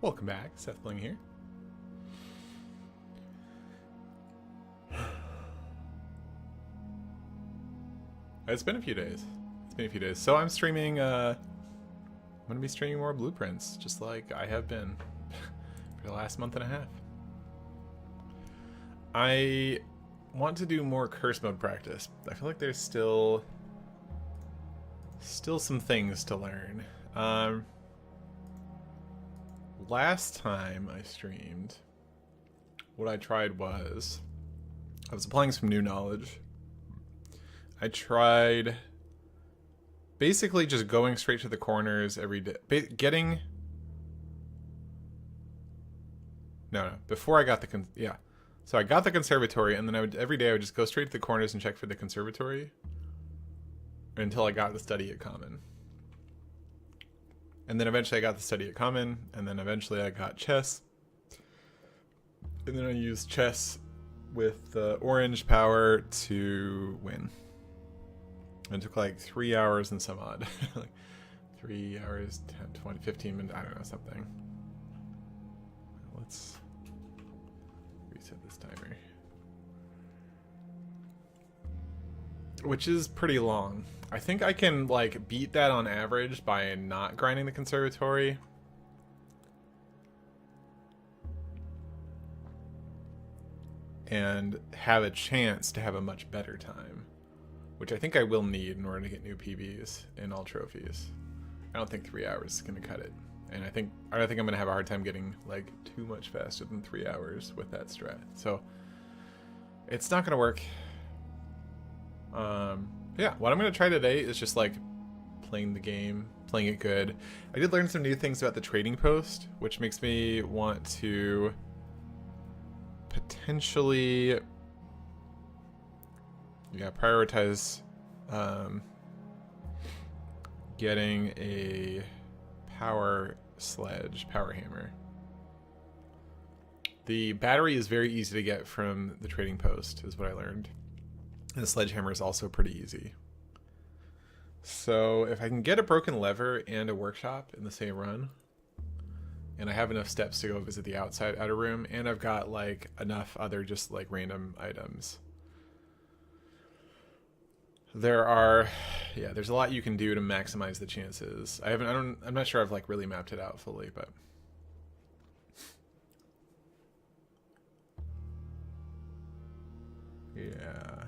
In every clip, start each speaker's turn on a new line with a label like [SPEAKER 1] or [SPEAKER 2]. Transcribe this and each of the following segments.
[SPEAKER 1] Welcome back, Seth Bling here. It's been a few days. So I'm streaming, I'm gonna be streaming more blueprints, just like I have been for the last month and a half. I want to do more curse mode practice. I feel like there's still some things to learn. Last time I streamed, what I tried was, I was applying some new knowledge. I tried basically just going straight to the corners every day. Before I got the, So I got the conservatory, and then every day I would just go straight to the corners and check for the conservatory until I got the study at common. And then eventually I got the study at common, and then eventually I got chess. And then I used chess with the orange power to win. And it took like 3 hours and some odd. Like 3 hours, 10, 20, 15 minutes, I don't know, something. Let's reset this timer. Which is pretty long. I think I can like beat that on average by not grinding the conservatory. And have a chance to have a much better time. Which I think I will need in order to get new PBs and all trophies. I don't think 3 hours is going to cut it. And I don't think I'm going to have a hard time getting like too much faster than 3 hours with that strat. So it's not going to work. Yeah, what I'm going to try today is just like playing the game, playing it good. I did learn some new things about the trading post, which makes me want to potentially prioritize getting a power hammer. The battery is very easy to get from the trading post, is what I learned. And the sledgehammer is also pretty easy. So if I can get a broken lever and a workshop in the same run, and I have enough steps to go visit the outer room, and I've got like enough other just like random items, there's a lot you can do to maximize the chances. I'm not sure I've like really mapped it out fully, but yeah.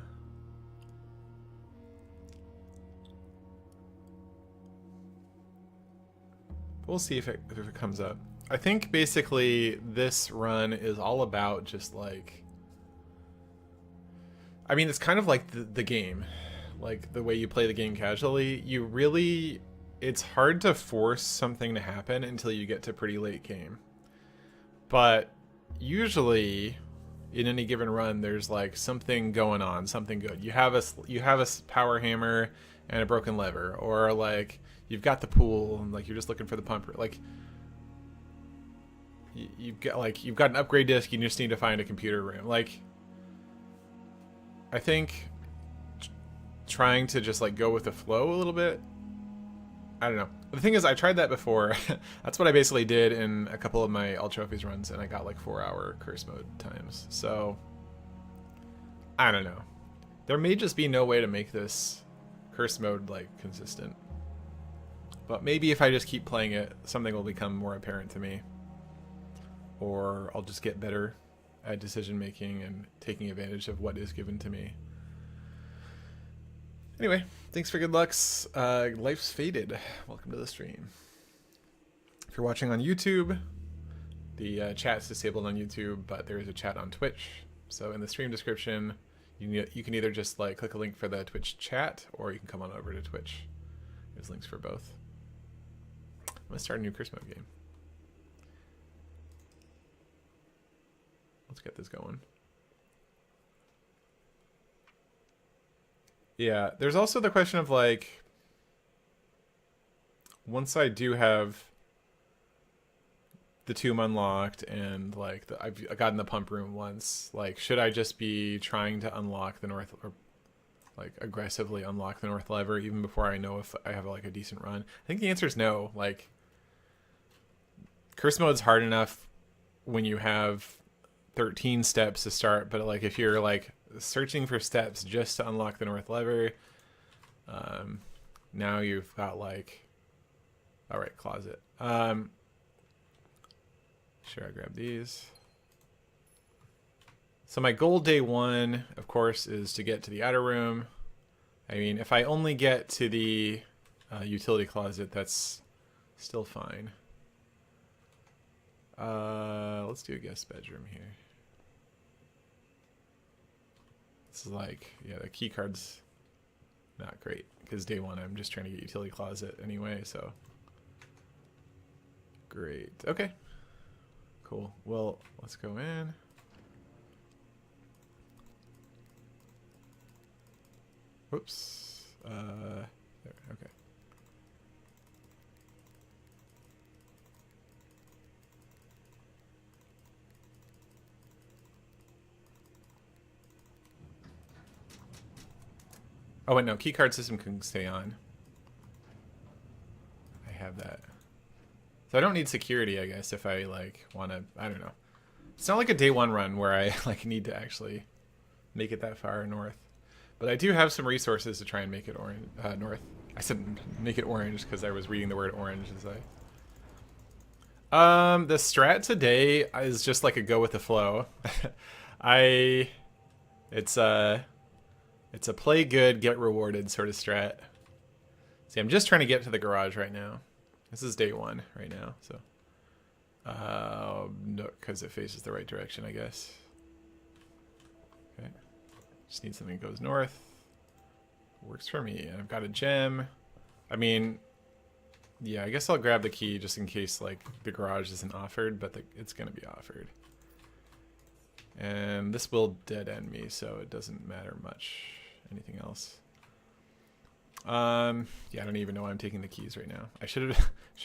[SPEAKER 1] We'll see if it comes up. I think basically this run is all about just like, I mean, it's kind of like the game. Like the way you play the game casually, it's hard to force something to happen until you get to pretty late game. But usually in any given run, there's like something going on, something good. You have a power hammer and a broken lever, or like you've got the pool and like you're just looking for the pumper. Like you've got an upgrade disc, you just need to find a computer room. Like I think trying to just like go with the flow a little bit, I don't know. The thing is, I tried that before. That's what I basically did in a couple of my all trophies runs, and I got like 4 hour curse mode times. So I don't know. There may just be no way to make this curse mode like consistent. But maybe if I just keep playing it, something will become more apparent to me. Or I'll just get better at decision making and taking advantage of what is given to me. Anyway, thanks for good lucks. Life's Faded. Welcome to the stream. If you're watching on YouTube, the chat's disabled on YouTube, but there is a chat on Twitch. So in the stream description, you can either just like click a link for the Twitch chat, or you can come on over to Twitch. There's links for both. I'm gonna start a new curse mode game. Let's get this going. Yeah, there's also the question of like, once I do have the tomb unlocked and like I've gotten the pump room once, like should I just be trying to unlock the north, or like aggressively unlock the north lever even before I know if I have like a decent run? I think the answer is no. Like curse mode's hard enough when you have 13 steps to start, but like if you're like searching for steps just to unlock the north lever, now you've got like, all right, closet. Sure, I grab these. So my goal day one, of course, is to get to the outer room. I mean, if I only get to the utility closet, that's still fine. Let's do a guest bedroom here. This is like, yeah, the key card's not great because day one I'm just trying to get utility closet anyway, so. Great. Okay. Cool. Well, let's go in. Whoops. There. Okay. Oh wait, no. Keycard system can stay on. I have that. So I don't need security, I guess, if I like want to. I don't know. It's not like a day one run where I like need to actually make it that far north. But I do have some resources to try and make it orange, north. I said make it orange because I was reading the word orange as I. The strat today is just like a go with the flow. It's a play good, get rewarded sort of strat. See, I'm just trying to get to the garage right now. This is day one right now, so. No, because it faces the right direction, I guess. Okay. Just need something that goes north. Works for me. And I've got a gem. I mean, yeah, I guess I'll grab the key just in case like the garage isn't offered, but it's going to be offered. And this will dead end me, so it doesn't matter much. Anything else? Yeah, I don't even know why I'm taking the keys right now. I should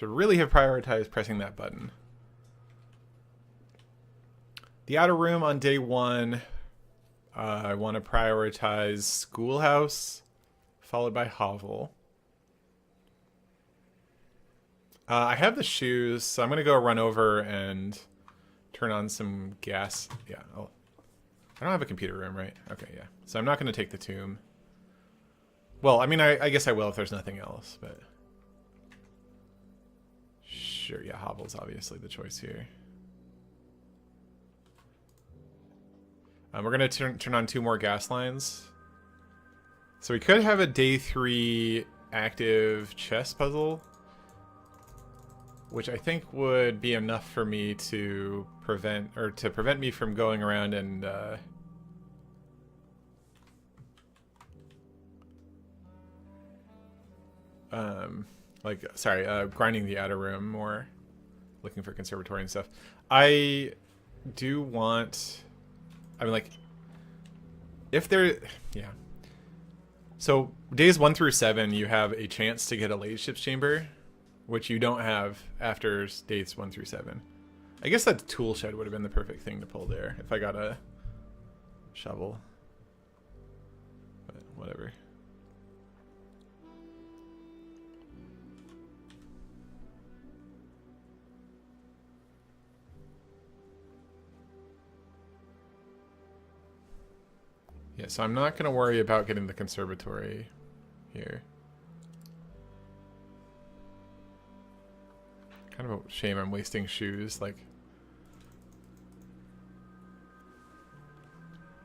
[SPEAKER 1] really have prioritized pressing that button. The outer room on day one, I want to prioritize Schoolhouse, followed by Hovel. I have the shoes, so I'm going to go run over and turn on some gas. Yeah, I don't have a computer room, right? Okay, yeah. So I'm not going to take the tomb. Well, I mean, I guess I will if there's nothing else, but... Sure, yeah, Hovel's obviously the choice here. We're going to turn on 2 more gas lines. So we could have a day 3 active chess puzzle, which I think would be enough for me to prevent me from going around and grinding the outer room more, looking for conservatory and stuff. I do want, I mean, like, if there, yeah. So days 1 through 7, you have a chance to get a late ship's chamber, which you don't have after days 1 through 7. I guess that tool shed would have been the perfect thing to pull there if I got a shovel. But whatever. Yeah, so I'm not going to worry about getting the conservatory here. Kind of a shame I'm wasting shoes. Like,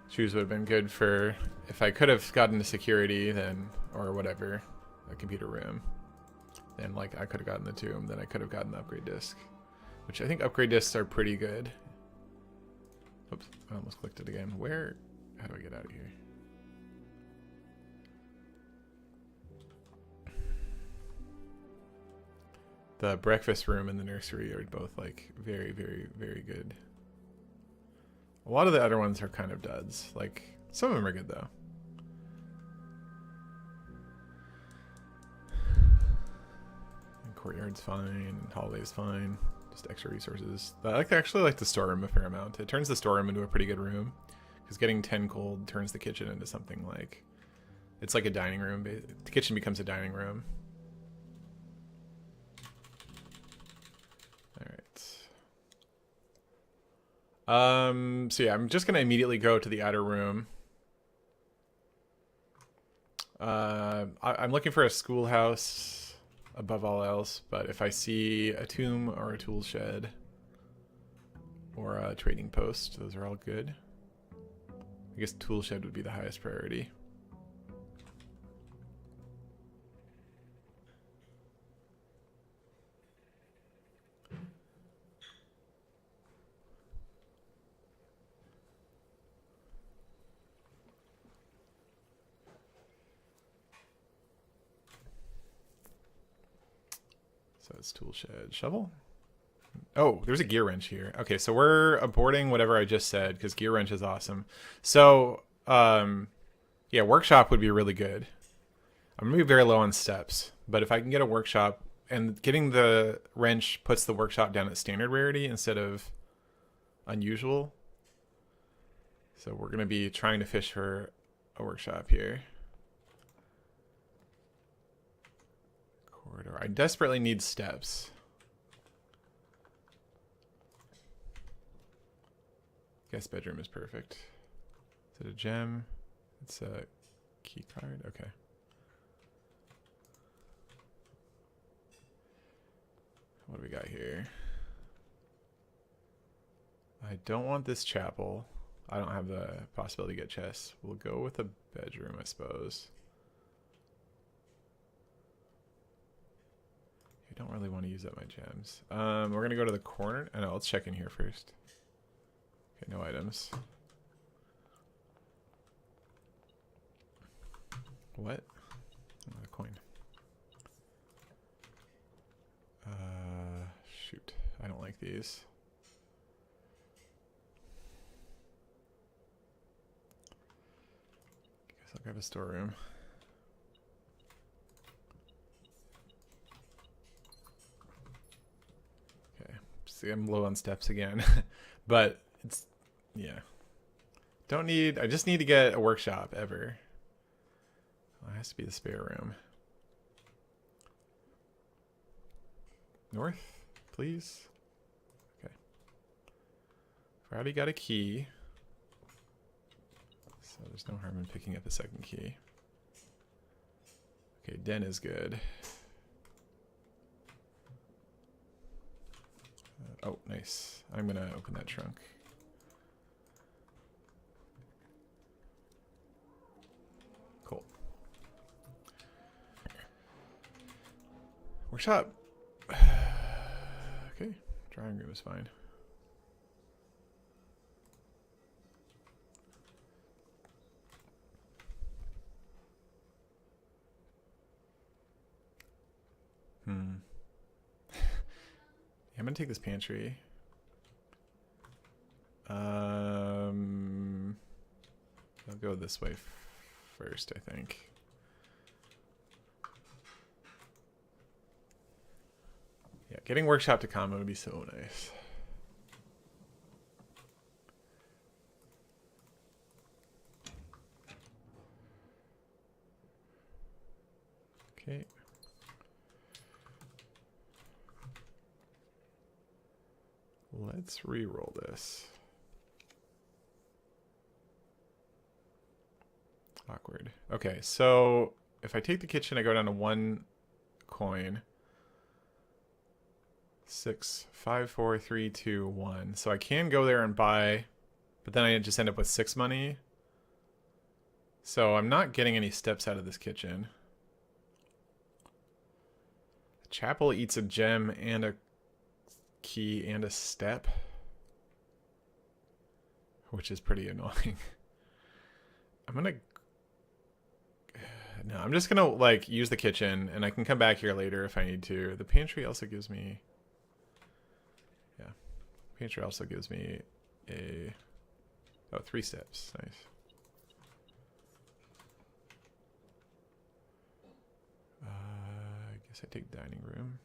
[SPEAKER 1] shoes would have been good for if I could have gotten to security, then, or whatever, a computer room. Then, like, I could have gotten the tomb. Then I could have gotten the upgrade disc, which I think upgrade discs are pretty good. Oops, I almost clicked it again. Where? How do I get out of here? The breakfast room and the nursery are both like very, very, very good. A lot of the other ones are kind of duds. Like, some of them are good though. And courtyard's fine, hallway's fine. Just extra resources. I actually like the storeroom a fair amount. It turns the storeroom into a pretty good room. Because getting 10 gold turns the kitchen into something like... It's like a dining room. The kitchen becomes a dining room. Alright. So yeah, I'm just gonna immediately go to the outer room. I'm looking for a schoolhouse above all else, but if I see a tomb or a tool shed or a trading post, those are all good. I guess tool shed would be the highest priority. So it's tool shed. Shovel? Oh, there's a gear wrench here. Okay, so we're aborting whatever I just said because gear wrench is awesome. So, yeah, workshop would be really good. I'm going to be very low on steps, but if I can get a workshop, and getting the wrench puts the workshop down at standard rarity instead of unusual. So we're going to be trying to fish for a workshop here. Corridor. I desperately need steps. Guest bedroom is perfect. Is it a gem? It's a key card. Okay. What do we got here? I don't want this chapel. I don't have the possibility to get chests. We'll go with a bedroom, I suppose. I don't really want to use up my gems. We're going to go to the corner. Oh, no, let's check in here first. Okay, no items. What? Oh, a coin. Shoot. I don't like these. Guess I'll grab a storeroom. Okay. See, I'm low on steps again. But it's, yeah. Don't need, I just need to get a workshop ever. Well, it has to be the spare room. North, please. Okay. I've already got a key. So there's no harm in picking up a second key. Okay, den is good. Oh, nice. I'm gonna open that trunk. Cool. Workshop. Okay, drawing room is fine. I'm gonna take this pantry. I'll go this way first, I think. Yeah, getting workshop to combo would be so nice. Okay. Let's re-roll this. Awkward. Okay, so if I take the kitchen, I go down to 1 coin. 6, 5, 4, 3, 2, 1. So I can go there and buy, but then I just end up with 6 money. So I'm not getting any steps out of this kitchen. The chapel eats a gem and a key and a step, which is pretty annoying. I'm just gonna like use the kitchen, and I can come back here later if I need to. The pantry also gives me, yeah, pantry also gives me a 3 steps. Nice. I guess I take dining room.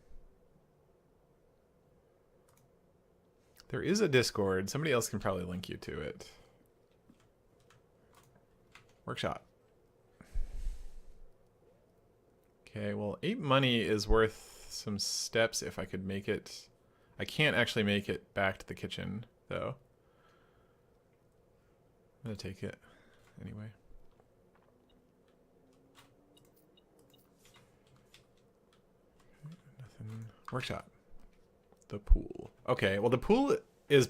[SPEAKER 1] There is a Discord. Somebody else can probably link you to it. Workshop. Okay, well, 8 money is worth some steps if I could make it. I can't actually make it back to the kitchen, though. I'm gonna take it anyway. Nothing. Workshop. The pool. Okay, well the pool is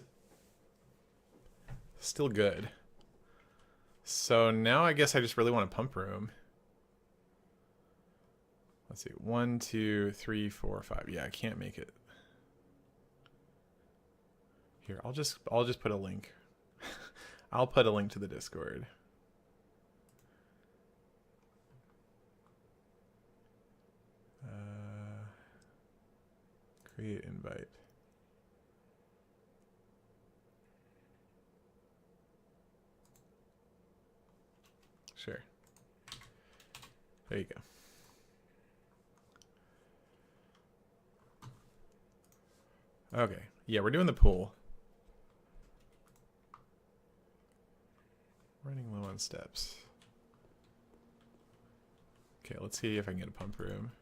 [SPEAKER 1] still good. So now I guess I just really want a pump room. Let's see. 1, 2, 3, 4, 5. Yeah, I can't make it. Here, I'll just put a link. I'll put a link to the Discord. Create invite. Sure. There you go. Okay. Yeah, we're doing the pool. Running low on steps. Okay, let's see if I can get a pump room.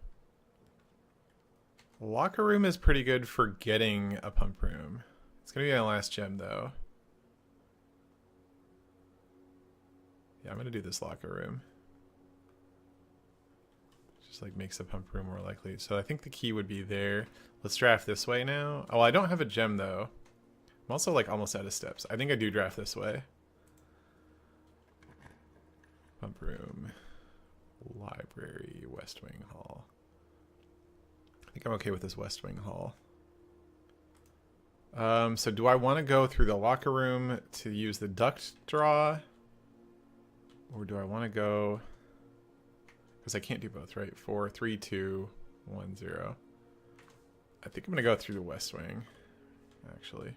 [SPEAKER 1] Locker room is pretty good for getting a pump room. It's gonna be my last gem though. Yeah, I'm gonna do this locker room. Just like makes a pump room more likely. So I think the key would be there. Let's draft this way now. Oh, I don't have a gem though. I'm also like almost out of steps. I think I do draft this way. Pump room. Library. West Wing Hall. I think I'm okay with this West Wing Hall. So do I want to go through the locker room to use the duct draw? Or do I want to go... Because I can't do both, right? 4, 3, 2, 1, 0. I think I'm going to go through the West Wing, actually.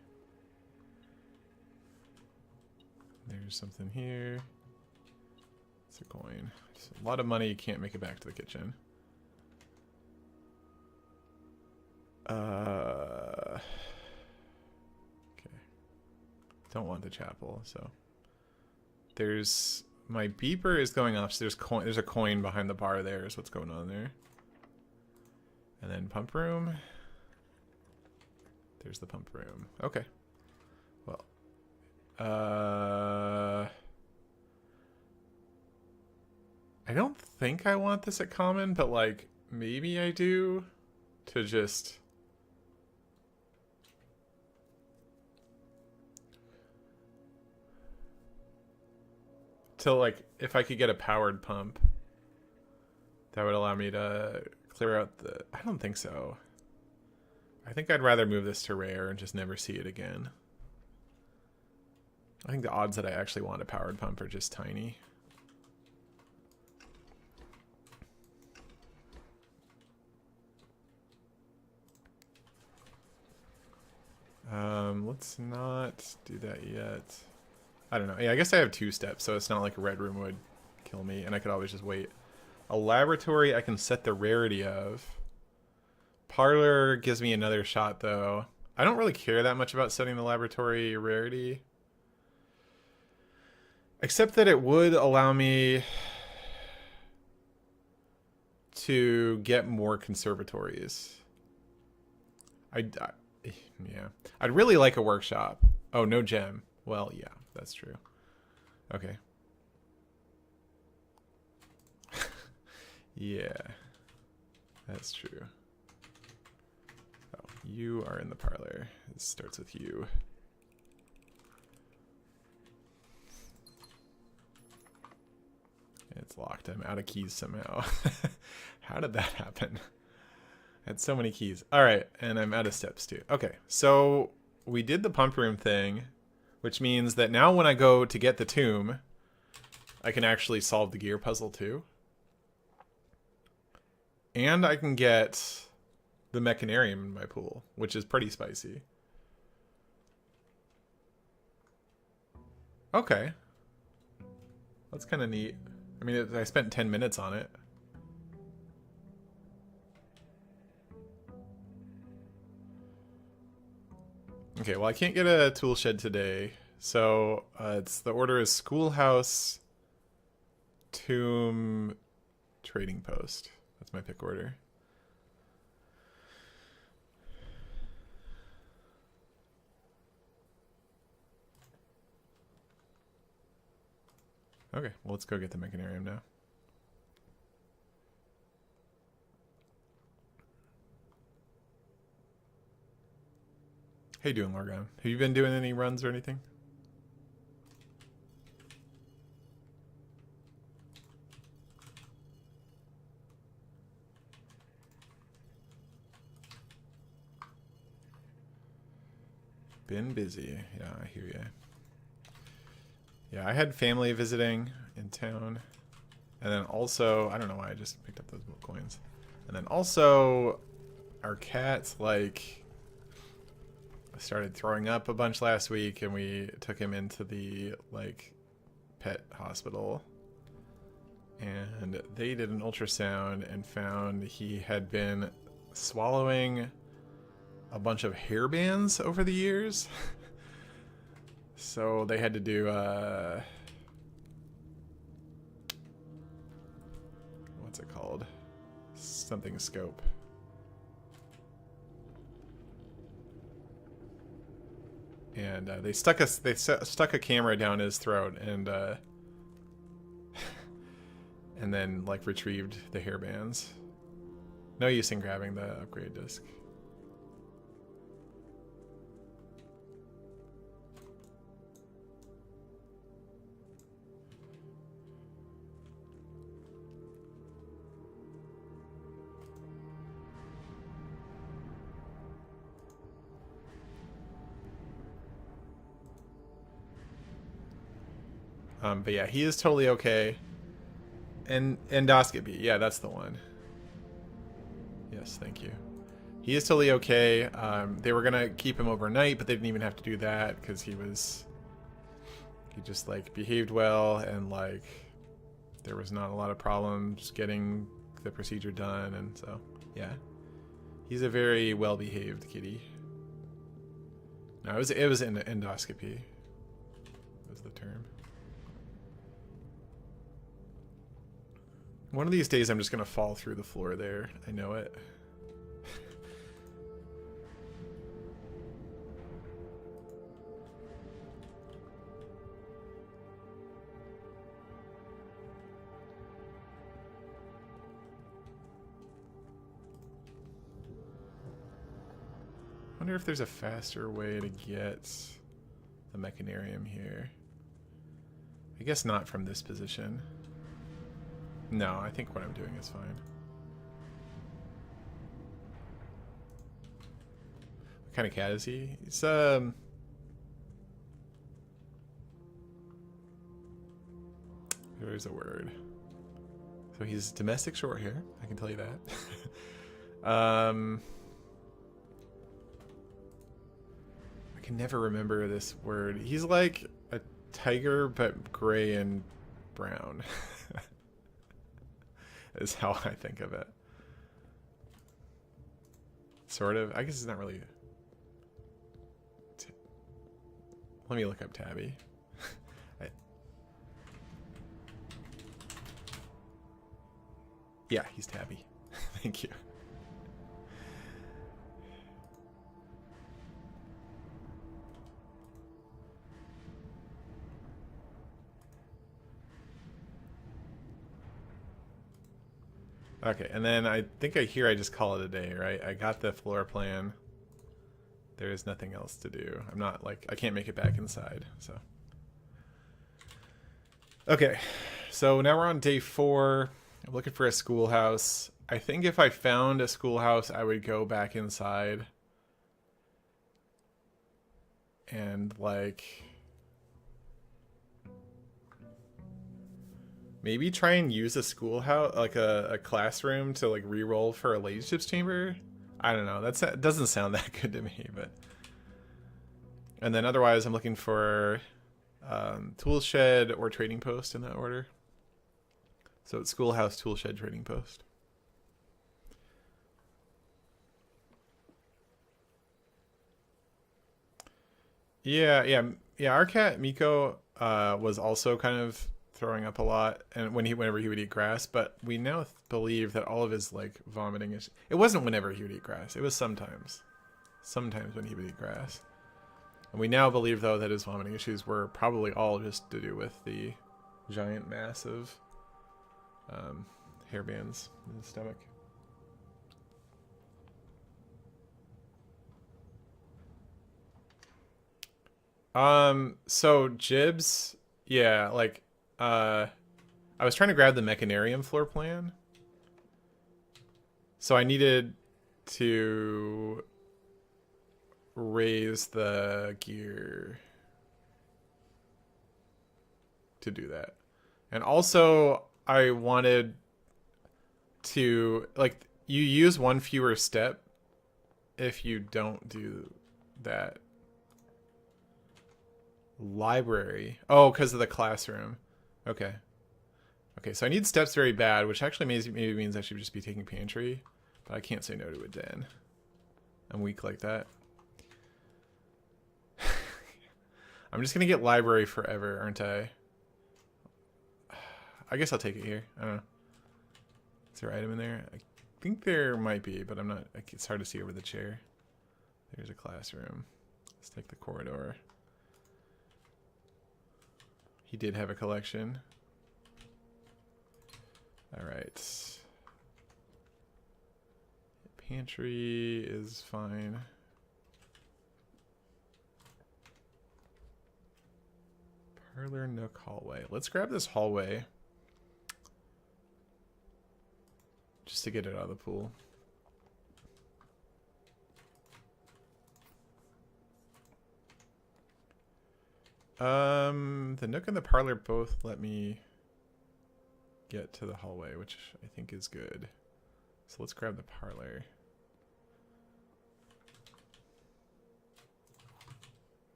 [SPEAKER 1] There's something here. It's a coin. It's a lot of money, you can't make it back to the kitchen. Okay. Don't want the chapel, so. There's... My beeper is going off, so there's a coin behind the bar there is what's going on there. And then pump room. There's the pump room. Okay. Well. I don't think I want this at common, but like, maybe I do. To just... So like, if I could get a powered pump, that would allow me to clear out the... I don't think so. I think I'd rather move this to rare and just never see it again. I think the odds that I actually want a powered pump are just tiny. Let's not do that yet. I don't know. Yeah, I guess I have 2 steps, so it's not like a red room would kill me, and I could always just wait. A laboratory I can set the rarity of. Parlor gives me another shot, though. I don't really care that much about setting the laboratory rarity. Except that it would allow me to get more conservatories. Yeah. I'd really like a workshop. Oh, no gem. Well, yeah, that's true. Okay. Yeah. That's true. Oh, you are in the parlor. It starts with you. It's locked. I'm out of keys somehow. How did that happen? I had so many keys. All right, and I'm out of steps too. Okay, so we did the pump room thing, which means that now when I go to get the tomb, I can actually solve the gear puzzle too. And I can get the Mechanium in my pool, which is pretty spicy. Okay. That's kind of neat. I mean, I spent 10 minutes on it. Okay, well, I can't get a tool shed today. So the order is Schoolhouse, Tomb, Trading Post. That's my pick order. Okay, well, let's go get the Mechanium now. How you doing, Largon? Have you been doing any runs or anything? Been busy. Yeah, I hear ya. Yeah, I had family visiting in town. And then also, I don't know why I just picked up those gold coins. And then also, our cat's like started throwing up a bunch last week, and we took him into the like pet hospital. And they did an ultrasound and found he had been swallowing a bunch of hair bands over the years. So they had to do what's it called? Something scope. And they stuck a camera down his throat and and then like retrieved the hair bands. No use in grabbing the upgrade disc. But yeah, he is totally okay. And endoscopy, yeah, that's the one. Yes, thank you. He is totally okay. They were gonna keep him overnight, but they didn't even have to do that because he just like behaved well, and like there was not a lot of problems getting the procedure done, and so yeah, he's a very well-behaved kitty. No, it was an endoscopy. Was the term. One of these days I'm just gonna fall through the floor there. I know it. I wonder if there's a faster way to get the Mechanium here. I guess not from this position. No, I think what I'm doing is fine. What kind of cat is he? He's there's a word. So he's domestic short hair, I can tell you that. I can never remember this word. He's like a tiger, but gray and brown. Is how I think of it. Sort of. I guess it's not really... Let me look up Tabby. Yeah, he's Tabby. Thank you. Okay, and then I think I just call it a day, right? I got the floor plan. There is nothing else to do. I'm not like, I can't make it back inside, so. Okay, so now we're on day 4. I'm looking for a schoolhouse. I think if I found a schoolhouse, I would go back inside. And like... maybe try and use a schoolhouse, like a classroom, to like re-roll for a Ladyships chamber. I don't know. That doesn't sound that good to me, but. And then otherwise, I'm looking for tool shed or trading post in that order. So it's schoolhouse, tool shed, trading post. Yeah. Our cat Miko was also kind of throwing up a lot, and whenever he would eat grass, but we now believe that all of his like vomiting is, it wasn't whenever he would eat grass, it was sometimes when he would eat grass. And we now believe though that his vomiting issues were probably all just to do with the giant, massive hair bands in his stomach. So Jibs, yeah, like, I was trying to grab the Mechanium floor plan. So I needed to raise the gear to do that. And also I wanted to, like, you use one fewer step if you don't do that. Library. Oh, because of the classroom. Okay. Okay, so I need steps very bad, which actually maybe means I should just be taking pantry. But I can't say no to it, Dan. I'm weak like that. I'm just going to get library forever, aren't I? I guess I'll take it here. I don't know. Is there an item in there? I think there might be, but I'm not. It's hard to see over the chair. There's a classroom. Let's take the corridor. He did have a collection. All right. Pantry is fine. Parlor, nook, hallway. Let's grab this hallway. Just to get it out of the pool. The nook and the parlor both let me get to the hallway, which I think is good. So let's grab the parlor.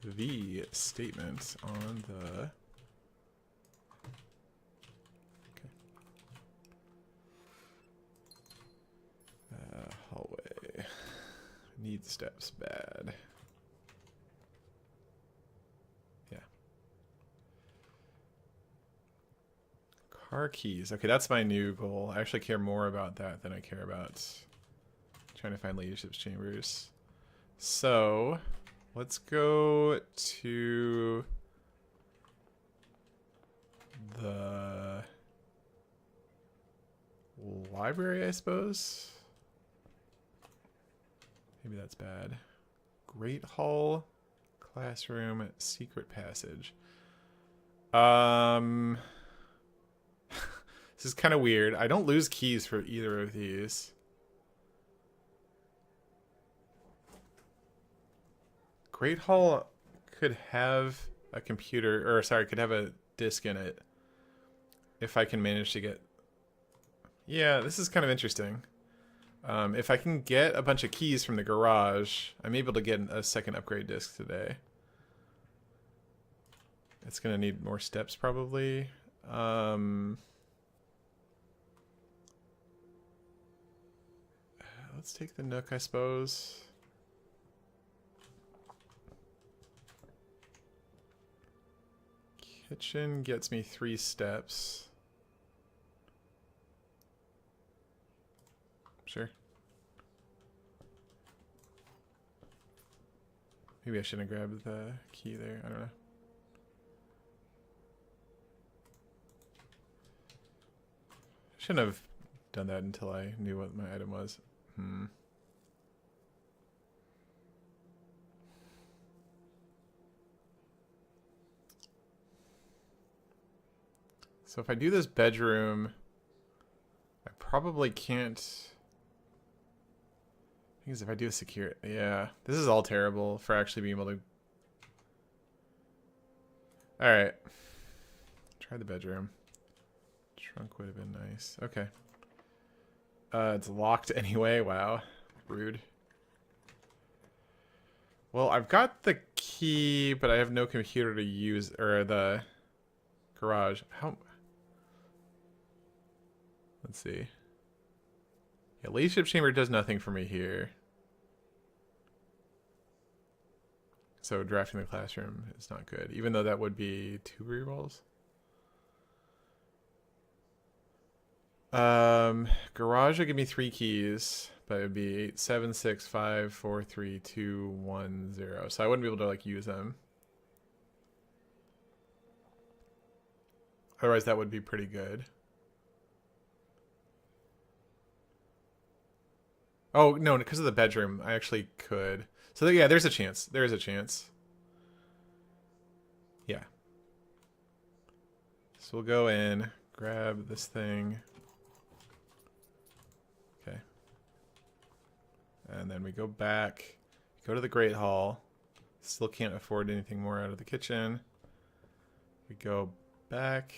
[SPEAKER 1] The statement on the... hallway. Need steps bad. Yeah. Car keys. Okay, that's my new goal. I actually care more about that than I care about trying to find leadership's chambers. So, let's go to the library, I suppose. Maybe that's bad. Great Hall, classroom, secret passage. This is kind of weird. I don't lose keys for either of these. Great Hall could have a computer, or sorry, could have a disk in it. If I can manage to get... Yeah, this is kind of interesting. If I can get a bunch of keys from the garage, I'm able to get a second upgrade disc today. It's going to need more steps, probably. Let's take the nook, I suppose. Kitchen gets me 3 steps. Sure. Maybe I shouldn't have grabbed the key there. I don't know. Shouldn't have done that until I knew what my item was. So if I do this bedroom, I probably can't... If I do a secure... Yeah, this is all terrible for actually being able to... Alright. Try the bedroom. Trunk would have been nice. Okay. It's locked anyway. Wow. Rude. Well, I've got the key, but I have no computer to use... Or the garage. How... Let's see. Yeah, leadership chamber does nothing for me here. So drafting the classroom is not good, even though that would be 2 rerolls. Garage would give me 3 keys, but it would be 8, 7, 6, 5, 4, 3, 2, 1, 0. So I wouldn't be able to like use them. Otherwise, that would be pretty good. Oh, no, because of the bedroom, I actually could. So, yeah, there's a chance. There is a chance. Yeah. So we'll go in, grab this thing. Okay. And then we go back, go to the Great Hall. Still can't afford anything more out of the kitchen. We go back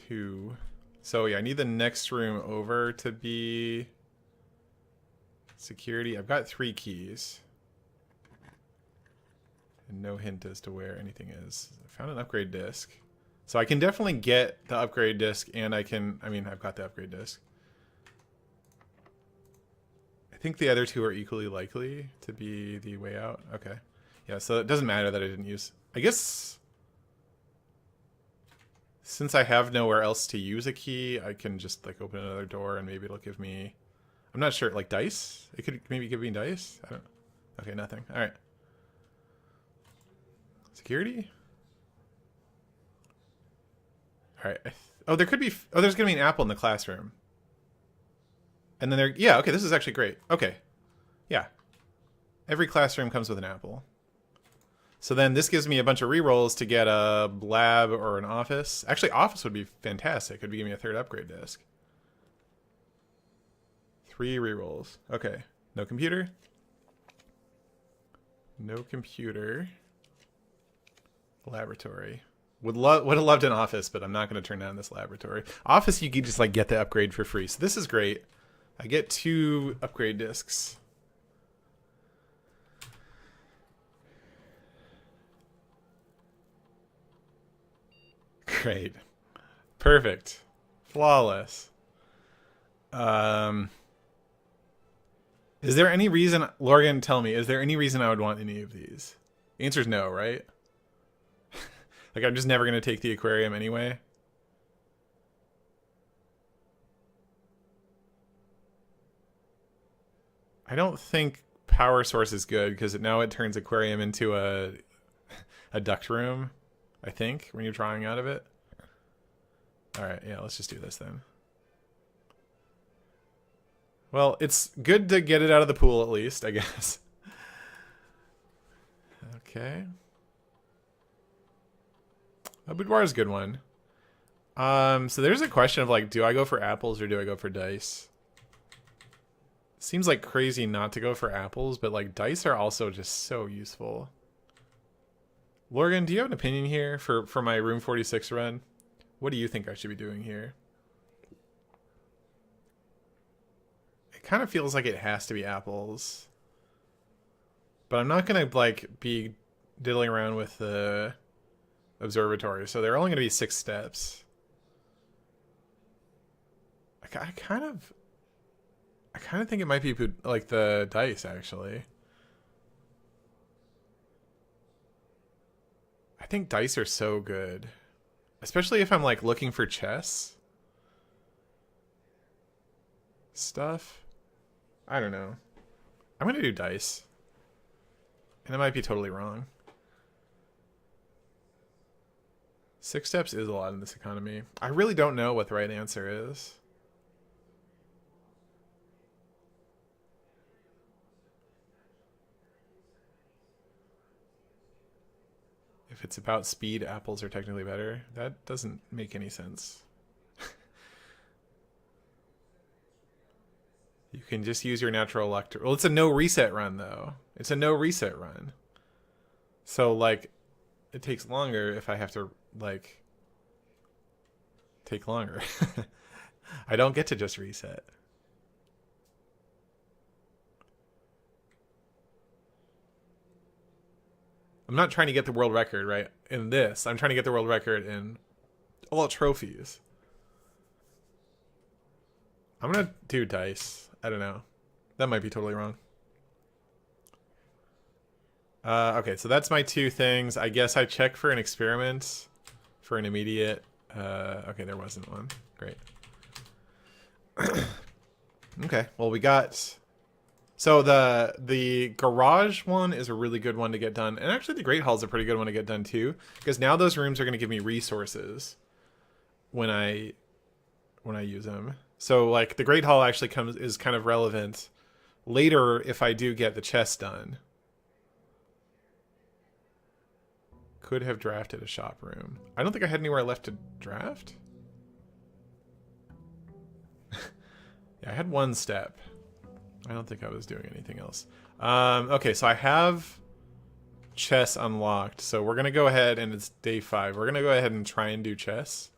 [SPEAKER 1] to... So yeah, I need the next room over to be security. I've got 3 keys. And no hint as to where anything is. I found an upgrade disc. So I can definitely get the upgrade disc, and I've got the upgrade disc. I think the other 2 are equally likely to be the way out. Okay. Yeah, so it doesn't matter that I didn't use... I guess... Since I have nowhere else to use a key, I can just, like, open another door and maybe it'll give me... I'm not sure, like, dice? It could maybe give me dice? I don't... Okay, nothing. Alright. Security? Alright. Oh, there could be... Oh, there's gonna be an apple in the classroom. And then there... Yeah, okay, this is actually great. Okay. Yeah. Every classroom comes with an apple. So then this gives me a bunch of rerolls to get a lab or an office. Actually, office would be fantastic. It would give me a 3rd upgrade disc. 3 rerolls. Okay. No computer. No computer. Laboratory. Would have loved an office, but I'm not going to turn down this laboratory. Office, you can just like get the upgrade for free. So this is great. I get 2 upgrade discs. Great. Perfect. Flawless. Is there any reason, Lorgan, tell me, is there any reason I would want any of these? The answer is no, right? Like, I'm just never going to take the aquarium anyway. I don't think power source is good because now it turns aquarium into a duct room, I think, when you're drawing out of it. Alright, yeah, let's just do this then. Well, it's good to get it out of the pool at least, I guess. Okay. A boudoir is a good one. So there's a question of like, do I go for apples or do I go for dice? Seems like crazy not to go for apples, but like dice are also just so useful. Lorgan, do you have an opinion here for my Room 46 run? What do you think I should be doing here? It kind of feels like it has to be apples. But I'm not going to like be diddling around with the observatory, so they're only going to be 6 steps. I kind of think it might be like the dice, actually. I think dice are so good. Especially if I'm like looking for chess stuff. I don't know. I'm going to do dice. And I might be totally wrong. 6 steps is a lot in this economy. I really don't know what the right answer is. If it's about speed, apples are technically better. That doesn't make any sense. You can just use your natural elector. Well, it's a no reset run, though. It's a no reset run. So, like, it takes longer if I have to, like, take longer. I don't get to just reset. I'm not trying to get the world record, right? In this, I'm trying to get the world record in all trophies. I'm going to do dice. I don't know. That might be totally wrong. Okay, so that's my 2 things. I guess I check for an experiment for an immediate... okay, there wasn't one. Great. Okay, well, we got So the garage one is a really good one to get done, and actually the Great Hall is a pretty good one to get done too, because now those rooms are going to give me resources when I use them. So like the Great Hall actually is kind of relevant later if I do get the chest done. Could have drafted a shop room. I don't think I had anywhere left to draft. Yeah, I had one step. I don't think I was doing anything else. Okay, so I have chess unlocked. So we're going to go ahead, and it's day 5. We're going to go ahead and try and do chess,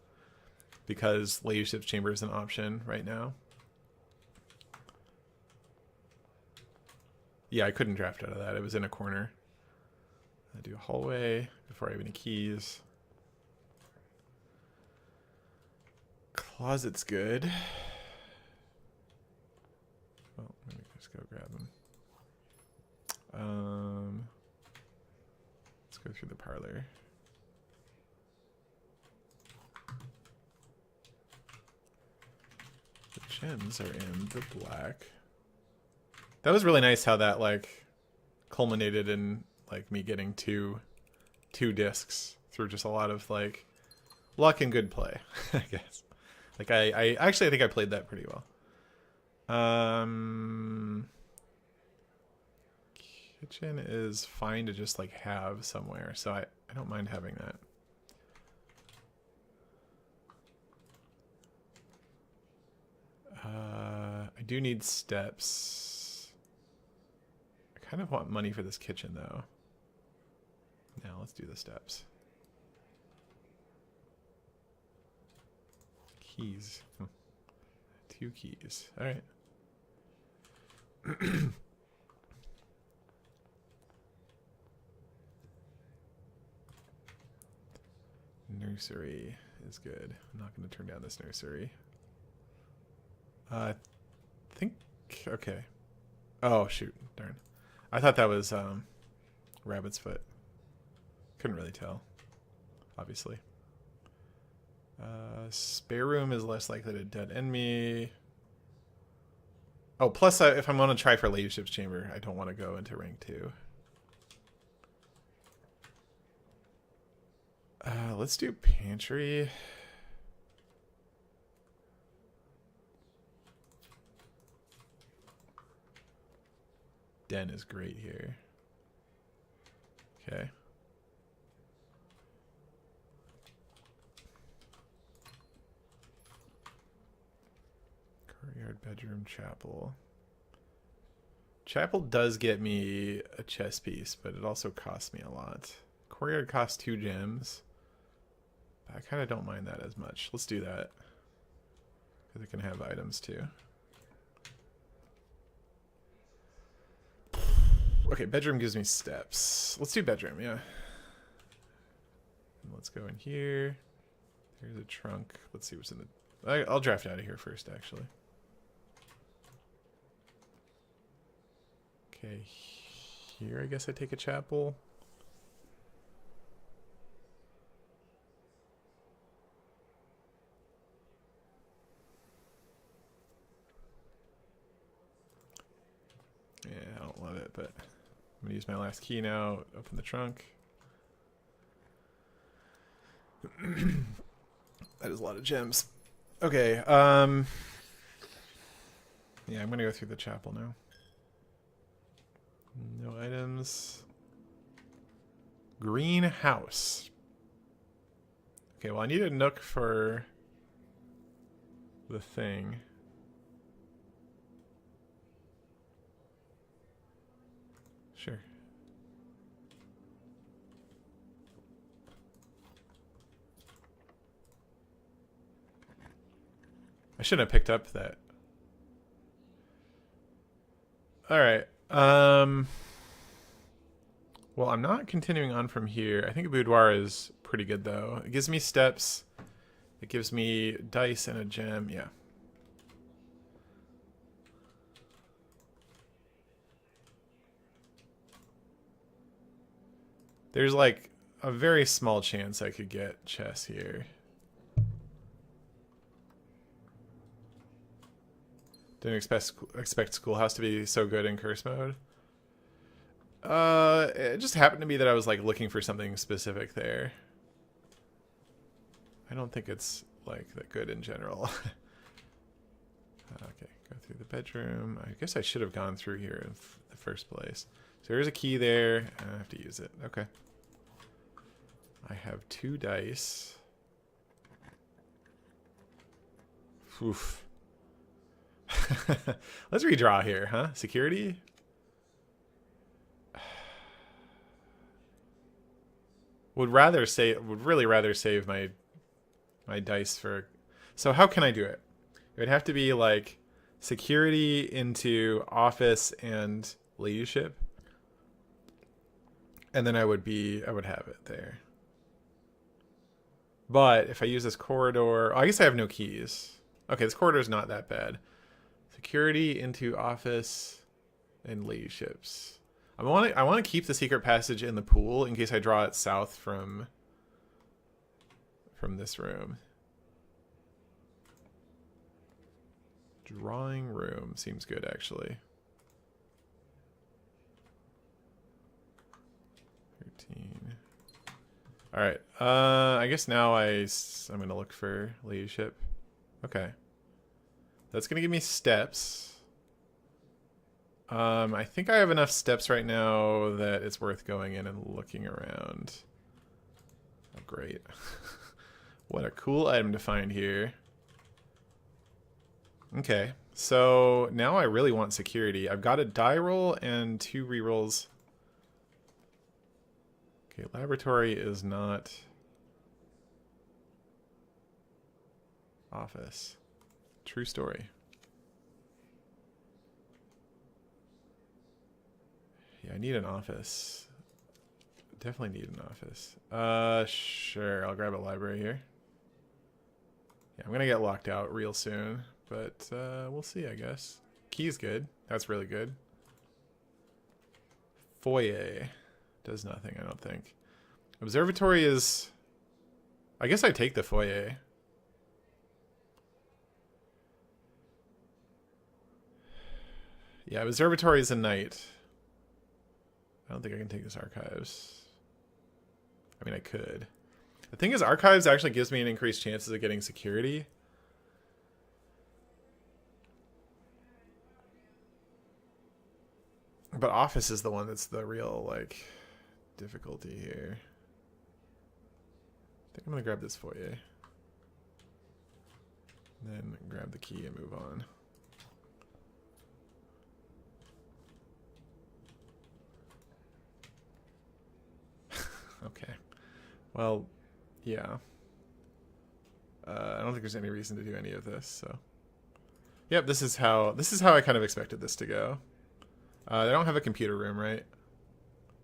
[SPEAKER 1] because Leadership's Chamber is an option right now. Yeah, I couldn't draft out of that. It was in a corner. I do a hallway before I have any keys. Closet's good. Well, let me just go grab them. Let's go through the parlor. The gems are in the black. That was really nice how that like culminated in like me getting two discs through just a lot of like luck and good play, I guess. Like I actually think I played that pretty well. Kitchen is fine to just like have somewhere, so I don't mind having that. I do need steps. I kind of want money for this kitchen though. Now let's do the steps. Keys. 2 keys. All right. Nursery is good. I'm not going to turn down this nursery. I think... Okay. Oh, shoot. Darn. I thought that was rabbit's foot. Couldn't really tell, obviously. Spare room is less likely to dead end me. Oh, plus if I'm going to try for Leadership's Chamber, I don't want to go into rank 2. Let's do pantry. Den is great here. Okay. Courtyard, bedroom, chapel. Chapel does get me a chess piece, but it also costs me a lot. Courtyard costs 2 gems. But I kind of don't mind that as much. Let's do that. Because it can have items too. Okay, bedroom gives me steps. Let's do bedroom, yeah. Let's go in here. There's a trunk. Let's see what's in the... I'll draft out of here first, actually. Okay, here I guess I take a chapel. Yeah, I don't love it, but I'm gonna use my last key now. Open the trunk. That is a lot of gems. Okay, yeah, I'm gonna go through the chapel now. No items. Greenhouse. Okay, well I need a nook for the thing. Sure. I shouldn't have picked up that. Alright. Well, I'm not continuing on from here. I think a boudoir is pretty good, though. It gives me steps. It gives me dice and a gem. Yeah. There's, like, a very small chance I could get chess here. Didn't expect Schoolhouse to be so good in curse mode. It just happened to be that I was like looking for something specific there. I don't think it's like that good in general. Okay, go through the bedroom. I guess I should have gone through here in the first place. So there's a key there, and I have to use it. Okay. I have 2 dice. Oof. Let's redraw here, huh? Security? Would really rather save my dice for. So how can I do it? It would have to be like security into office and leadership. And then I would have it there. But if I use this corridor, I guess I have no keys. Okay, this corridor is not that bad. Security into office and leaderships. I want to keep the secret passage in the pool in case I draw it south from this room. Drawing room seems good actually. 13. All right. I guess now I'm gonna look for leadership. Okay. That's gonna give me steps. I think I have enough steps right now that it's worth going in and looking around. Oh, great. What a cool item to find here. Okay, so now I really want security. I've got a die roll and 2 rerolls. Okay, laboratory is not office. True story. Yeah, I need an office. Definitely need an office. Sure, I'll grab a library here. Yeah, I'm gonna get locked out real soon, but we'll see, I guess. Key's good. That's really good. Foyer does nothing, I don't think. Observatory is... I guess I take the foyer. Yeah, observatory is a night. I don't think I can take this archives. I mean, I could. The thing is, archives actually gives me an increased chances of getting security. But office is the one that's the real, like, difficulty here. I think I'm gonna grab this foyer. Then grab the key and move on. Okay. Well, yeah. I don't think there's any reason to do any of this, so. Yep, this is how I kind of expected this to go. They don't have a computer room, right?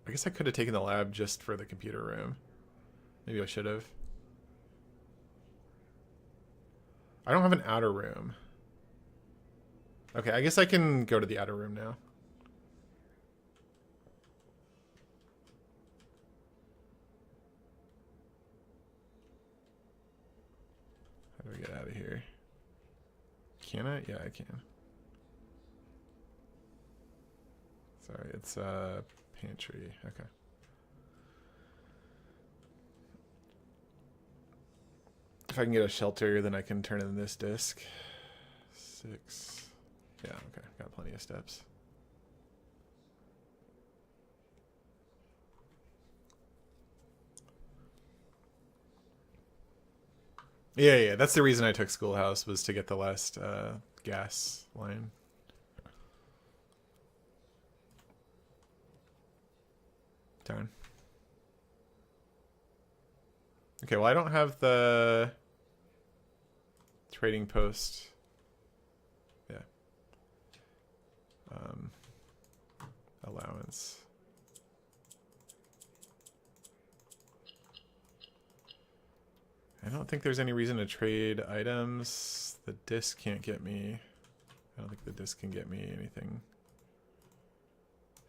[SPEAKER 1] I guess I could have taken the lab just for the computer room. Maybe I should have. I don't have an outer room. Okay, I guess I can go to the outer room now. How do we get out of here? Can I? Yeah, I can. Sorry, it's pantry. Okay. If I can get a shelter, then I can turn in this disc. 6. Yeah, okay. Got plenty of steps. Yeah, that's the reason I took Schoolhouse, was to get the last gas line. Darn. Okay, well, I don't have the trading post. Yeah. Allowance. I don't think there's any reason to trade items. The disc can't get me. I don't think the disc can get me anything.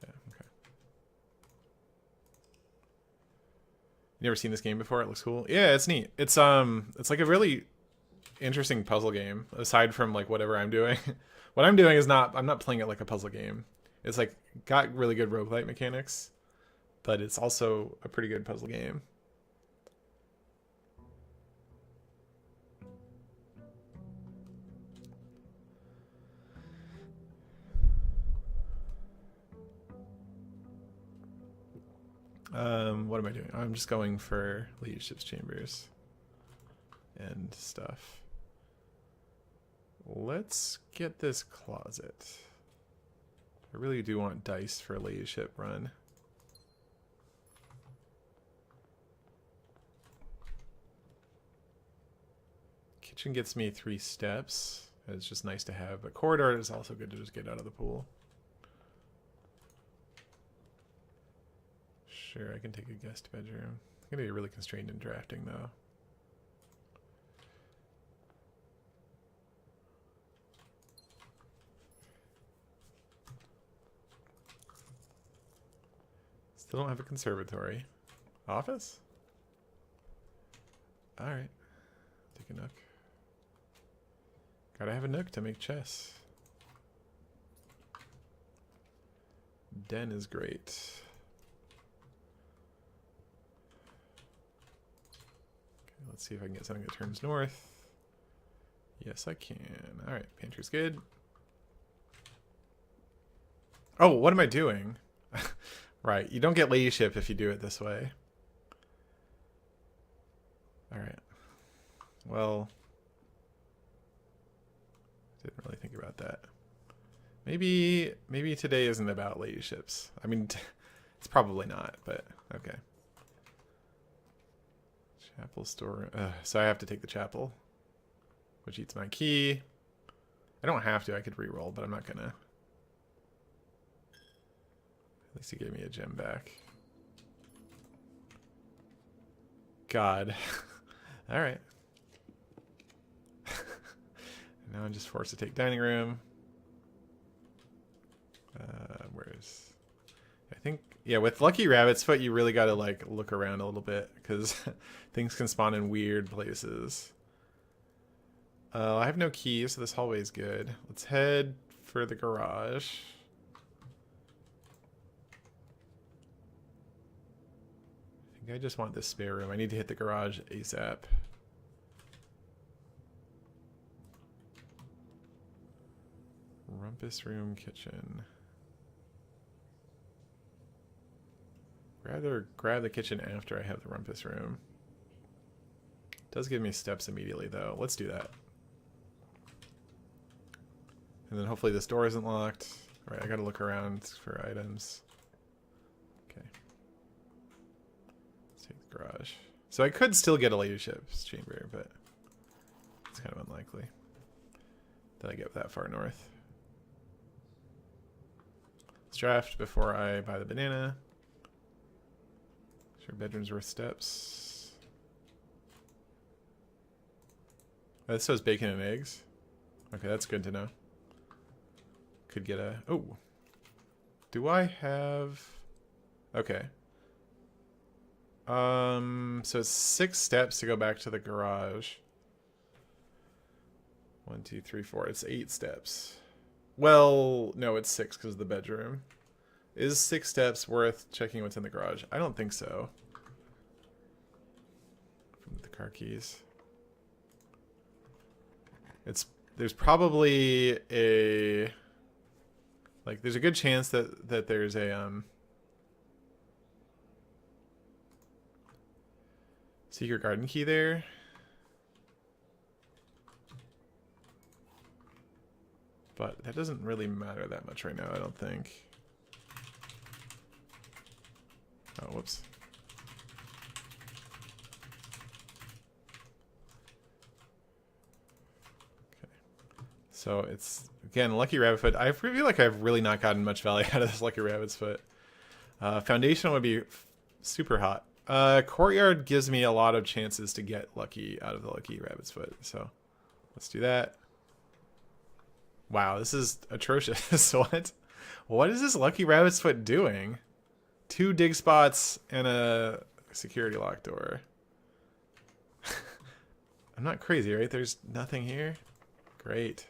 [SPEAKER 1] Yeah, okay. You never seen this game before? It looks cool. Yeah, it's neat. It's like a really interesting puzzle game, aside from like whatever I'm doing. What I'm doing is not, I'm not playing it like a puzzle game. It's like got really good roguelite mechanics, but it's also a pretty good puzzle game. What am I doing? I'm just going for leadership's chambers and stuff. Let's get this closet. I really do want dice for a leadership run. Kitchen gets me 3 steps. It's just nice to have, but corridor is also good to just get out of the pool. Sure, I can take a guest bedroom. I'm gonna be really constrained in drafting though. Still don't have a conservatory. Office? Alright. Take a nook. Gotta have a nook to make chess. Den is great. Okay, let's see if I can get something that turns north. Yes, I can. Alright, pantry's good. Oh, what am I doing? Right, you don't get ladyship if you do it this way. Alright. Well, didn't really think about that. Maybe today isn't about ladyships. I mean, it's probably not, but okay. Chapel store. So I have to take the chapel, which eats my key. I don't have to. I could re-roll, but I'm not gonna. At least he gave me a gem back. God. Alright. Now I'm just forced to take dining room. Where's... I think... Yeah, with Lucky Rabbit's Foot, you really gotta, like, look around a little bit, because things can spawn in weird places. I have no keys, so this hallway is good. Let's head for the garage. I think I just want this spare room. I need to hit the garage ASAP. Rumpus room, kitchen. Rather grab the kitchen after I have the rumpus room. Does give me steps immediately though. Let's do that. And then hopefully this door isn't locked. Alright, I gotta look around for items. Okay. Let's take the garage. So I could still get a ladyship's chamber, but it's kind of unlikely that I get that far north. Let's draft before I buy the banana. Sure, bedroom's worth steps. Oh, this says bacon and eggs. Okay, that's good to know. Could get a... Oh. Do I have... Okay. So it's 6 steps to go back to the garage. 1, 2, 3, 4. It's 8 steps. Well, no, it's 6 because of the bedroom. Is 6 steps worth checking what's in the garage? I don't think so. From the car keys. There's probably a... Like, there's a good chance that there's a, secret garden key there. But that doesn't really matter that much right now, I don't think. Oh, whoops. Okay. So it's, again, Lucky Rabbit Foot. I feel like I've really not gotten much value out of this Lucky Rabbit's Foot. Foundation would be super hot. Courtyard gives me a lot of chances to get lucky out of the Lucky Rabbit's Foot. So let's do that. Wow, this is atrocious. What is this Lucky Rabbit's Foot doing? 2 dig spots and a security lock door. I'm not crazy, right? There's nothing here? Great.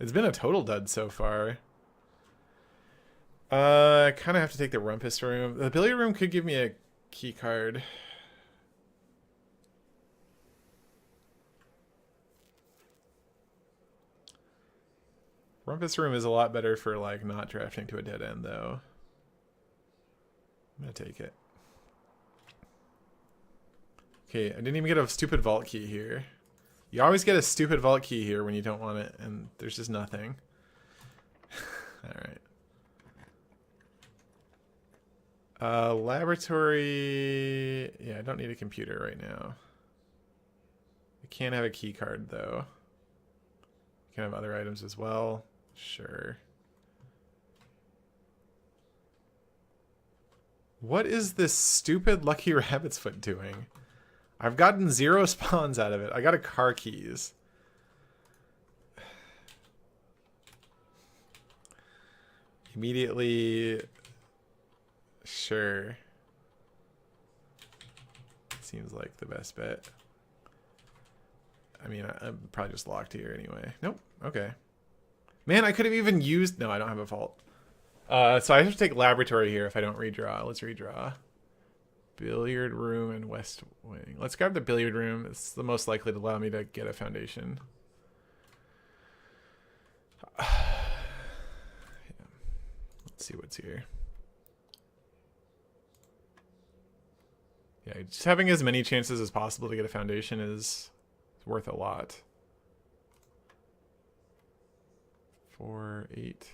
[SPEAKER 1] It's been a total dud so far. I kind of have to take the rumpus room. The billiard room could give me a key card. Rumpus room is a lot better for like not drafting to a dead end though. I'm gonna take it. Okay, I didn't even get a stupid vault key here. You always get a stupid vault key here when you don't want it, and there's just nothing. Alright. Laboratory... Yeah, I don't need a computer right now. I can't have a key card, though. You can have other items as well. Sure. What is this stupid Lucky Rabbit's Foot doing? I've gotten 0 spawns out of it. I got a car keys. Immediately... Sure. Seems like the best bet. I mean, I'm probably just locked here anyway. Nope. Okay. Man, I could have even used... No, I don't have a vault. So I have to take laboratory here if I don't redraw. Let's redraw. Billiard room and west wing. Let's grab the billiard room. It's the most likely to allow me to get a foundation. Yeah. Let's see what's here. Yeah, just having as many chances as possible to get a foundation is worth a lot. 4, 8.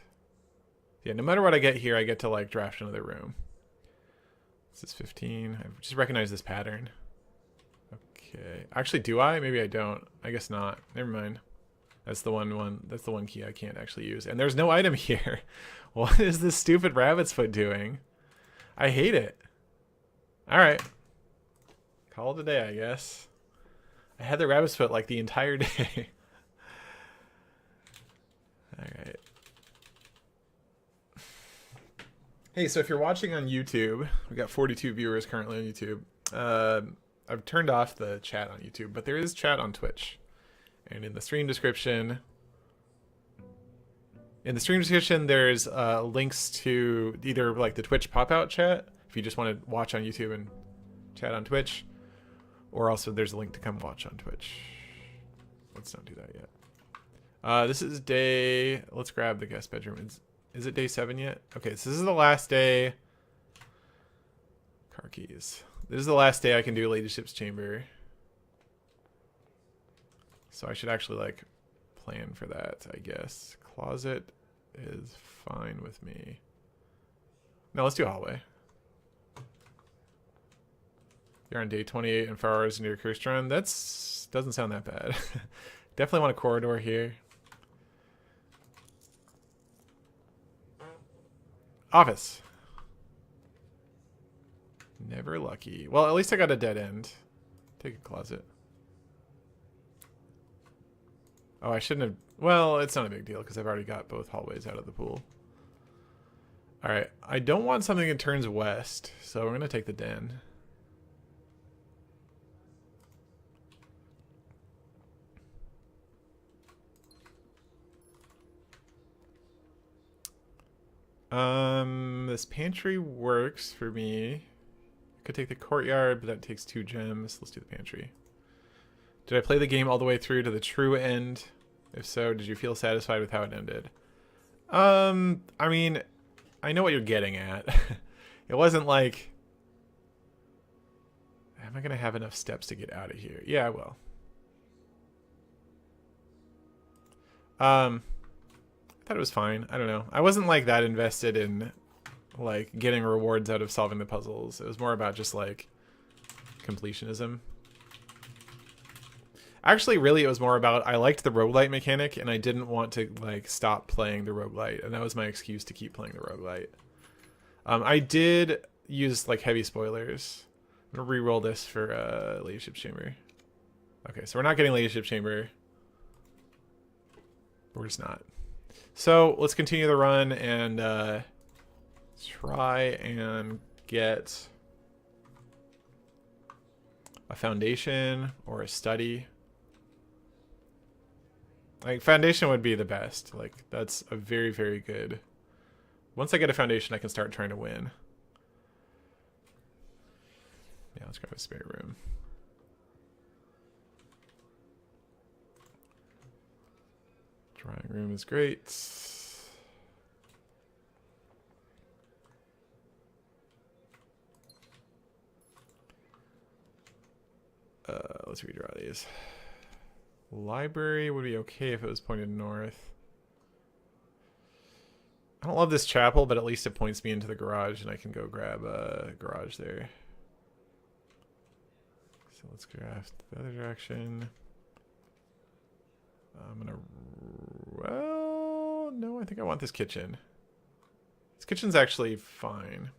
[SPEAKER 1] Yeah, no matter what I get here, I get to like draft another room. This is 15. I just recognize this pattern. Okay. Actually, do I? Maybe I don't. I guess not. Never mind. That's the one. That's the one key I can't actually use. And there's no item here. What is this stupid rabbit's foot doing? I hate it. All right. Call it a day, I guess. I had the rabbit's foot like the entire day. All right. Hey, so if you're watching on YouTube, we got 42 viewers currently on YouTube. I've turned off the chat on YouTube, but there is chat on Twitch. And in the stream description, there's links to either like the Twitch pop-out chat, if you just want to watch on YouTube and chat on Twitch, or also there's a link to come watch on Twitch. Let's not do that yet. This is day... Let's grab the guest bedroom. Is it day 7 yet? Okay, so this is the last day. Car keys. This is the last day I can do Ladyship's Chamber. So I should actually, like, plan for that, I guess. Closet is fine with me. No, let's do a hallway. You're on day 28 and 4 hours into your cursed run. That's... doesn't sound that bad. Definitely want a corridor here. Office. Never lucky. Well, at least I got a dead end. Take a closet. Oh, I shouldn't have... Well, it's not a big deal because I've already got both hallways out of the pool. Alright, I don't want something that turns west, so we're going to take the den. This pantry works for me. Could take the courtyard, but that takes 2 gems. Let's do the pantry. Did I play the game all the way through to the true end? If so, did you feel satisfied with how it ended? I mean, I know what you're getting at. It wasn't like... Am I going to have enough steps to get out of here? Yeah, I will. I thought it was fine. I don't know. I wasn't like that invested in like getting rewards out of solving the puzzles. It was more about just like completionism. Actually, really, it was more about I liked the roguelite mechanic and I didn't want to like stop playing the roguelite, and that was my excuse to keep playing the roguelite. I did use like heavy spoilers. I'm gonna re-roll this for Ladyship's Chamber. Okay, so we're not getting Ladyship's Chamber. We're just not. So let's continue the run and try and get a foundation or a study. Like, foundation would be the best. Like, that's a very, very good... Once I get a foundation, I can start trying to win. Yeah, let's grab a spare room. Drawing room is great. Let's redraw these. Library would be okay if it was pointed north. I don't love this chapel, but at least it points me into the garage and I can go grab a garage there. So let's draft the other direction. I'm gonna... Well, no, I think I want this kitchen. This kitchen's actually fine.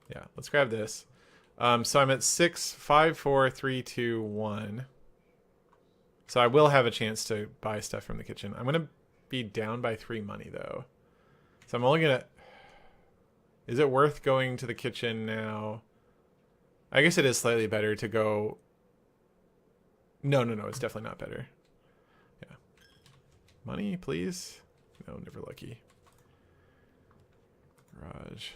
[SPEAKER 1] Yeah, let's grab this. So I'm at 6, 5, 4, 3, 2, 1. So I will have a chance to buy stuff from the kitchen. I'm going to be down by 3 money, though. So I'm only going to... Is it worth going to the kitchen now? I guess it is slightly better to go... No, it's definitely not better. Yeah. Money, please? No, never lucky. Garage.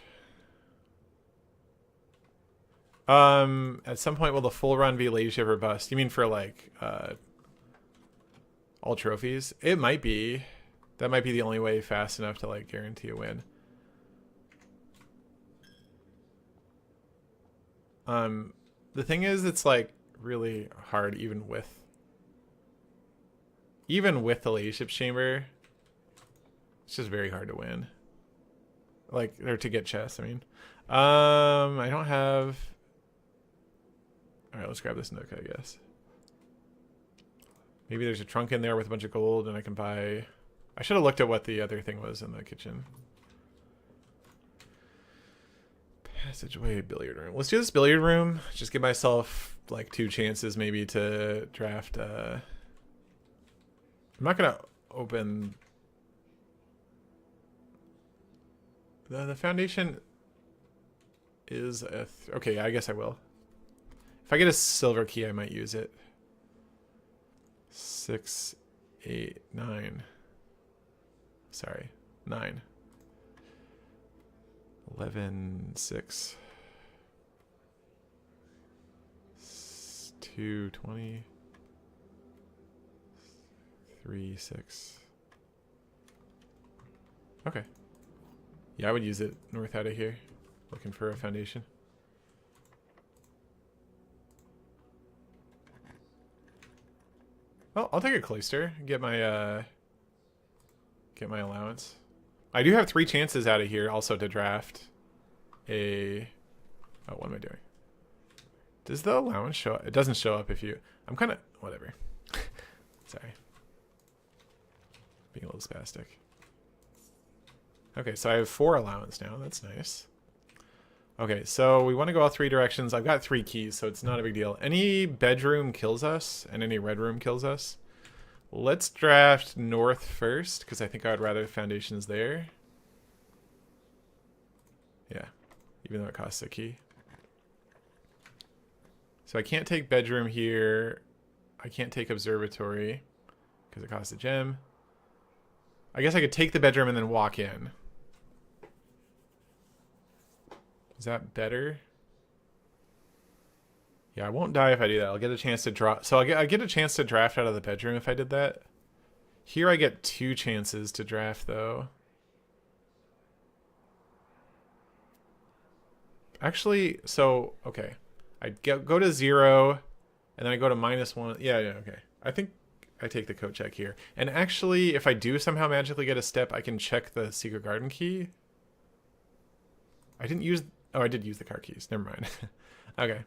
[SPEAKER 1] At some point will the full run be leadership or bust? You mean for like all trophies? It might be. That might be the only way fast enough to like guarantee a win. The thing is, it's like really hard even with the leadership chamber. It's just very hard to win. Like, or to get chests, I mean. I don't have... Alright, let's grab this nook, I guess. Maybe there's a trunk in there with a bunch of gold and I can buy... I should have looked at what the other thing was in the kitchen. Passageway, billiard room. Let's do this billiard room. Just give myself like 2 chances maybe to draft... I'm not going to open... The foundation is a... Okay, I guess I will. If I get a silver key, I might use it. 6, 8, 9. Sorry, 9. 11, 6. 2, 20. 3, 6. Okay. Yeah, I would use it north out of here. Looking for a foundation. Well, I'll take a cloister and get my allowance. I do have 3 chances out of here also to draft a... Oh, what am I doing? Does the allowance show up? It doesn't show up if you... I'm kind of... Whatever. Sorry. Being a little spastic. Okay, so I have 4 allowance now. That's nice. Okay, so we want to go all 3 directions. I've got 3 keys, so it's not a big deal. Any bedroom kills us, and any red room kills us. Let's draft north first, because I think I would rather foundations there. Yeah, even though it costs a key. So I can't take bedroom here. I can't take observatory, because it costs a gem. I guess I could take the bedroom and then walk in. Is that better? Yeah, I won't die if I do that. I'll get a chance to draw. So I get a chance to draft out of the bedroom if I did that. Here I get 2 chances to draft, though. Actually, so, okay. I go to 0, and then I go to -1. Yeah, okay. I think I take the coat check here. And actually, if I do somehow magically get a step, I can check the secret garden key. I didn't use... Oh, I did use the car keys. Never mind. Okay.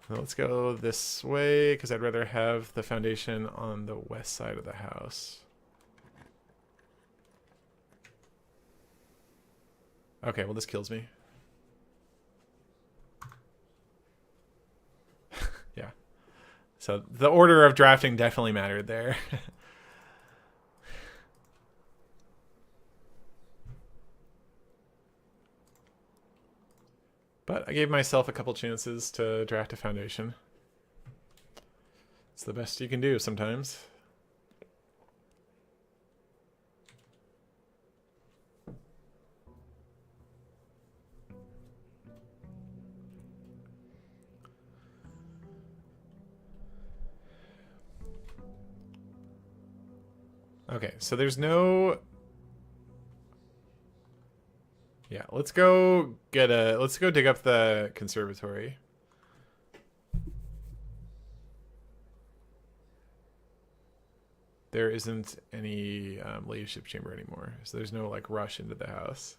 [SPEAKER 1] Well, let's go this way, because I'd rather have the foundation on the west side of the house. Okay, well, this kills me. Yeah. So the order of drafting definitely mattered there. But I gave myself a couple chances to draft a foundation. It's the best you can do sometimes. Okay, so there's no... Yeah, let's go dig up the conservatory. There isn't any leadership chamber anymore, so there's no like rush into the house.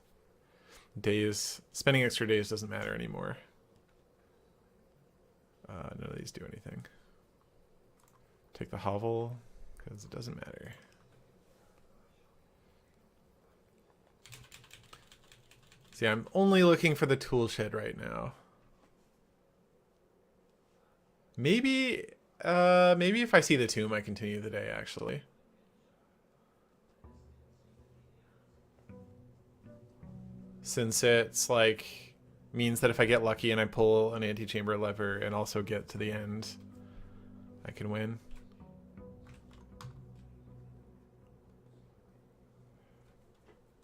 [SPEAKER 1] Spending extra days doesn't matter anymore. None of these do anything. Take the hovel, because it doesn't matter. See, I'm only looking for the tool shed right now. Maybe if I see the tomb, I continue the day, actually. Since it's like means that if I get lucky and I pull an antechamber lever and also get to the end, I can win.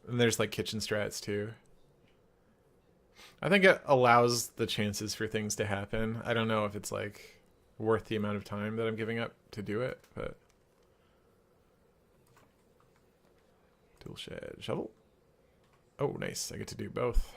[SPEAKER 1] And there's like kitchen strats too. I think it allows the chances for things to happen. I don't know if it's like worth the amount of time that I'm giving up to do it, but tool shed, shovel. Oh, nice. I get to do both.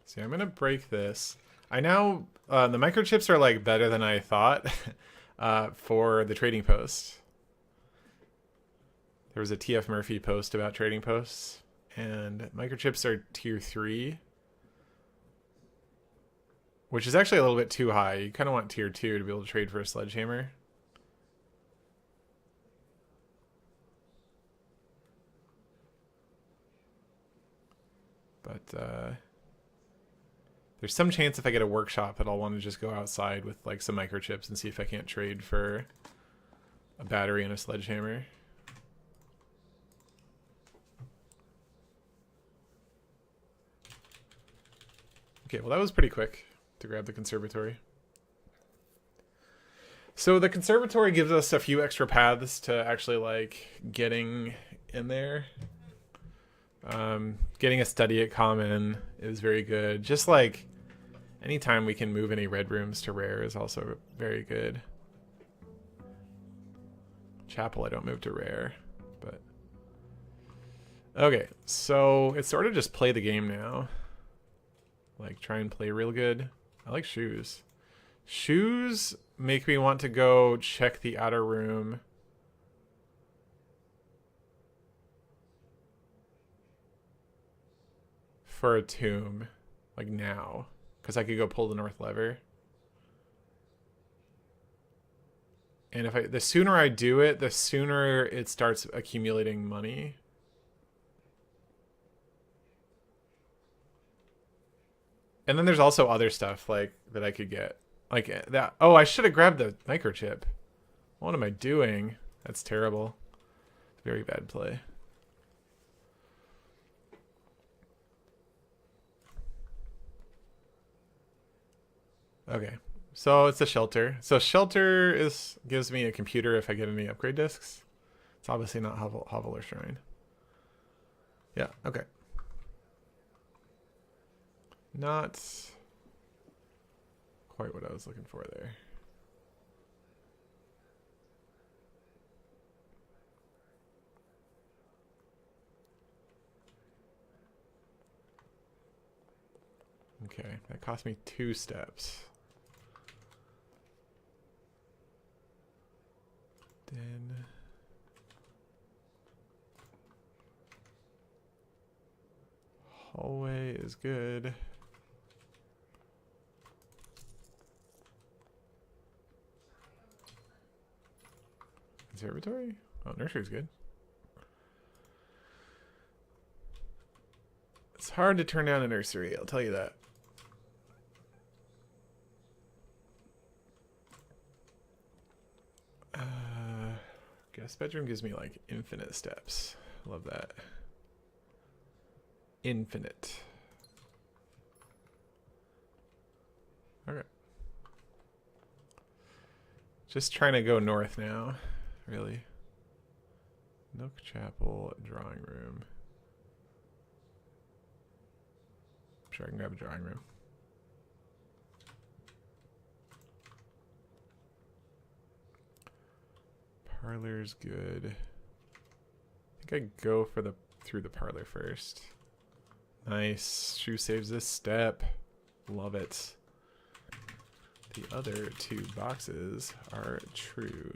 [SPEAKER 1] See, I'm gonna break this. I now the microchips are like better than I thought for the trading post. There was a TF Murphy post about trading posts, and microchips are tier 3, which is actually a little bit too high. You kind of want tier 2 to be able to trade for a sledgehammer. But there's some chance if I get a workshop that I'll want to just go outside with like some microchips and see if I can't trade for a battery and a sledgehammer. Okay, well that was pretty quick to grab the conservatory. So the conservatory gives us a few extra paths to actually like getting in there. Getting a study at common is very good. Just like anytime we can move any red rooms to rare is also very good. Chapel I don't move to rare, but okay, so it's sort of just play the game now. Like try and play real good. I like shoes. Shoes make me want to go check the outer room. For a tomb, like now, because I could go pull the north lever. And if the sooner I do it, the sooner it starts accumulating money. And then there's also other stuff like that I could get, like that. Oh, I should have grabbed the microchip. What am I doing? That's terrible. Very bad play. Okay, so it's a shelter. So shelter gives me a computer if I get any upgrade discs. It's obviously not hovel or shrine. Yeah, okay. Not quite what I was looking for there. Okay, that cost me 2 steps. Then hallway is good. Conservatory? Oh, nursery's good. It's hard to turn down a nursery, I'll tell you that. Guest bedroom gives me like infinite steps. Love that. infinite. Okay. Just trying to go north now, really. Nook Chapel, drawing room. I'm sure I can grab a drawing room. Parlor's good. I think I go for through the parlor first. Nice. Shoe saves this step. Love it. The other two boxes are true.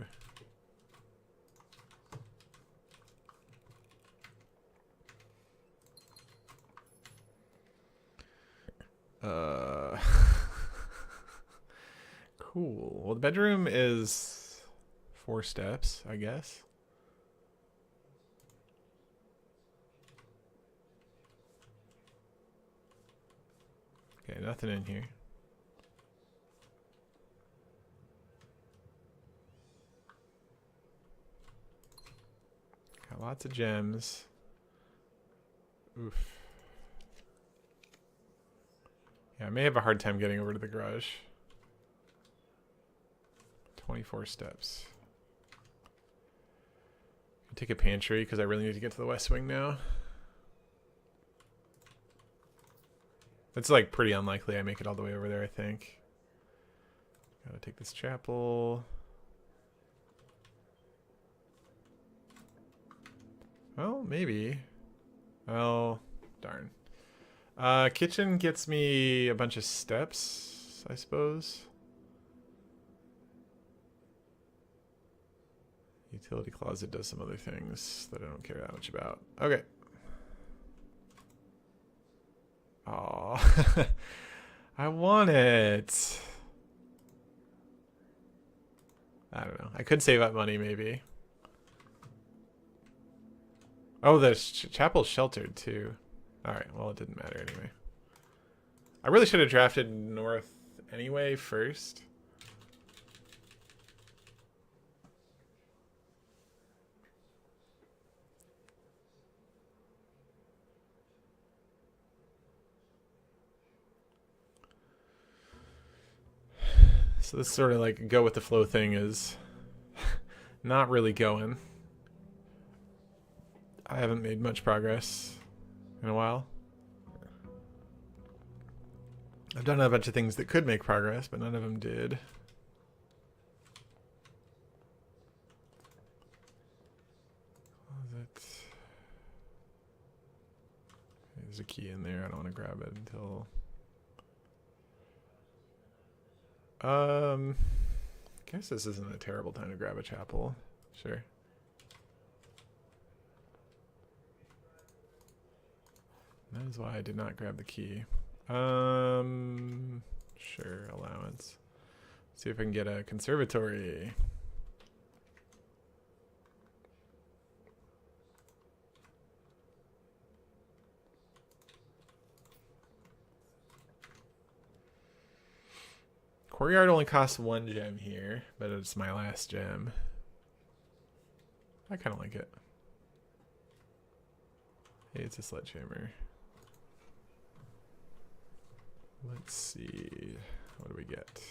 [SPEAKER 1] Cool. Well, the bedroom is 4 steps, I guess. Okay, nothing in here. Got lots of gems. Oof. Yeah, I may have a hard time getting over to the garage. 24 steps. I'll take a pantry because I really need to get to the west wing now. It's like pretty unlikely I make it all the way over there, I think. Gotta take this chapel. Well, maybe. Oh, darn. Kitchen gets me a bunch of steps, I suppose. Utility closet does some other things that I don't care that much about. Okay. Aw. I want it. I don't know. I could save up money, maybe. Oh, the chapel's sheltered, too. Alright, well, it didn't matter anyway. I really should have drafted north anyway first. So this sort of like go with the flow thing is not really going. I haven't made much progress in a while. I've done a bunch of things that could make progress, but none of them did. Closet. There's a key in there. I don't want to grab it until... I guess this isn't a terrible time to grab a chapel. Sure. That is why I did not grab the key. Sure, allowance. See if I can get a conservatory. Courtyard only costs 1 gem here, but it's my last gem. I kind of like it. Hey, it's a sledgehammer. Let's see. What do we get?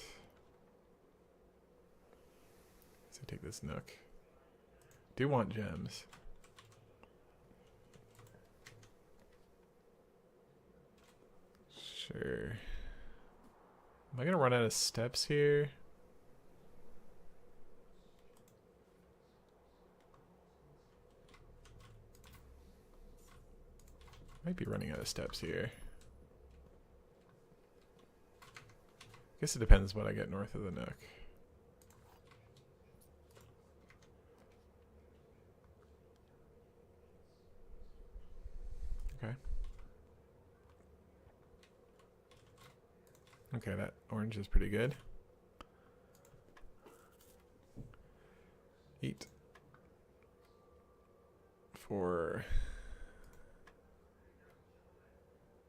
[SPEAKER 1] So take this nook. Do want gems. Sure. Am I gonna run out of steps here? Might be running out of steps here. Guess it depends what I get north of the nook. Okay. Okay, that orange is pretty good. 8. 4.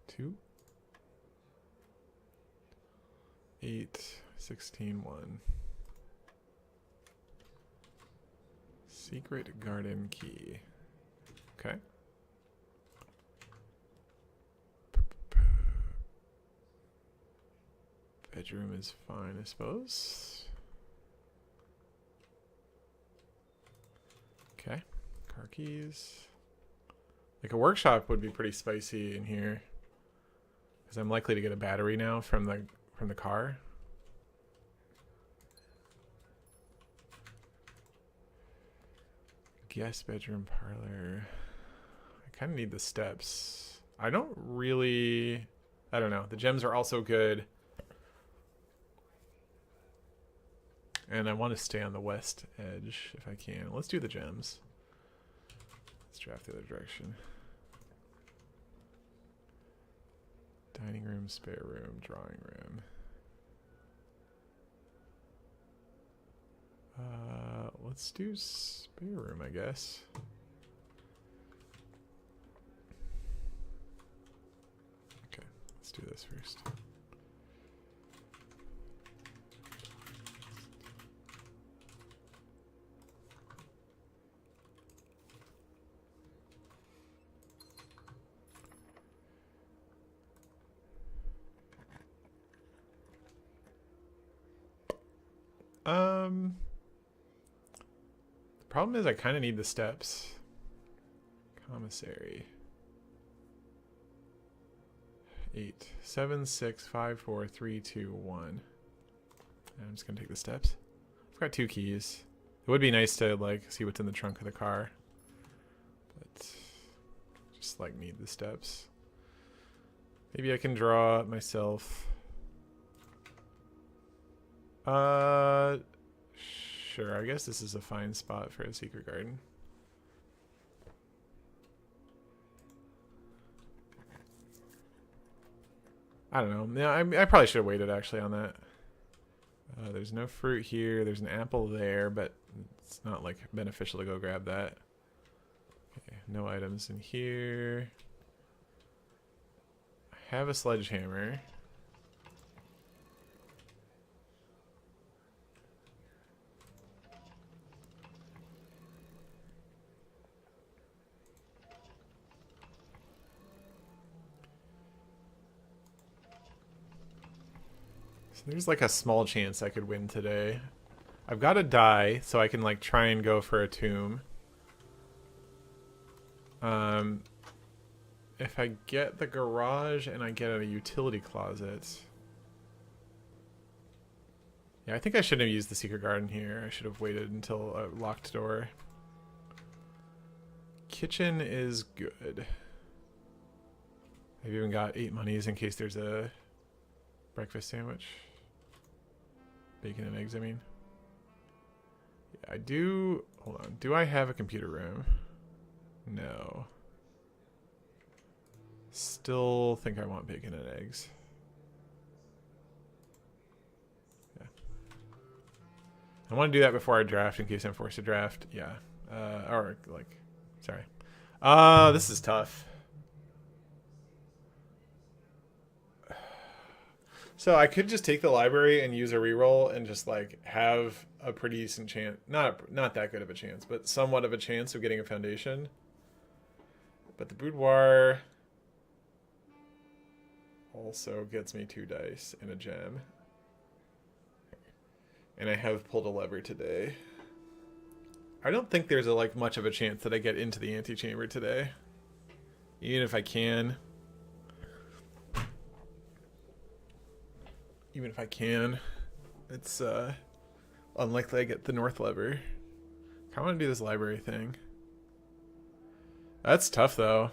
[SPEAKER 1] 2. 8, 16, 1. Secret garden key. Okay. bedroom is fine, I suppose. Okay, car keys. Like a workshop would be pretty spicy in here, because I'm likely to get a battery now from the car. Guest bedroom, parlor. I kind of need the steps. I don't know. The gems are also good. And I want to stay on the west edge if I can. Let's do the gems. Let's draft the other direction. Dining room, spare room, drawing room. Let's do spare room, I guess. Okay, let's do this first. The problem is I kind of need the steps. Commissary. 8, 7, 6, 5, 4, 3, 2, 1. I'm just gonna take the steps. I've got 2 keys. It would be nice to like see what's in the trunk of the car, but just like need the steps. Maybe I can draw it myself. Sure, I guess this is a fine spot for a secret garden. I don't know. Yeah, I probably should have waited actually on that. There's no fruit here. There's an apple there, but it's not like beneficial to go grab that. Okay, no items in here. I have a sledgehammer. There's like a small chance I could win today. I've got a die, so I can like try and go for a tomb. If I get the garage and I get a utility closet. Yeah, I think I shouldn't have used the secret garden here. I should have waited until a locked door. Kitchen is good. I've even got 8 monies in case there's a breakfast sandwich. Bacon and eggs, I mean. Yeah, I do... Hold on. Do I have a computer room? No. Still think I want bacon and eggs. Yeah. I want to do that before I draft in case I'm forced to draft. Yeah. Or, like... Sorry. This is tough. So I could just take the library and use a reroll and just like have a pretty decent chance, not that good of a chance, but somewhat of a chance of getting a foundation. But the boudoir also gets me 2 dice and a gem. And I have pulled a lever today. I don't think there's like much of a chance that I get into the antechamber today. Even if I can. Even if I can, it's unlikely I get the north lever. I want to do this library thing. That's tough though.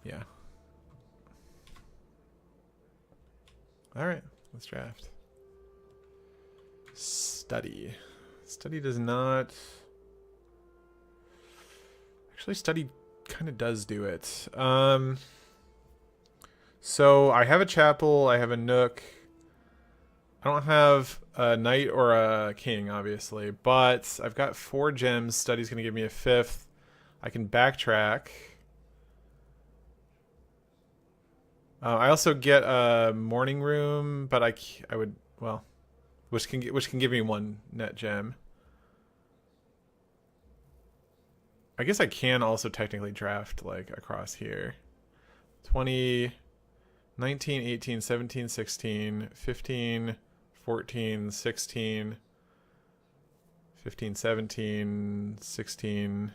[SPEAKER 1] Yeah. Alright, let's draft. Study. Study does not... Actually, study kind of does do it. So I have a chapel, I have a nook. I don't have a knight or a king, obviously, but I've got 4 gems. Study's going to give me a 5th. I can backtrack. I also get a morning room, but I would, well, which can give me 1 net gem. I guess I can also technically draft like across here. 20, 19, 18, 17, 16, 15, 14, 16, 15, 17, 16,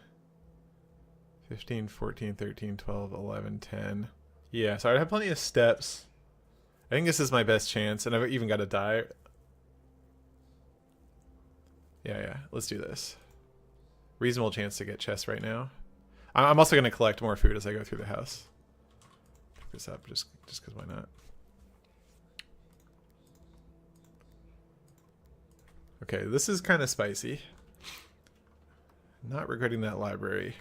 [SPEAKER 1] 15, 14, 13, 12, 11, 10. Yeah, so I have plenty of steps. I think this is my best chance, and I've even got to die. Yeah, let's do this. Reasonable chance to get chests right now. I'm also going to collect more food as I go through the house. Pick this up just because why not? Okay, this is kind of spicy. Not regretting that library.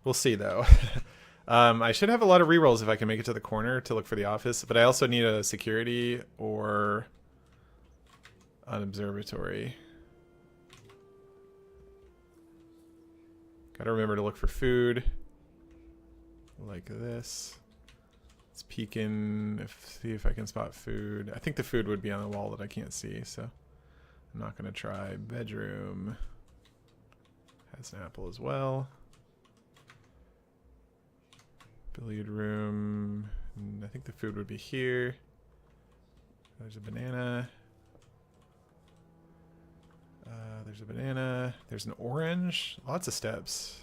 [SPEAKER 1] We'll see, though. I should have a lot of rerolls if I can make it to the corner to look for the office, but I also need a security or an observatory. Gotta remember to look for food. Like this. Let's peek in, see if I can spot food. I think the food would be on the wall that I can't see, so I'm not gonna try. Bedroom. Has an apple as well. Billiard room. I think the food would be here. There's a banana. There's a banana. There's an orange. Lots of steps.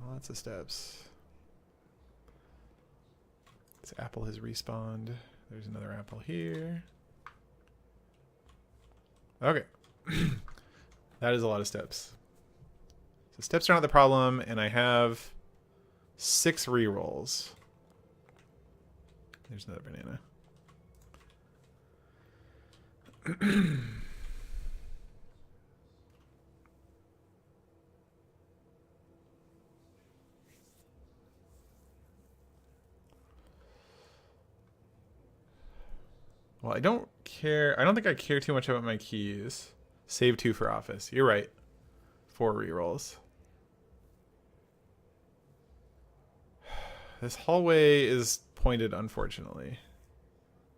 [SPEAKER 1] Lots of steps. This apple has respawned. There's another apple here. Okay. That is a lot of steps. So steps are not the problem, and I have 6 rerolls. There's another banana. Well, I don't care. I don't think I care too much about my keys. Save 2 for office. You're right. 4 rerolls. This hallway is pointed, unfortunately.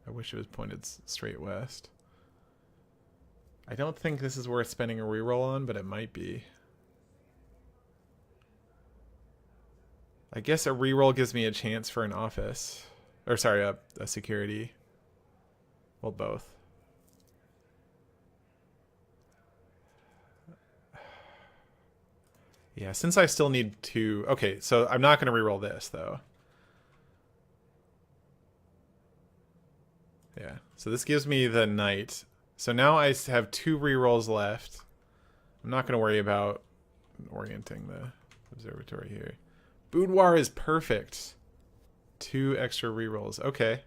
[SPEAKER 1] I wish it was pointed straight west. I don't think this is worth spending a reroll on, but it might be. I guess a reroll gives me a chance for an office. Or sorry, a security. Well, both. Yeah, since I still need to... Okay, so I'm not going to reroll this, though. Yeah, so this gives me the night. So now I have 2 rerolls left. I'm not going to worry about orienting the observatory here. Boudoir is perfect. 2 extra rerolls. Okay.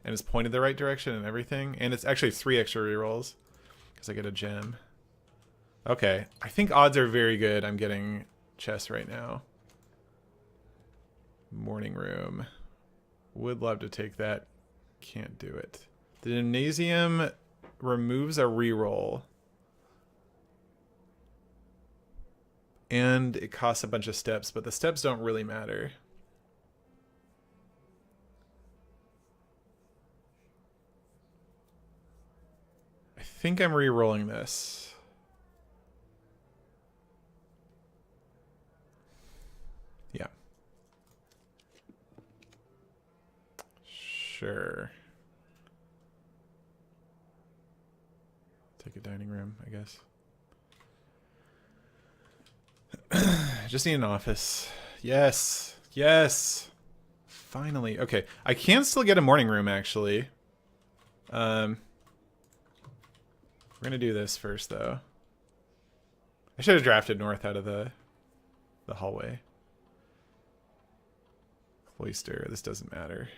[SPEAKER 1] And it's pointed the right direction and everything. And it's actually 3 extra rerolls because I get a gem. Okay. I think odds are very good. I'm getting chests right now. Morning room. Would love to take that. Can't do it. The gymnasium removes a reroll. And it costs a bunch of steps, but the steps don't really matter. I think I'm re-rolling this. Yeah. Sure. Take a dining room, I guess. Just need an office. Yes. Yes. Finally. Okay. I can still get a morning room, actually. We're going to do this first, though. I should have drafted north out of the hallway. Cloister. This doesn't matter.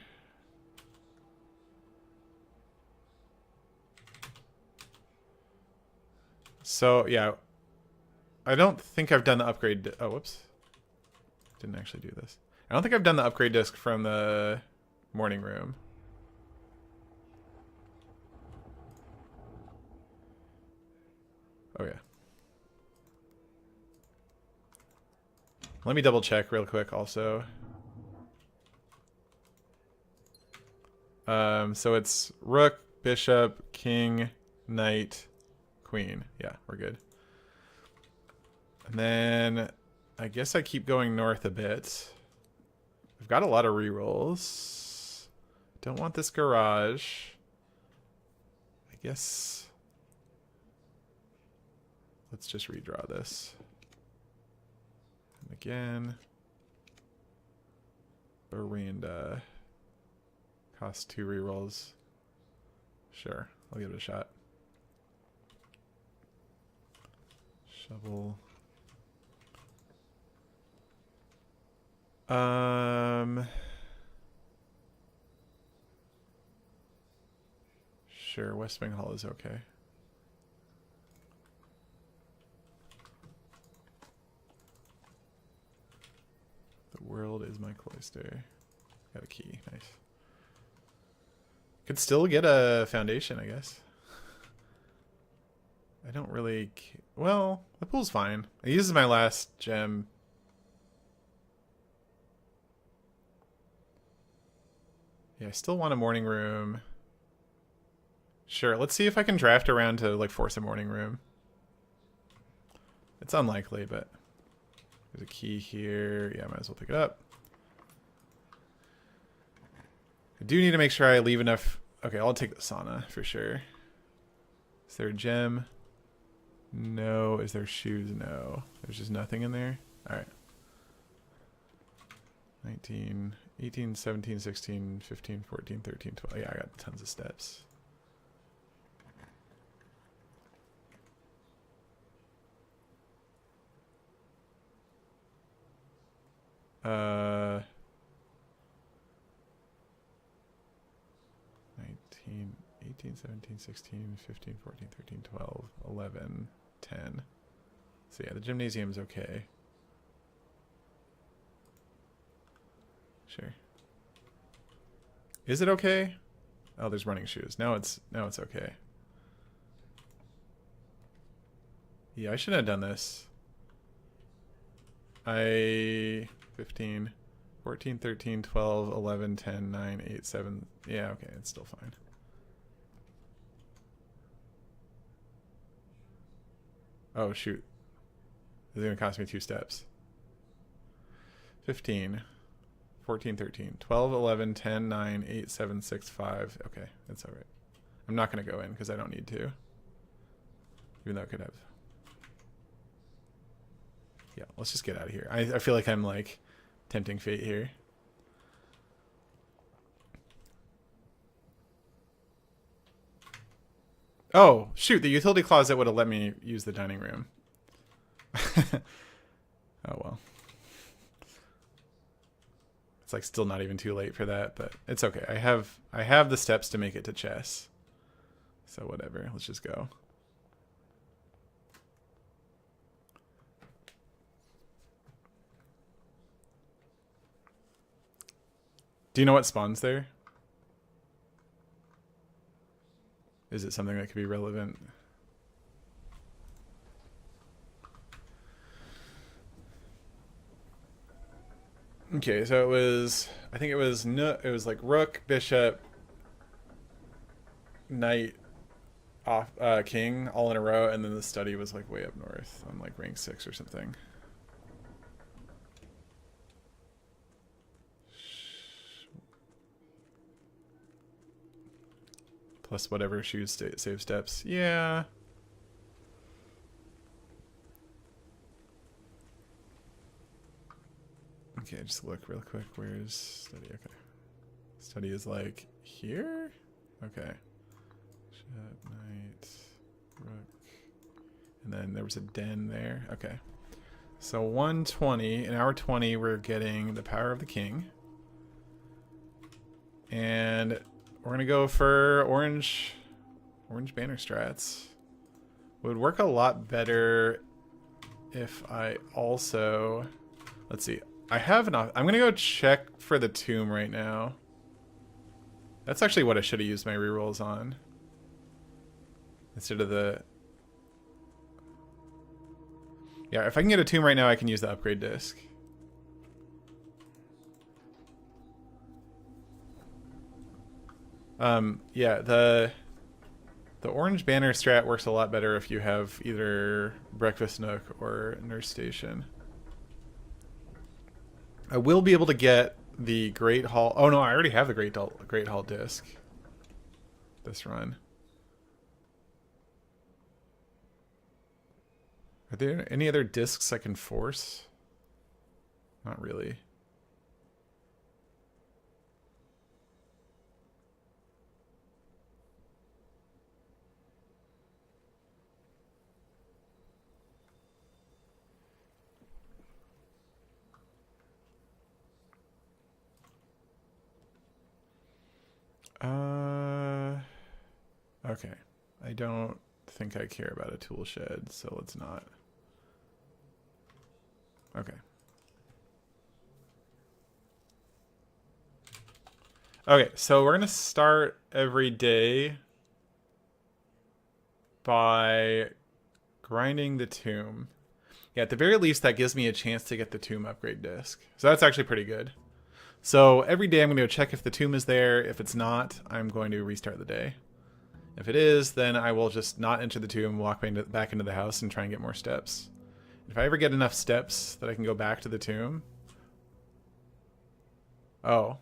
[SPEAKER 1] So, yeah. I don't think I've done the upgrade... Oh, whoops. Didn't actually do this. I don't think I've done the upgrade disc from the morning room. Oh, yeah. Let me double check real quick also. So it's rook, bishop, king, knight, queen. Yeah, we're good. And then I guess I keep going north a bit. I've got a lot of rerolls. Don't want this garage. I guess let's just redraw this. And again, veranda costs 2 rerolls. Sure, I'll give it a shot. Shovel. Sure, West Wing Hall is okay. The world is my cloister. Got a key, nice. Could still get a foundation, I guess. I don't really... Well, the pool's fine. I used my last gem. Yeah, I still want a morning room. Sure, let's see if I can draft around to like force a morning room. It's unlikely, but there's a key here. Yeah, I might as well pick it up. I do need to make sure I leave enough. Okay, I'll take the sauna for sure. Is there a gem? No. Is there shoes? No. There's just nothing in there. All right. 19, 18, 17, 16, 15, 14, 13, 12. Yeah, I got tons of steps. Uh, 19, 18, 17, 16, 15, 14, 13, 12, 11, 10. So yeah, the gymnasium's okay. Sure. Is it okay? Oh, there's running shoes. Now it's okay. Yeah, I shouldn't have done this. 15, 14, 13, 12, 11, 10, 9, 8, 7. Yeah, okay, it's still fine. Oh, shoot. This is going to cost me 2 steps. 15, 14, 13, 12, 11, 10, 9, 8, 7, 6, 5. Okay, that's all right. I'm not going to go in because I don't need to. Even though I could have. Yeah, let's just get out of here. I feel like I'm like tempting fate here. Oh, shoot, the utility closet would have let me use the dining room. Oh well. It's like still not even too late for that, but it's okay. I have the steps to make it to chess. So whatever, let's just go. Do you know what spawns there? Is it something that could be relevant? Okay, so it was, I think it was like rook, bishop, knight, off, king, all in a row, and then the study was like way up north on like rank 6 or something. Plus whatever shoes save steps. Yeah. Okay, just look real quick. Where's study? Okay. Study is like here? Okay. Shut, knight, rook. And then there was a den there. Okay. So 120. In hour 20, we're getting the power of the king. And we're going to go for orange banner strats. Would work a lot better if I also... Let's see. I have enough. I'm going to go check for the tomb right now. That's actually what I should have used my rerolls on. Instead of the... Yeah, if I can get a tomb right now, I can use the upgrade disc. Yeah, the orange banner strat works a lot better if you have either breakfast nook or nurse station. I will be able to get the Great Hall. Oh no, I already have the Great Hall disc. This run. Are there any other discs I can force? Not really. Okay. I don't think I care about a tool shed, so let's not. Okay. Okay, so we're going to start every day by grinding the tomb. Yeah, at the very least, that gives me a chance to get the tomb upgrade disc. So that's actually pretty good. So every day I'm going to go check if the tomb is there. If it's not, I'm going to restart the day. If it is, then I will just not enter the tomb, walk back into the house, and try and get more steps. If I ever get enough steps that I can go back to the tomb... Oh.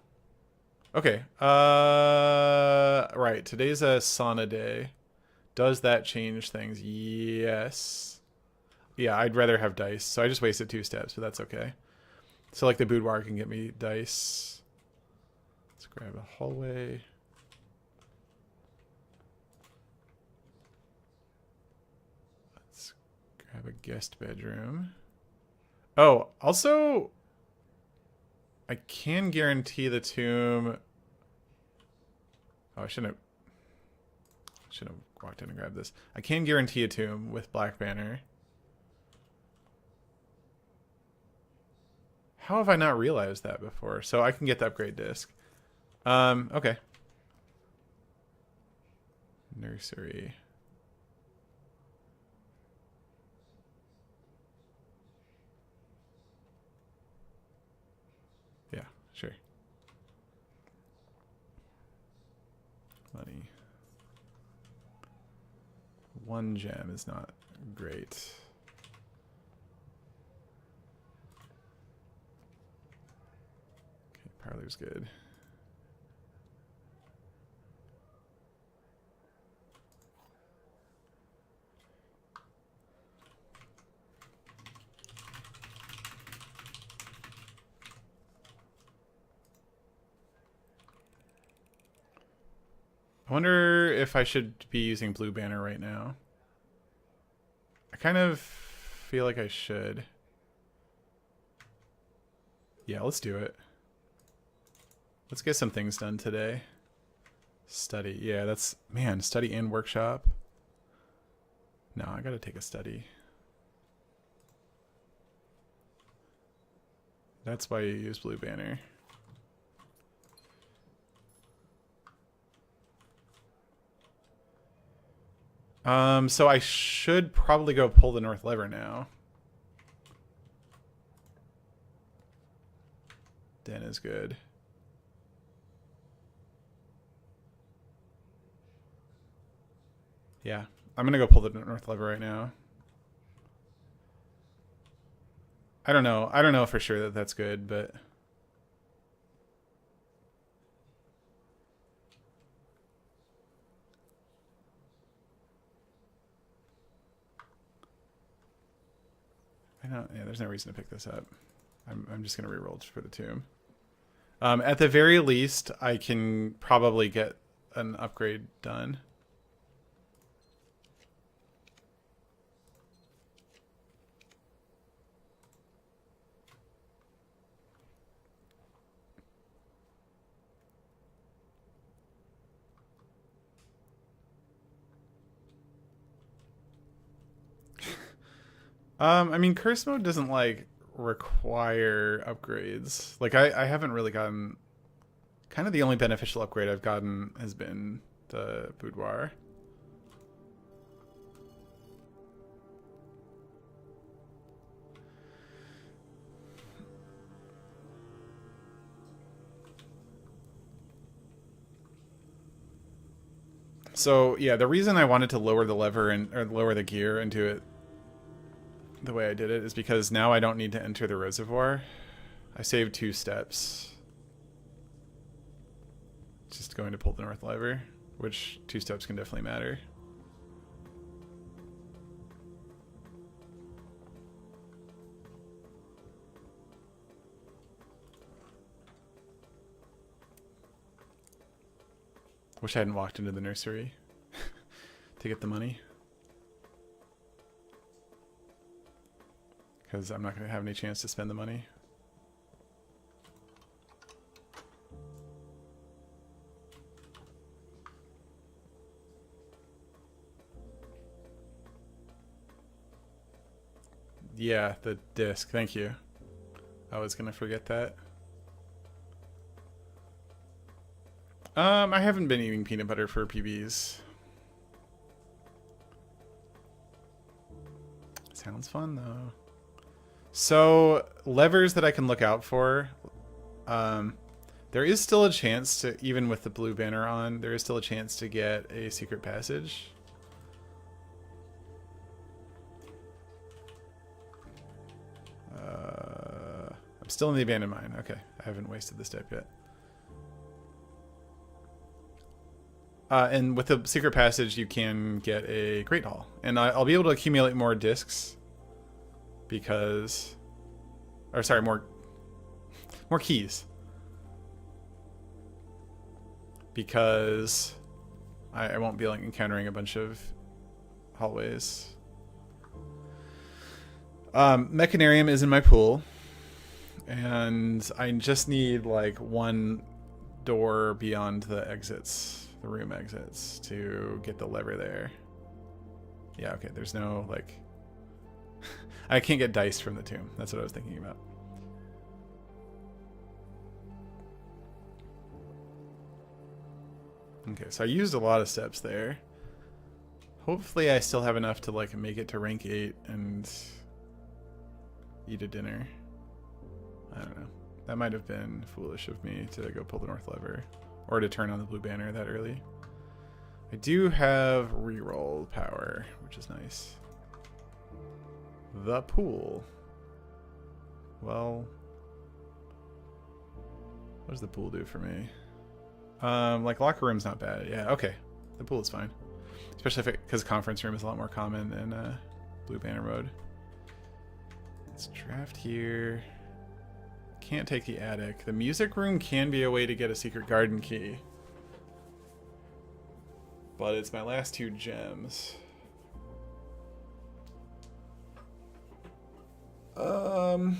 [SPEAKER 1] Okay. Right. Today's a sauna day. Does that change things? Yes. Yeah, I'd rather have dice, so I just wasted 2 steps, but that's okay. So, like, the boudoir can get me dice. Let's grab a hallway. Let's grab a guest bedroom. Oh, also, I can guarantee the tomb... Oh, I shouldn't have walked in and grabbed this. I can guarantee a tomb with Black Banner. How have I not realized that before? So I can get the upgrade disc. Okay. Nursery. Yeah, sure. Money. 1 gem is not great. Okay, parlor's good. I wonder if I should be using Blue Banner right now. I kind of feel like I should. Yeah, let's do it. Let's get some things done today. Study. Yeah, that's... Man, study and workshop. No, I gotta take a study. That's why you use Blue Banner. So I should probably go pull the north lever now. Den is good. Yeah, I'm gonna go pull the north lever right now. I don't know. I don't know for sure that that's good, but... Yeah, there's no reason to pick this up. I'm just gonna reroll for the tomb. At the very least, I can probably get an upgrade done. I mean, curse mode doesn't like require upgrades. Like I haven't really gotten... Kind of the only beneficial upgrade I've gotten has been the boudoir. So yeah, the reason I wanted to lower the lever or lower the gear into it the way I did it is because now I don't need to enter the reservoir. I saved 2 steps. Just going to pull the north lever, which 2 steps can definitely matter. Wish I hadn't walked into the nursery to get the money. Because I'm not going to have any chance to spend the money. Yeah, the disc. Thank you. I was going to forget that. I haven't been eating peanut butter for PBs. Sounds fun, though. So, levers that I can look out for. There is still a chance to, even with the blue banner on, there is still a chance to get a secret passage. I'm still in the abandoned mine. Okay, I haven't wasted the step yet. And with the secret passage, you can get a Great Hall. And I'll be able to accumulate more discs. Because... Or sorry, more keys. Because I won't be like encountering a bunch of hallways. Mechanium is in my pool. And I just need like one door beyond the exits. The room exits to get the lever there. Yeah, okay, there's no, like... I can't get dice from the tomb. That's what I was thinking about. Okay, so I used a lot of steps there. Hopefully I still have enough to, like, make it to rank 8 and eat a dinner. I don't know. That might have been foolish of me to go pull the north lever. Or to turn on the blue banner that early. I do have reroll power, which is nice. The pool. Well, what does the pool do for me? Like locker room's not bad. Yeah, okay. The pool is fine. Especially if because conference room is a lot more common in blue banner mode. Let's draft here. Can't take the attic. The music room can be a way to get a secret garden key. But it's my last 2 gems. And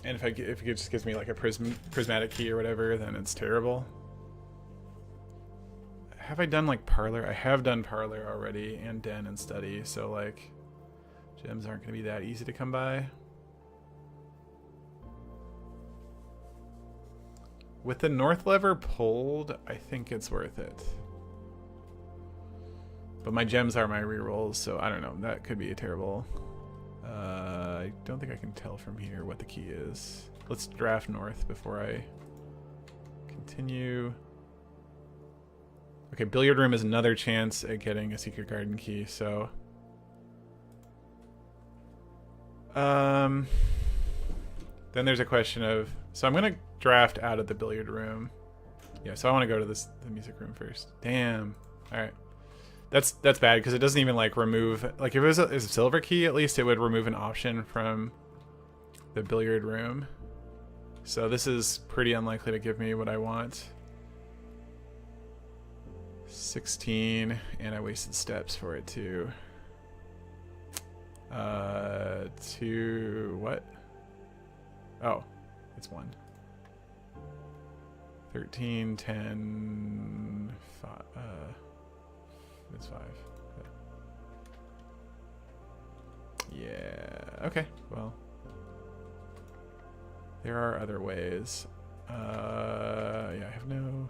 [SPEAKER 1] if it just gives me like a prismatic key or whatever, then it's terrible. Have I done like parlor? I have done parlor already, and den and study, so like gems aren't going to be that easy to come by. With the north lever pulled, I think it's worth it. But my gems are my rerolls, so I don't know. That could be a terrible. I don't think I can tell from here what the key is. Let's draft north before I continue. Okay, billiard room is another chance at getting a secret garden key, so... Then there's a question of... So I'm going to draft out of the billiard room. Yeah, so I want to go to the music room first. Damn. Alright. That's bad, because it doesn't even, like, remove... Like, if it was a silver key, at least it would remove an option from the billiard room. So this is pretty unlikely to give me what I want. 16, and I wasted steps for it, too. 2... What? Oh, it's 1. 13, 10, 5, it's 5. Okay. Yeah, okay, well. There are other ways. Yeah, I have no...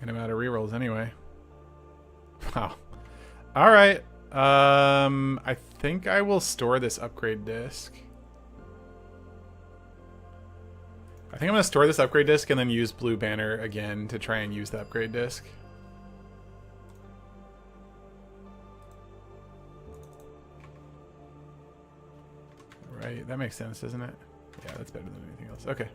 [SPEAKER 1] And I'm out of rerolls anyway. Wow. Alright. I think I will store this upgrade disc. I think I'm going to store this upgrade disc and then use blue banner again to try and use the upgrade disc. that makes sense, doesn't it? Yeah, that's better than anything else. Okay.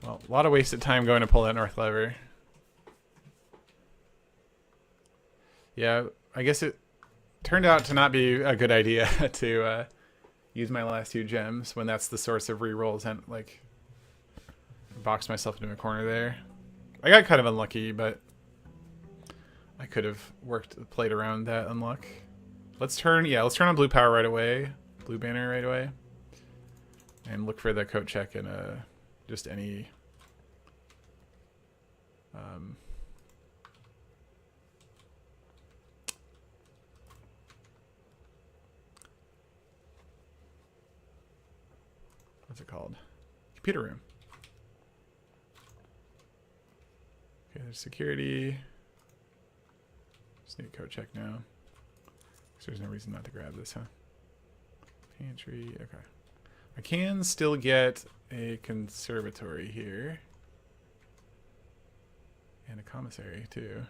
[SPEAKER 1] Well, a lot of wasted time going to pull that north lever. Yeah, I guess it turned out to not be a good idea to use my last 2 gems when that's the source of rerolls and like boxed myself into a corner there. I got kind of unlucky, but I could have played around that unluck. Let's turn on blue power right away, blue banner right away, and look for the coat check in just any. What's it called? Computer room. Okay, there's security. Just need a code check now. So there's no reason not to grab this, huh? Pantry, okay. I can still get a conservatory here. And a commissary, too.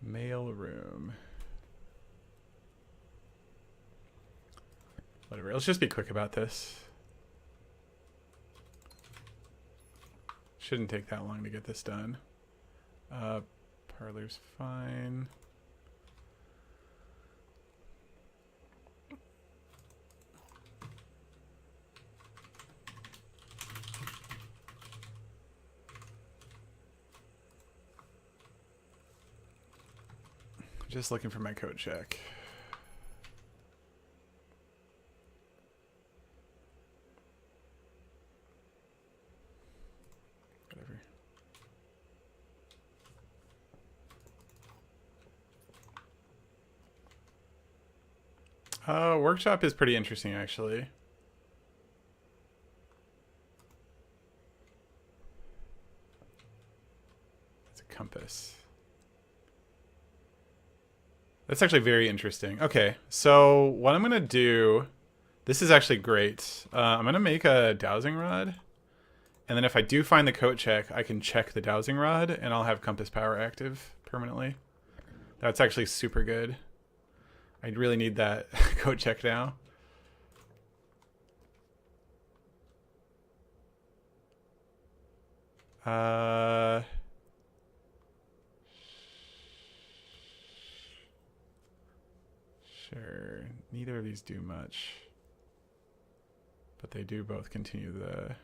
[SPEAKER 1] Mail room. Whatever, let's just be quick about this. Shouldn't take that long to get this done. Parlor's fine. Just looking for my code check. Whatever. Workshop is pretty interesting, actually. It's a compass. That's actually very interesting. Okay, so what I'm going to do, this is actually great. I'm going to make a dowsing rod. And then if I do find the coat check, I can check the dowsing rod and I'll have compass power active permanently. That's actually super good. I really need that coat check now. Sure, neither of these do much, but they do both continue the,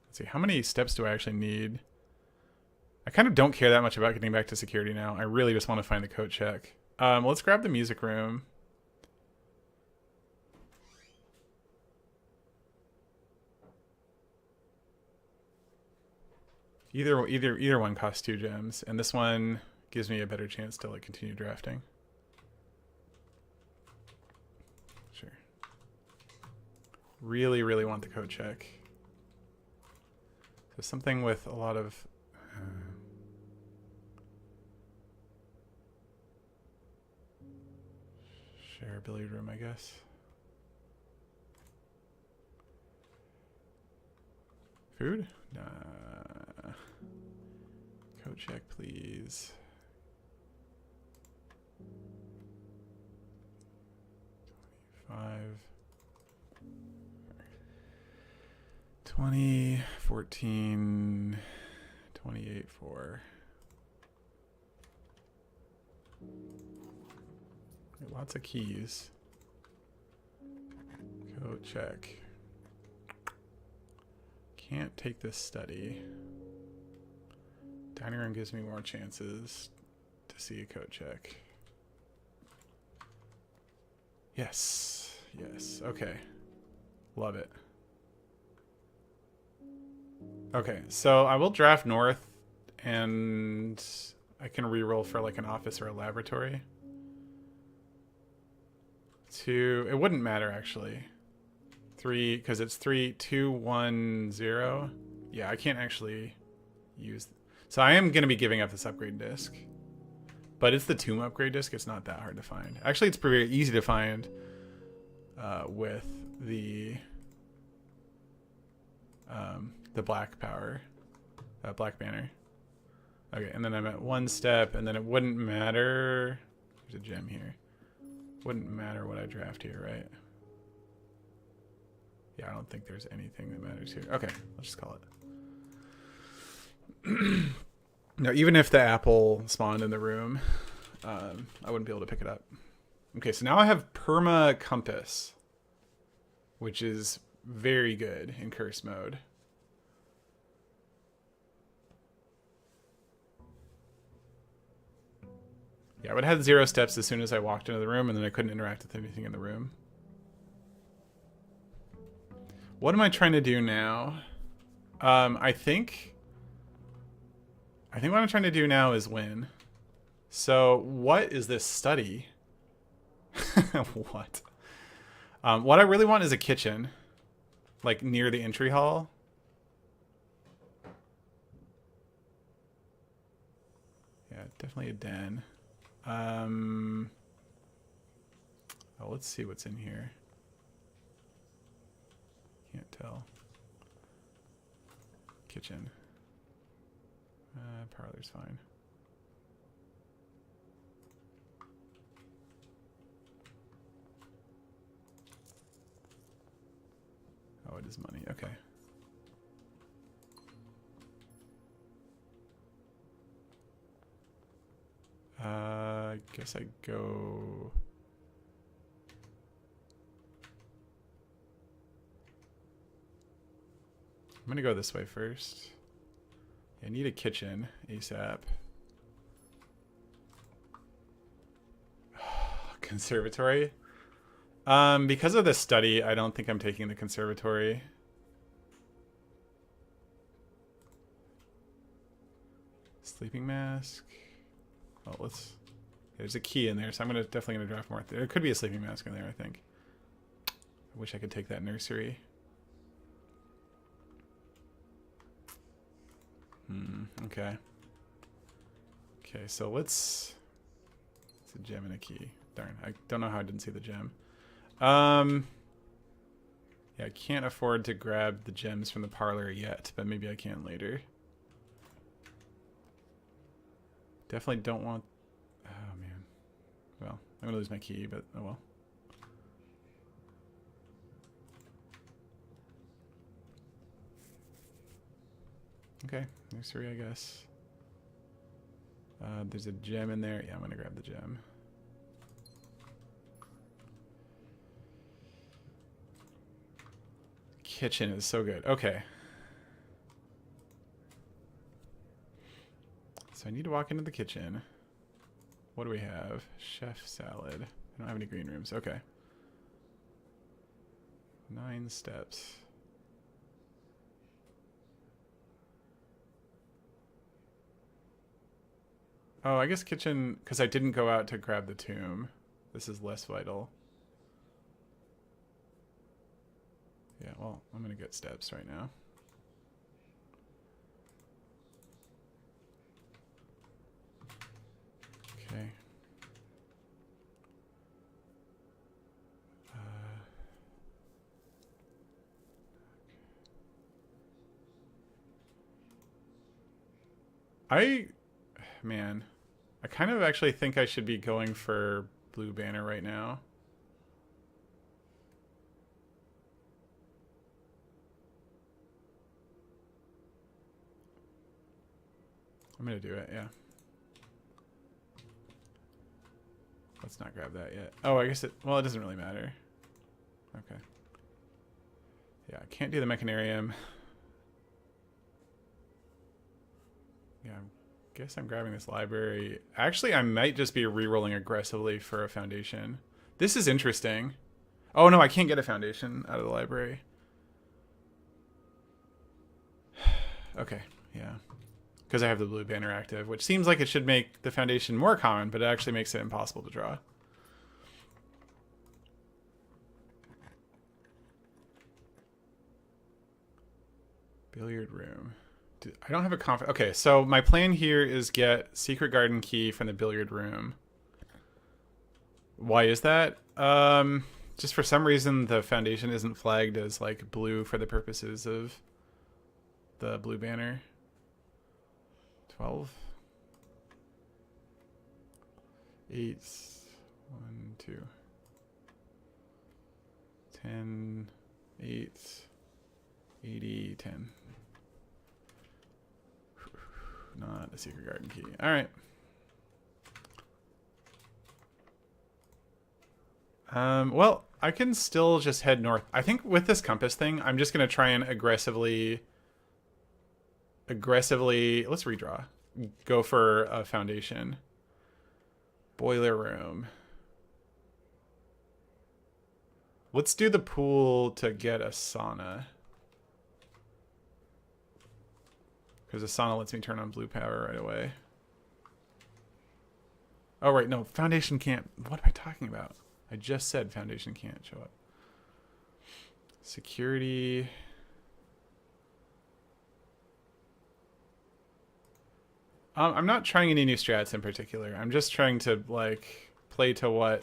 [SPEAKER 1] let's see, how many steps do I actually need? I kind of don't care that much about getting back to security now. I really just want to find the coat check. Let's grab the music room. Either one costs 2 gems, and this one gives me a better chance to like continue drafting. Sure. Really, really want the code check. So something with a lot of share a billiard room, I guess. Food? Nah. Code check, please. 20, 14, 28, 4. Lots of keys. Code check. Can't take this study. Dining room gives me more chances to see a code check. Yes. Yes. Okay. Love it. Okay, so I will draft north and I can reroll for like an office or a laboratory. It wouldn't matter actually. 3, because it's 3, 2, 1, 0. Yeah, I can't actually use. So I am going to be giving up this upgrade disc. But it's the tomb upgrade disc. It's not that hard to find. Actually, it's pretty easy to find with the the black power, black banner. Okay, and then I'm at 1 step, and then it wouldn't matter. There's a gem here. Wouldn't matter what I draft here, right? Yeah, I don't think there's anything that matters here. Okay, let's just call it. Now, even if the apple spawned in the room, I wouldn't be able to pick it up. Okay, so now I have perma compass, which is very good in curse mode. Yeah, I would have had 0 steps as soon as I walked into the room, and then I couldn't interact with anything in the room. What am I trying to do now? I think what I'm trying to do now is win. So what is this study? What? What I really want is a kitchen, like near the entry hall. Yeah, definitely a den. Oh, let's see what's in here. Can't tell. Kitchen. Parlor's fine. Oh, it is money. Okay. I guess I go... I'm gonna go this way first. I need a kitchen ASAP. Conservatory. Because of this study, I don't think I'm taking the conservatory. Sleeping mask. Oh, let's... There's a key in there, so I'm definitely gonna draft more. There could be a sleeping mask in there, I think. I wish I could take that nursery. Okay. Okay, so let's... It's a gem and a key. Darn, I don't know how I didn't see the gem. Yeah, I can't afford to grab the gems from the parlor yet, but maybe I can later. Definitely don't want... Oh, man. Well, I'm gonna lose my key, but oh well. Okay, nursery, I guess. There's a gem in there. Yeah, I'm gonna grab the gem. Kitchen is so good. Okay. So I need to walk into the kitchen. What do we have? Chef salad. I don't have any green rooms. Okay. 9 steps. Oh, I guess kitchen, because I didn't go out to grab the tomb. This is less vital. Yeah, well, I'm going to get steps right now. Okay. Man, I kind of actually think I should be going for blue banner right now. I'm gonna do it, yeah. Let's not grab that yet. Oh, I guess it doesn't really matter. Okay. Yeah, I can't do the Mechanium. Yeah, I guess I'm grabbing this library. Actually, I might just be re-rolling aggressively for a foundation. This is interesting. Oh no, I can't get a foundation out of the library. Okay, yeah. Because I have the blue banner active, which seems like it should make the foundation more common, but it actually makes it impossible to draw. Billiard room. I don't have a confidence. Okay, so my plan here is get secret garden key from the billiard room. Why is that? Just for some reason the foundation isn't flagged as like blue for the purposes of the blue banner. 12. 8. 1, 2. 10. 8. 80. 10. Not a secret garden key. All right. Well, I can still just head north. I think with this compass thing, I'm just going to try and aggressively, let's redraw. Go for a foundation. Boiler room. Let's do the pool to get a sauna. Because a sauna lets me turn on blue power right away. Oh, right. No, foundation can't. What am I talking about? I just said foundation can't show up. Security. I'm not trying any new strats in particular. I'm just trying to, like, play to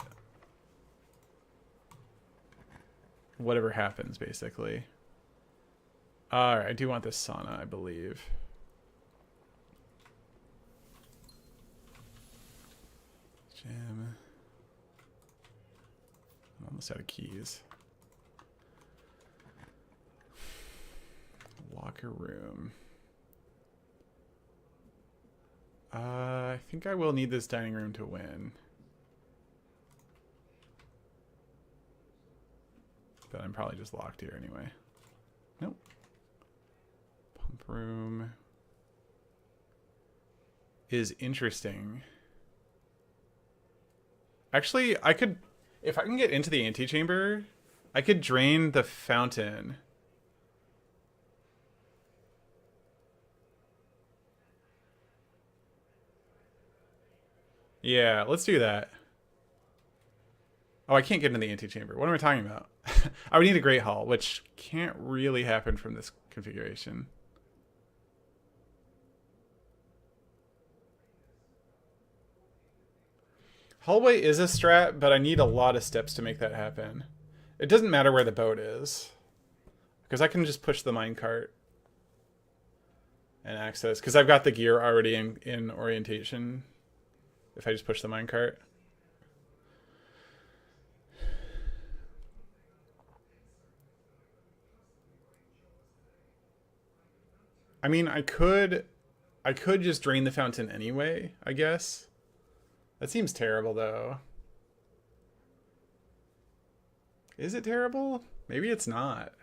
[SPEAKER 1] whatever happens, basically. Alright, I do want this sauna, I believe. Gym. I'm almost out of keys. Locker room. I think I will need this dining room to win. But I'm probably just locked here anyway. Nope. Pump room is interesting. Actually, I could, if I can get into the antechamber, I could drain the fountain. Yeah, let's do that. Oh, I can't get into the antechamber. What am I talking about? I would need a Great Hall, which can't really happen from this configuration. Hallway is a strat, but I need a lot of steps to make that happen. It doesn't matter where the boat is, because I can just push the minecart and access, because I've got the gear already in orientation. If I just push the minecart. I mean, I could just drain the fountain anyway, I guess. That seems terrible, though. Is it terrible? Maybe it's not.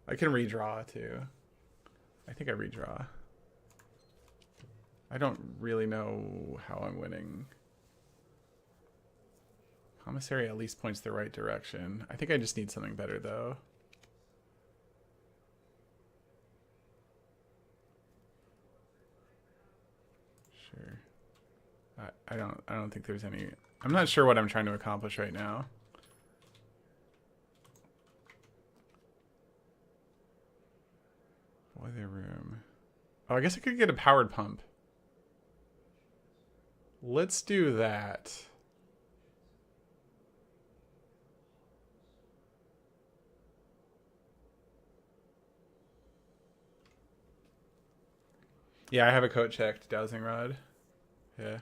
[SPEAKER 1] I can redraw, too. I think I redraw. I don't really know how I'm winning. Commissary at least points the right direction. I think I just need something better, though. Sure. I don't think there's any... I'm not sure what I'm trying to accomplish right now. Boiler room. Oh, I guess I could get a powered pump. Let's do that. Yeah, I have a coat checked dowsing rod. Yeah.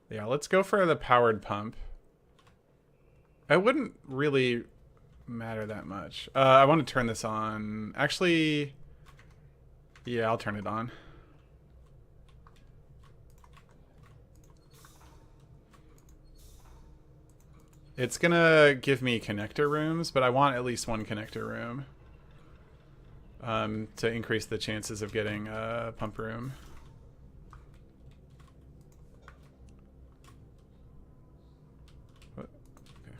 [SPEAKER 1] Yeah, let's go for the powered pump. It wouldn't really matter that much. I want to turn this on. Actually, yeah, I'll turn it on. It's gonna give me connector rooms, but I want at least one connector room. To increase the chances of getting a pump room. What? Okay.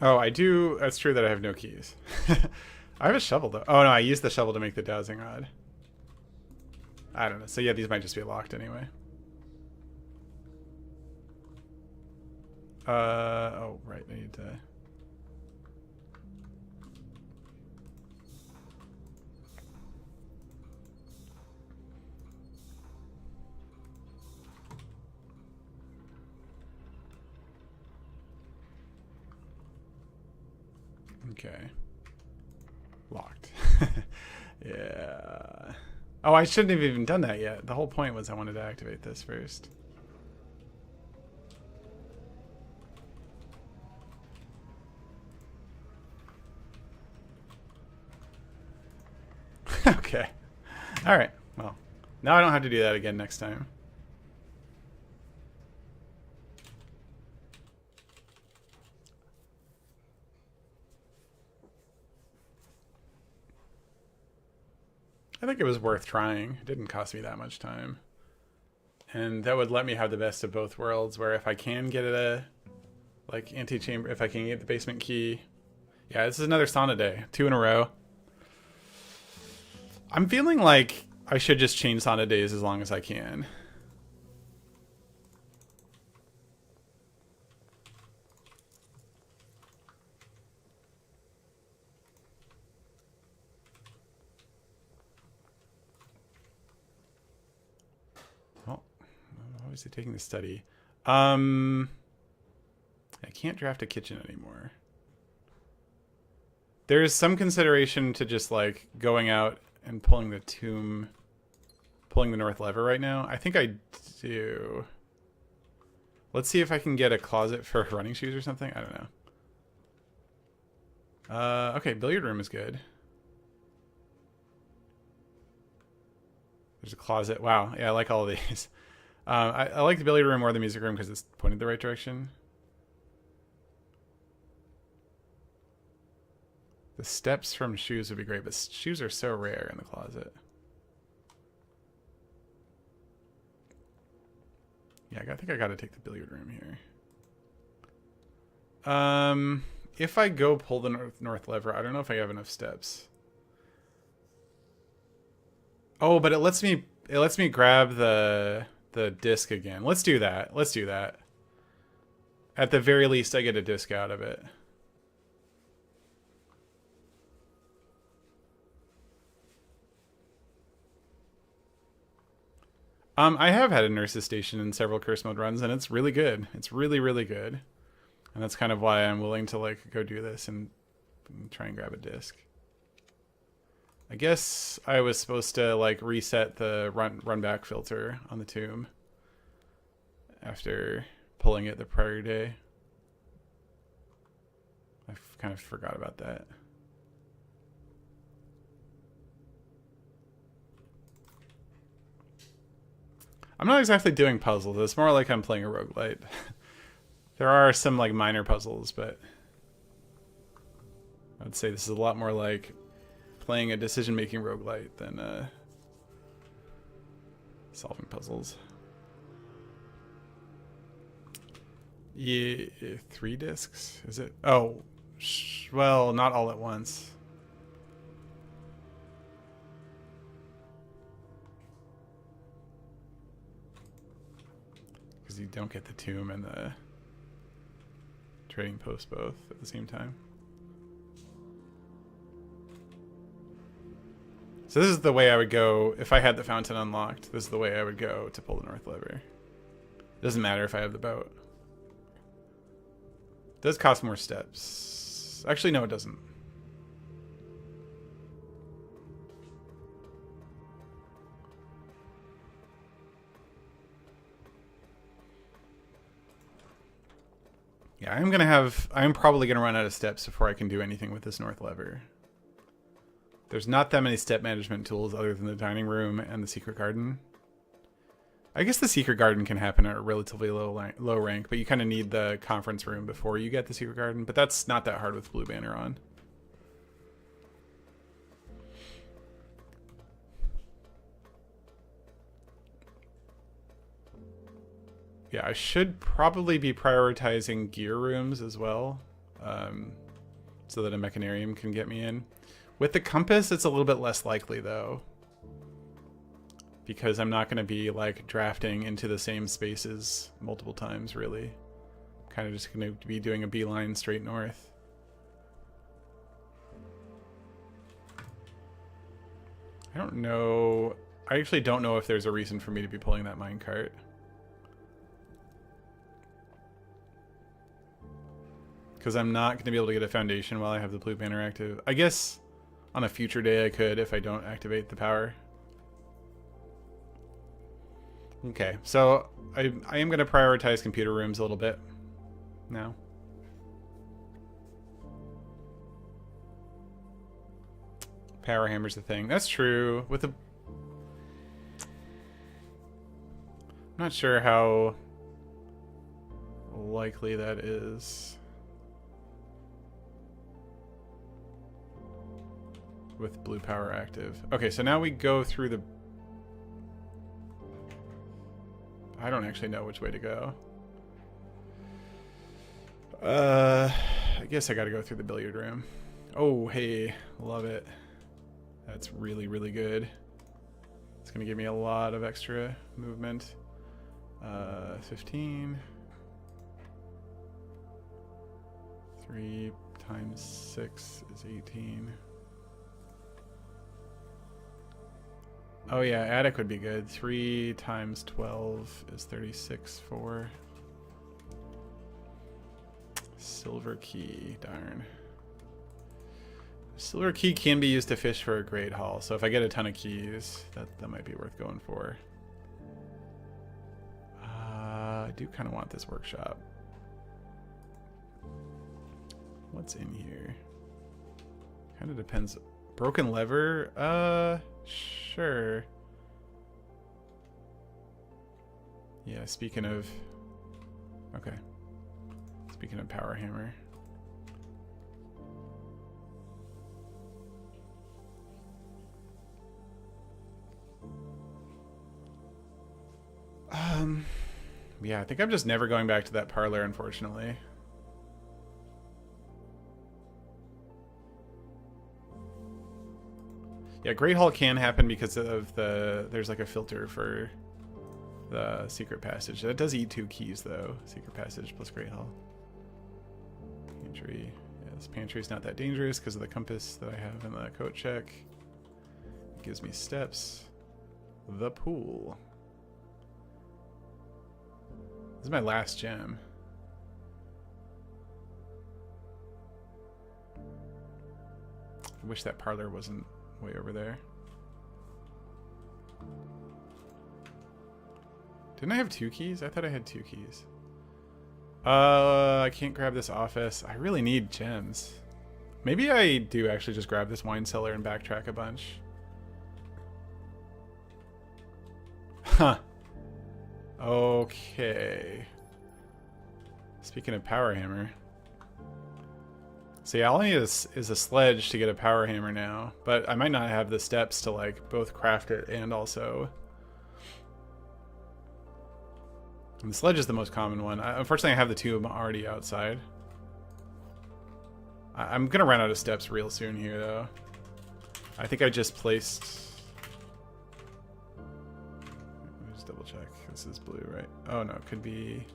[SPEAKER 1] Oh, I do. That's true that I have no keys. I have a shovel, though. Oh, no, I used the shovel to make the dowsing rod. I don't know. So, yeah, these might just be locked anyway. Oh, right. I need to... Okay. Locked. Yeah. Oh, I shouldn't have even done that yet. The whole point was I wanted to activate this first. Okay. All right. Well, now I don't have to do that again next time. I think it was worth trying. It didn't cost me that much time. And that would let me have the best of both worlds, where if I can get a, like, antechamber, if I can get the basement key. Yeah, this is another sauna day. 2 in a row. I'm feeling like I should just chain sauna days as long as I can. Is he taking the study? I can't draft a kitchen anymore. There's some consideration to just like going out and pulling the tomb, pulling the north lever right now. I think I do. Let's see if I can get a closet for running shoes or something. I don't know. Okay, billiard room is good. There's a closet. Wow, yeah, I like all of these. I like the billiard room more than the music room because it's pointed the right direction. The steps from shoes would be great, but shoes are so rare in the closet. Yeah, I think I got to take the billiard room here. If I go pull the north lever, I don't know if I have enough steps. Oh, but it lets me grab the disc again. Let's do that. Let's do that. At the very least, I get a disc out of it. I have had a nurse's station in several curse mode runs, and it's really good. It's really, really good. And that's kind of why I'm willing to like go do this and try and grab a disc. I guess I was supposed to like reset the run back filter on the tomb after pulling it the prior day. I kind of forgot about that. I'm not exactly doing puzzles. It's more like I'm playing a roguelite. There are some like minor puzzles, but I would say this is a lot more like playing a decision-making roguelite than solving puzzles. Yeah, 3 discs? Is it? Oh, well, not all at once. Because you don't get the tomb and the trading post both at the same time. So this is the way I would go if I had the fountain unlocked. This is the way I would go to pull the north lever. It doesn't matter if I have the boat. It does cost more steps. Actually, no, it doesn't. Yeah, I'm probably gonna run out of steps before I can do anything with this north lever. There's not that many step management tools other than the dining room and the secret garden. I guess the secret garden can happen at a relatively low rank, but you kind of need the conference room before you get the secret garden. But that's not that hard with Blue Banner on. Yeah, I should probably be prioritizing gear rooms as well, so that a Mechanium can get me in. With the compass, it's a little bit less likely, though, because I'm not going to be like drafting into the same spaces multiple times, really. kind of just going to be doing a beeline straight north. I don't know. I actually don't know if there's a reason for me to be pulling that minecart. Because I'm not going to be able to get a foundation while I have the blue banner active. I guess on a future day I could if I don't activate the power. Okay, so I am going to prioritize computer rooms a little bit now. Power hammer's the thing. That's true. With the... I'm not sure how likely that is. With blue power active. Okay, so now we go through the... I don't actually know which way to go. I guess I gotta go through the billiard room. Oh, hey. Love it. That's really, really good. It's gonna give me a lot of extra movement. 15. 3 times 6 is 18. Oh yeah, attic would be good. 3 times 12 is 36. 4. Silver key, darn. Silver key can be used to fish for a great haul, so if I get a ton of keys, that might be worth going for. I do kind of want this workshop. What's in here? Kind of depends. Broken lever? Sure. Yeah, speaking of... Okay. Speaking of power hammer. Yeah, I think I'm just never going back to that parlor, unfortunately. Yeah, Great Hall can happen because of there's like a filter for the secret passage. That does eat 2 keys though. Secret passage plus Great Hall. Pantry. Yeah, this pantry's not that dangerous because of the compass that I have in the coat check. It gives me steps. The pool. This is my last gem. I wish that parlor wasn't way over there. Didn't I have 2 keys? I thought I had 2 keys. I can't grab this office. I really need gems. Maybe I do actually just grab this wine cellar and backtrack a bunch. Huh. Okay. Speaking of power hammer. See, all I need is a sledge to get a power hammer now, but I might not have the steps to like both craft it and also... And the sledge is the most common one. Unfortunately, I have the 2 already outside. I'm gonna run out of steps real soon here, though. I think I just placed... Let me just double check. This is blue, right? Oh no, it could be...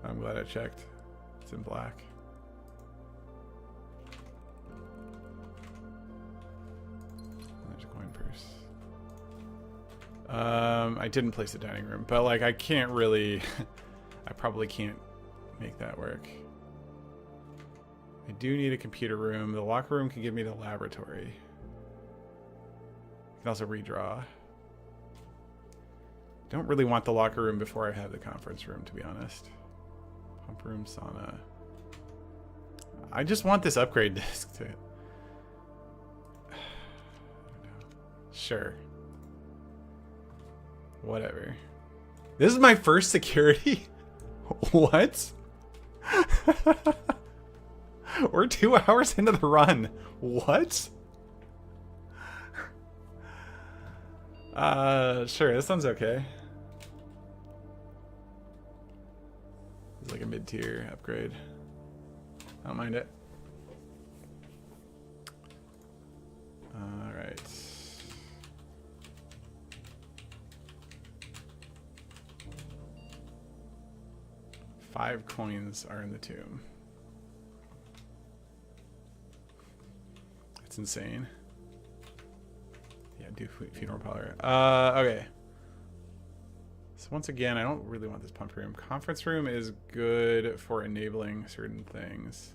[SPEAKER 1] I'm glad I checked. It's in black. There's a coin purse. I didn't place the dining room, but like I can't really... I probably can't make that work. I do need a computer room. The locker room can give me the laboratory. I can also redraw. Don't really want the locker room before I have the conference room, to be honest. Pump room, sauna. I just want this upgrade disc to... Sure. Whatever. This is my first security? What? We're 2 hours into the run. What? Sure, this sounds okay. It's like a mid-tier upgrade. I don't mind it. Alright. 5 coins are in the tomb. It's insane. Yeah, do funeral parlor. Okay. So once again, I don't really want this pump room. Conference room is good for enabling certain things.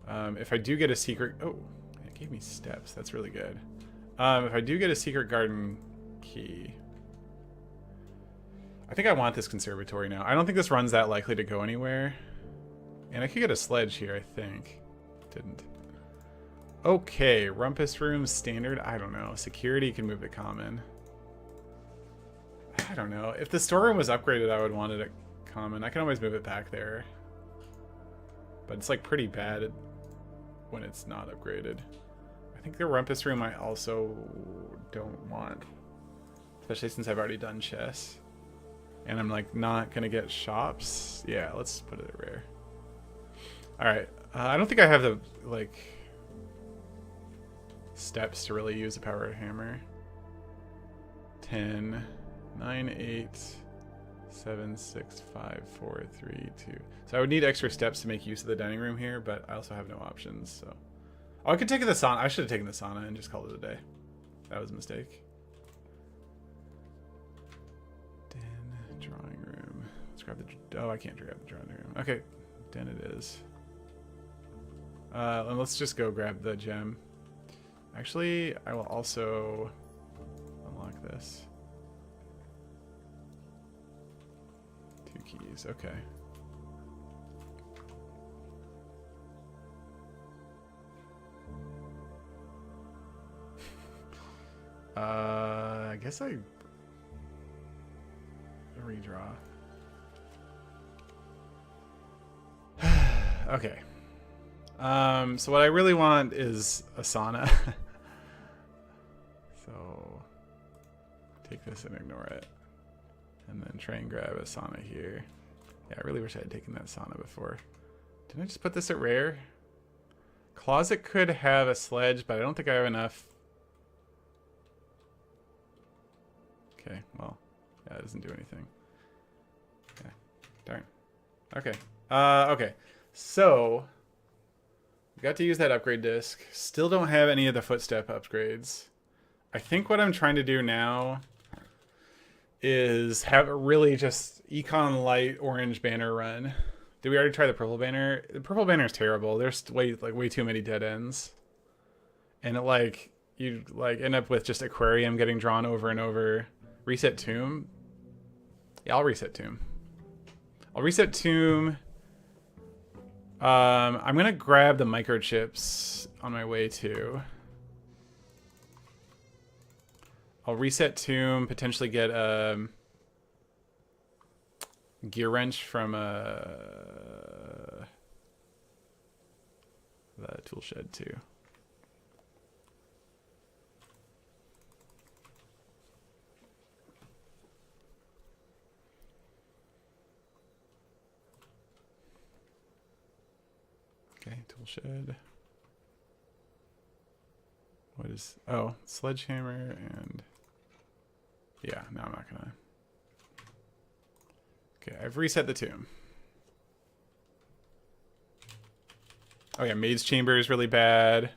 [SPEAKER 1] If I do get a secret... Oh, it gave me steps. That's really good. If I do get a secret garden key... I think I want this conservatory now. I don't think this run's that likely to go anywhere. And I could get a sledge here, I think. Didn't. Okay, rumpus room, standard. I don't know. Security can move to common. I don't know. If the storeroom was upgraded, I would want it at common. I can always move it back there. But it's like pretty bad when it's not upgraded. I think the rumpus room I also don't want. Especially since I've already done chess. And I'm like not gonna get shops. Yeah, let's put it at rare. Alright. I don't think I have the like steps to really use a power hammer. 10, 9, 8, 7, 6, 5, 4, 3, 2. So I would need extra steps to make use of the dining room here, but I also have no options, so. Oh, I could take the sauna. I should have taken the sauna and just called it a day. That was a mistake. Den, drawing room. Let's grab the... Oh, I can't grab the drawing room. Okay, den it is. And let's just go grab the gem. Actually, I will also unlock this. 2 keys, okay. I guess I redraw. Okay. So what I really want is a sauna. So take this and ignore it. And then try and grab a sauna here. Yeah, I really wish I had taken that sauna before. Didn't I just put this at rare? Closet could have a sledge, but I don't think I have enough. Okay, well, yeah, it doesn't do anything. Okay, darn. Okay, okay. So, we got to use that upgrade disc. Still don't have any of the footstep upgrades. I think what I'm trying to do now is have a really just econ light orange banner run. Did we already try the purple banner? The purple banner is terrible. There's way too many dead ends. And it you end up with just aquarium getting drawn over and over. Reset tomb. Yeah, I'll reset tomb. I'll reset tomb. I'm gonna grab the microchips on my way too. I'll reset tomb, potentially get a gear wrench from the tool shed too. Okay, tool shed. What is... Oh, sledgehammer and... Yeah, no, I'm not gonna... Okay, I've reset the tomb. Oh yeah, maid's chamber is really bad.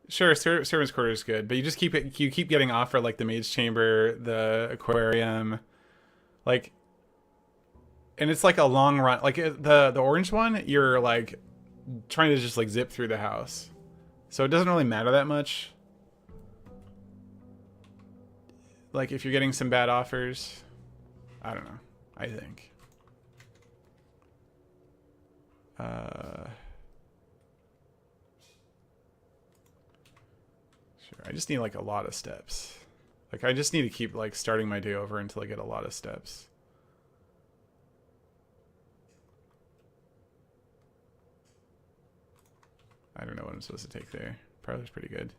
[SPEAKER 1] Sure, servant's quarter is good, but you just keep getting off for like the maid's chamber, the aquarium, like... And it's like a long run. Like the orange one, you're like trying to just like zip through the house. So it doesn't really matter that much. Like if you're getting some bad offers. I don't know. I think. Sure. I just need like a lot of steps. Like I just need to keep like starting my day over until I get a lot of steps. I don't know what I'm supposed to take there. Parlor's pretty good.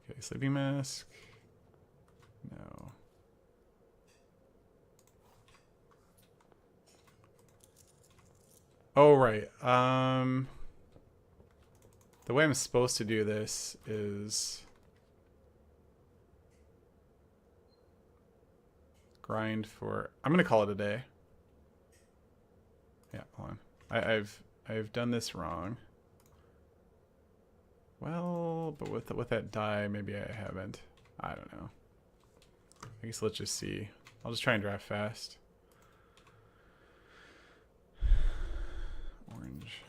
[SPEAKER 1] Okay, sleeping mask. No. Oh, right. The way I'm supposed to do this is... grind for... I'm going to call it a day. Yeah, hold on. I've done this wrong. Well, but with that die, maybe I haven't. I don't know. I guess let's just see. I'll just try and draft fast. Orange.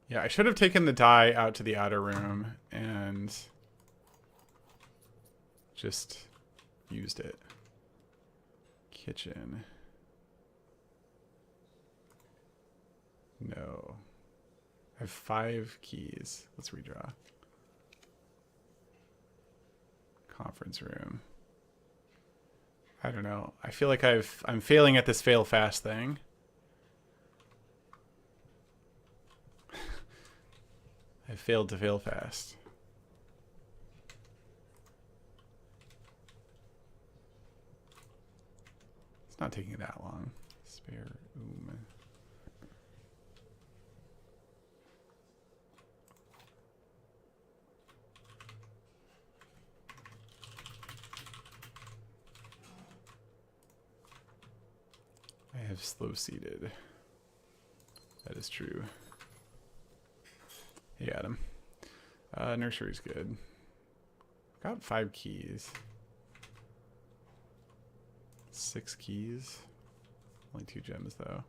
[SPEAKER 1] Yeah, I should have taken the die out to the outer room and just used it. Kitchen. No. I have 5 keys. Let's redraw. Conference room. I don't know. I feel like I'm failing at this fail fast thing. I failed to fail fast. It's not taking that long. Spare room. I have slow seated. That is true. Hey, Adam. Nursery's good. Got 5 keys. 6 keys. Only 2 gems, though.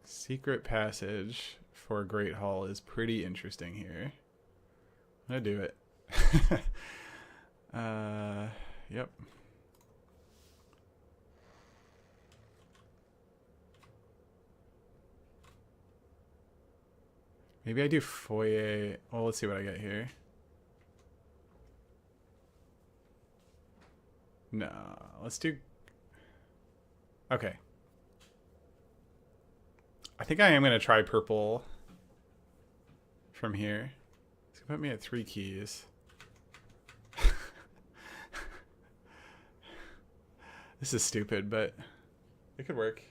[SPEAKER 1] Secret passage for Great Hall is pretty interesting here. I'm gonna do it. Yep. Maybe I do foyer. Well, let's see what I get here. No, let's do... Okay. I think I am going to try purple from here. It's going to put me at 3 keys. This is stupid, but it could work.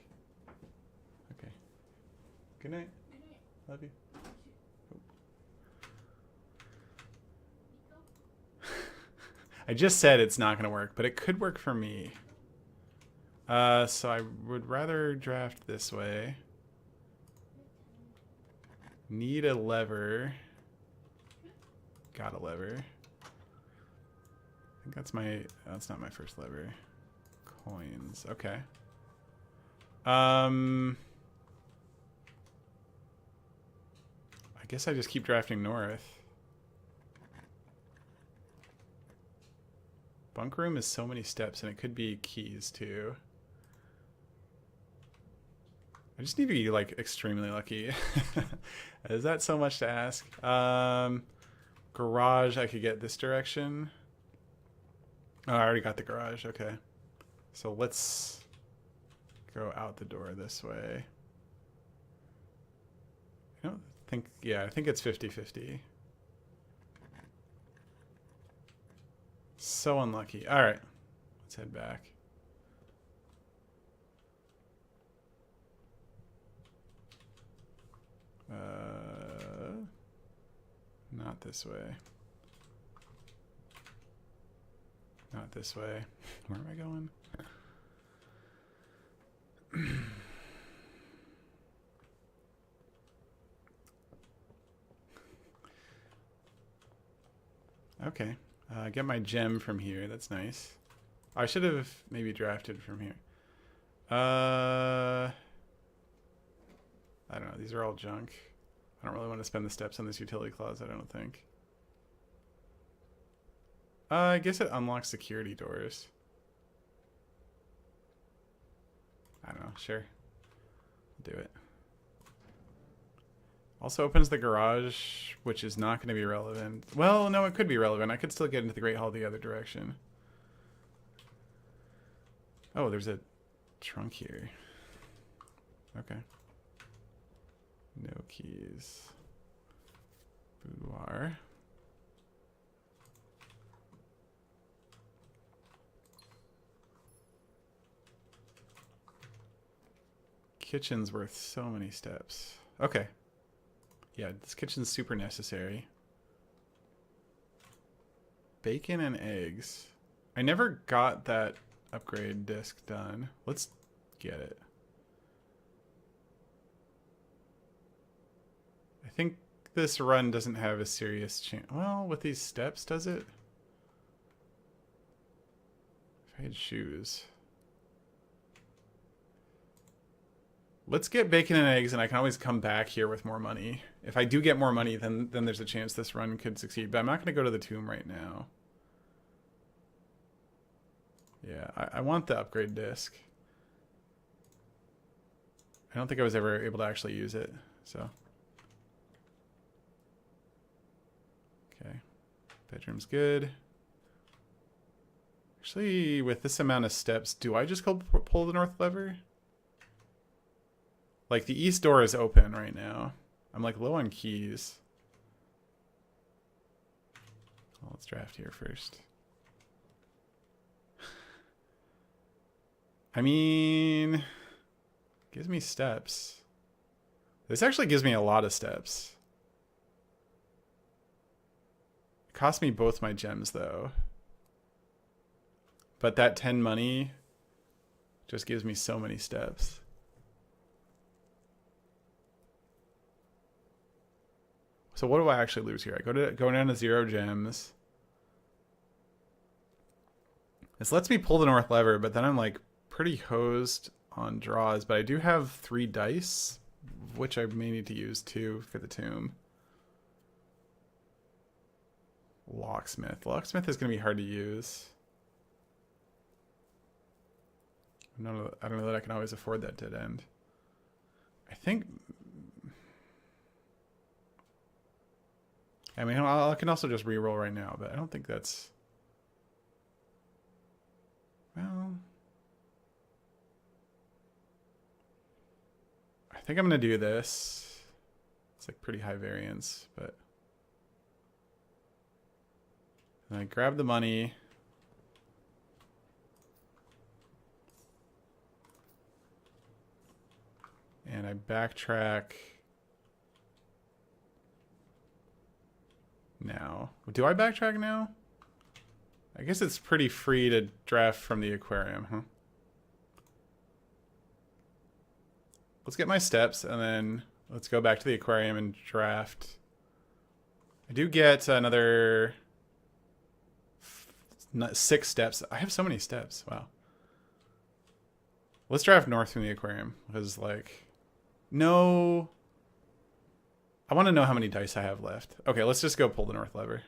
[SPEAKER 1] Okay. Good night.
[SPEAKER 2] Good night.
[SPEAKER 1] Love you. I just said it's not going to work, but it could work for me. So I would rather draft this way. Need a lever. Got a lever. I think that's not my first lever. Coins. Okay. I guess I just keep drafting north. Bunk room is so many steps, and it could be keys too. I just need to be like extremely lucky. Is that so much to ask? Garage, I could get this direction. Oh, I already got the garage. Okay. So let's go out the door this way. I don't think, yeah, I think it's 50-50. So unlucky. All right, let's head back. Not this way. Not this way. Where am I going? Okay. Get my gem from here. That's nice. I should have maybe drafted from here. I don't know. These are all junk. I don't really want to spend the steps on this utility clause, I don't think. I guess it unlocks security doors. I don't know. Sure. I'll do it. Also opens the garage, which is not going to be relevant. Well, no, it could be relevant. I could still get into the Great Hall the other direction. Oh, there's a trunk here. Okay. No keys. Boudoir. Kitchen's worth so many steps. Okay. Yeah, this kitchen's super necessary. Bacon and eggs. I never got that upgrade disc done. Let's get it. I think this run doesn't have a serious chance. Well, with these steps, does it? If I had shoes. Let's get bacon and eggs, and I can always come back here with more money. If I do get more money, then there's a chance this run could succeed. But I'm not going to go to the tomb right now. Yeah, I want the upgrade disc. I don't think I was ever able to actually use it, so. Okay, bedroom's good. Actually, with this amount of steps, do I just go pull the north lever? Like, the east door is open right now. I'm, like, low on keys. Well, let's draft here first. I mean, gives me steps. This actually gives me a lot of steps. It cost me both my gems, though. But that 10 money just gives me so many steps. So what do I actually lose here? I go down to 0 gems. This lets me pull the north lever, but then I'm like pretty hosed on draws. But I do have 3 dice, which I may need to use 2 for the tomb. Locksmith. Locksmith is going to be hard to use. I don't know that I can always afford that dead end. I think... I mean, I can also just reroll right now, but I don't think that's... Well... I think I'm going to do this. It's like pretty high variance, but... And I grab the money. And I backtrack... now. Do I backtrack now? I guess it's pretty free to draft from the aquarium, huh? Let's get my steps, and then let's go back to the aquarium and draft. I do get another 6 steps. I have so many steps. Wow. Let's draft north from the aquarium, because, like... No... I want to know how many dice I have left. Okay, let's just go pull the north lever.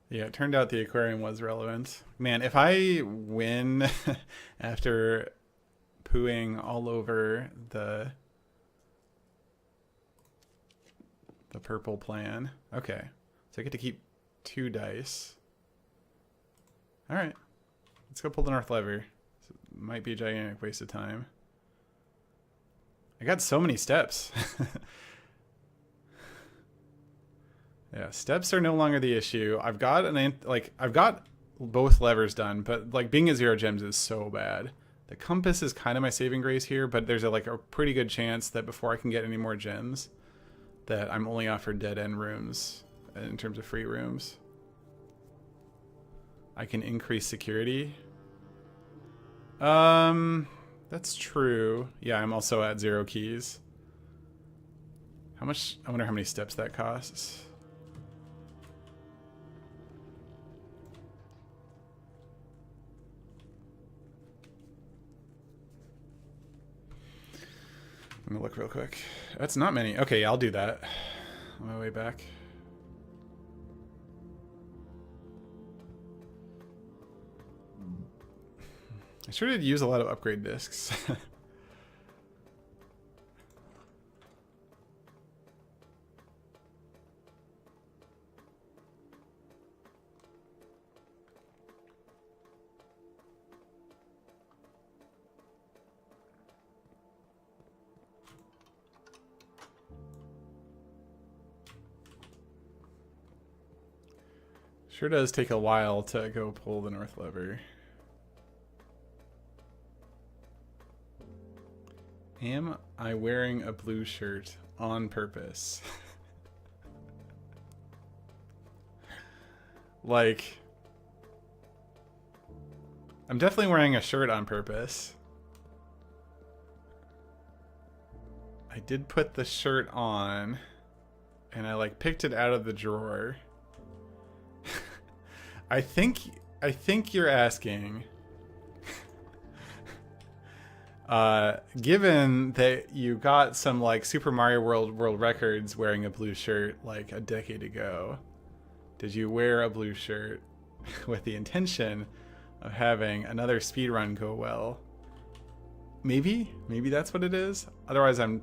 [SPEAKER 1] Yeah, it turned out the aquarium was relevant. Man, if I win after pooing all over the purple plan. Okay. So I get to keep 2 dice. Alright. Let's go pull the north lever. So it might be a gigantic waste of time. I got so many steps. Yeah, steps are no longer the issue. I've got I've got both levers done, but like being at 0 gems is so bad. The compass is kind of my saving grace here, but there's a pretty good chance that before I can get any more gems, that I'm only offered dead end rooms in terms of free rooms. I can increase security. That's true. Yeah, I'm also at 0 keys. How much? I wonder how many steps that costs. I'm gonna look real quick. That's not many. Okay, yeah, I'll do that on my way back. I sure did use a lot of upgrade discs. Sure does take a while to go pull the north lever. Am I wearing a blue shirt on purpose? Like, I'm definitely wearing a shirt on purpose. I did put the shirt on, and I like picked it out of the drawer. I think you're asking, given that you got some like Super Mario World records wearing a blue shirt like a decade ago, did you wear a blue shirt with the intention of having another speedrun go well? Maybe that's what it is. Otherwise, I'm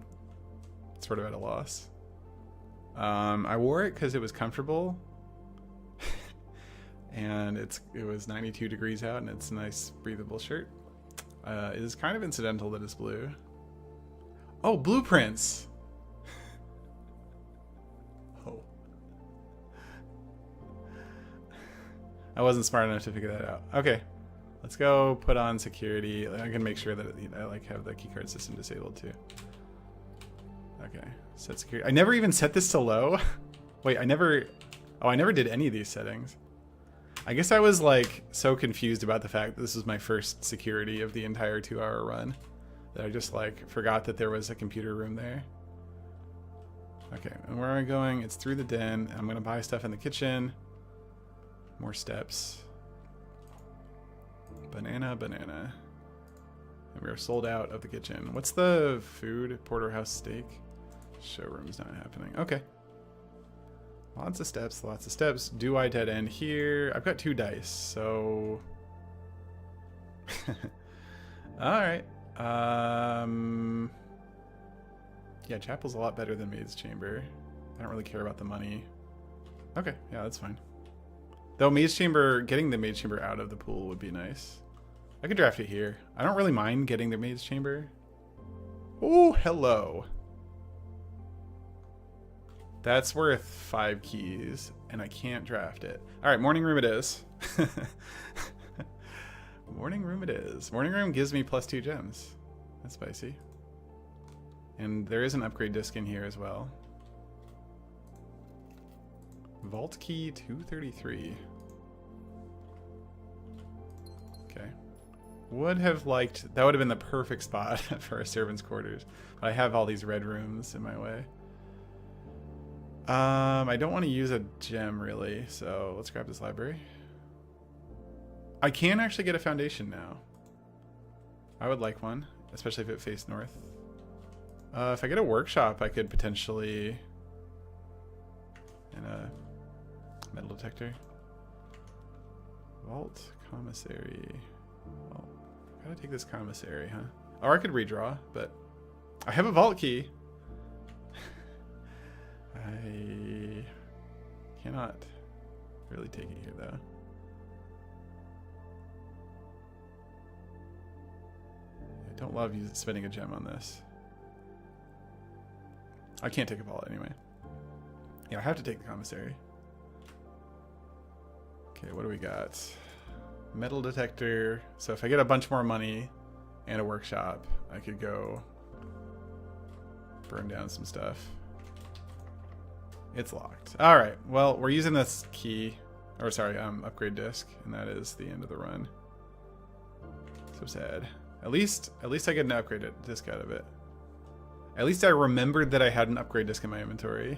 [SPEAKER 1] sort of at a loss. I wore it because it was comfortable, and it was 92 degrees out, and it's a nice breathable shirt. It is kind of incidental that it's blue. Oh, blueprints. Oh. I wasn't smart enough to figure that out. Okay, let's go put on security. I can make sure that I like have the keycard system disabled too. Okay, set security. I never even set this to low. Wait, I never did any of these settings. I guess I was like so confused about the fact that this was my first security of the entire 2-hour run that I just like forgot that there was a computer room there. Okay, and where am I going? It's through the den. I'm gonna buy stuff in the kitchen. More steps. Banana. And we are sold out of the kitchen. What's the food? Porterhouse steak? Showroom's not happening. Okay. Lots of steps. Do I dead end here? I've got 2 dice, so... Alright. Yeah, Chapel's a lot better than Maid's Chamber. I don't really care about the money. Okay, yeah, that's fine. Though Maid's Chamber, getting the Maid's Chamber out of the pool would be nice. I could draft it here. I don't really mind getting the Maid's Chamber. Oh, hello. That's worth 5 keys, and I can't draft it. All right, morning room it is. Morning room it is. Morning room gives me +2 gems. That's spicy. And there is an upgrade disc in here as well. Vault key 233. Okay. Would have liked... That would have been the perfect spot for a servant's quarters. But I have all these red rooms in my way. I don't want to use a gem, really. So let's grab this library. I can actually get a foundation now. I would like one, especially if it faced north. If I get a workshop, I could potentially... And a metal detector. Vault, commissary. Well, gotta take this commissary, huh? Or I could redraw, but I have a vault key. I cannot really take it here, though. I don't love spending a gem on this. I can't take a vault anyway. Yeah, I have to take the commissary. Okay, what do we got? Metal detector. So if I get a bunch more money and a workshop, I could go burn down some stuff. It's locked. All right. Well, we're using this key, or sorry, upgrade disc, and that is the end of the run. So sad. At least I get an upgrade disc out of it. At least I remembered that I had an upgrade disc in my inventory.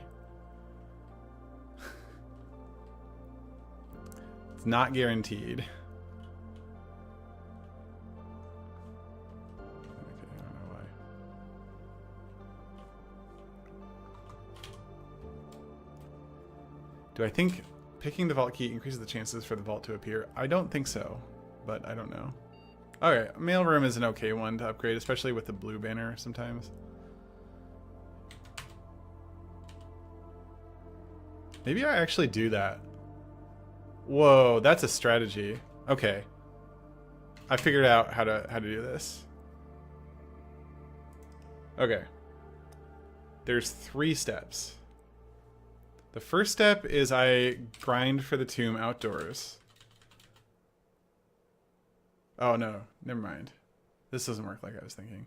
[SPEAKER 1] It's not guaranteed. Okay, I don't know why. Do I think picking the vault key increases the chances for the vault to appear? I don't think so, but I don't know. Okay, mailroom is an okay one to upgrade, especially with the blue banner sometimes. Maybe I actually do that. Whoa, that's a strategy. Okay. I figured out how to do this. Okay. There's 3 steps. The first step is I grind for the tomb outdoors. Oh no, never mind. This doesn't work like I was thinking.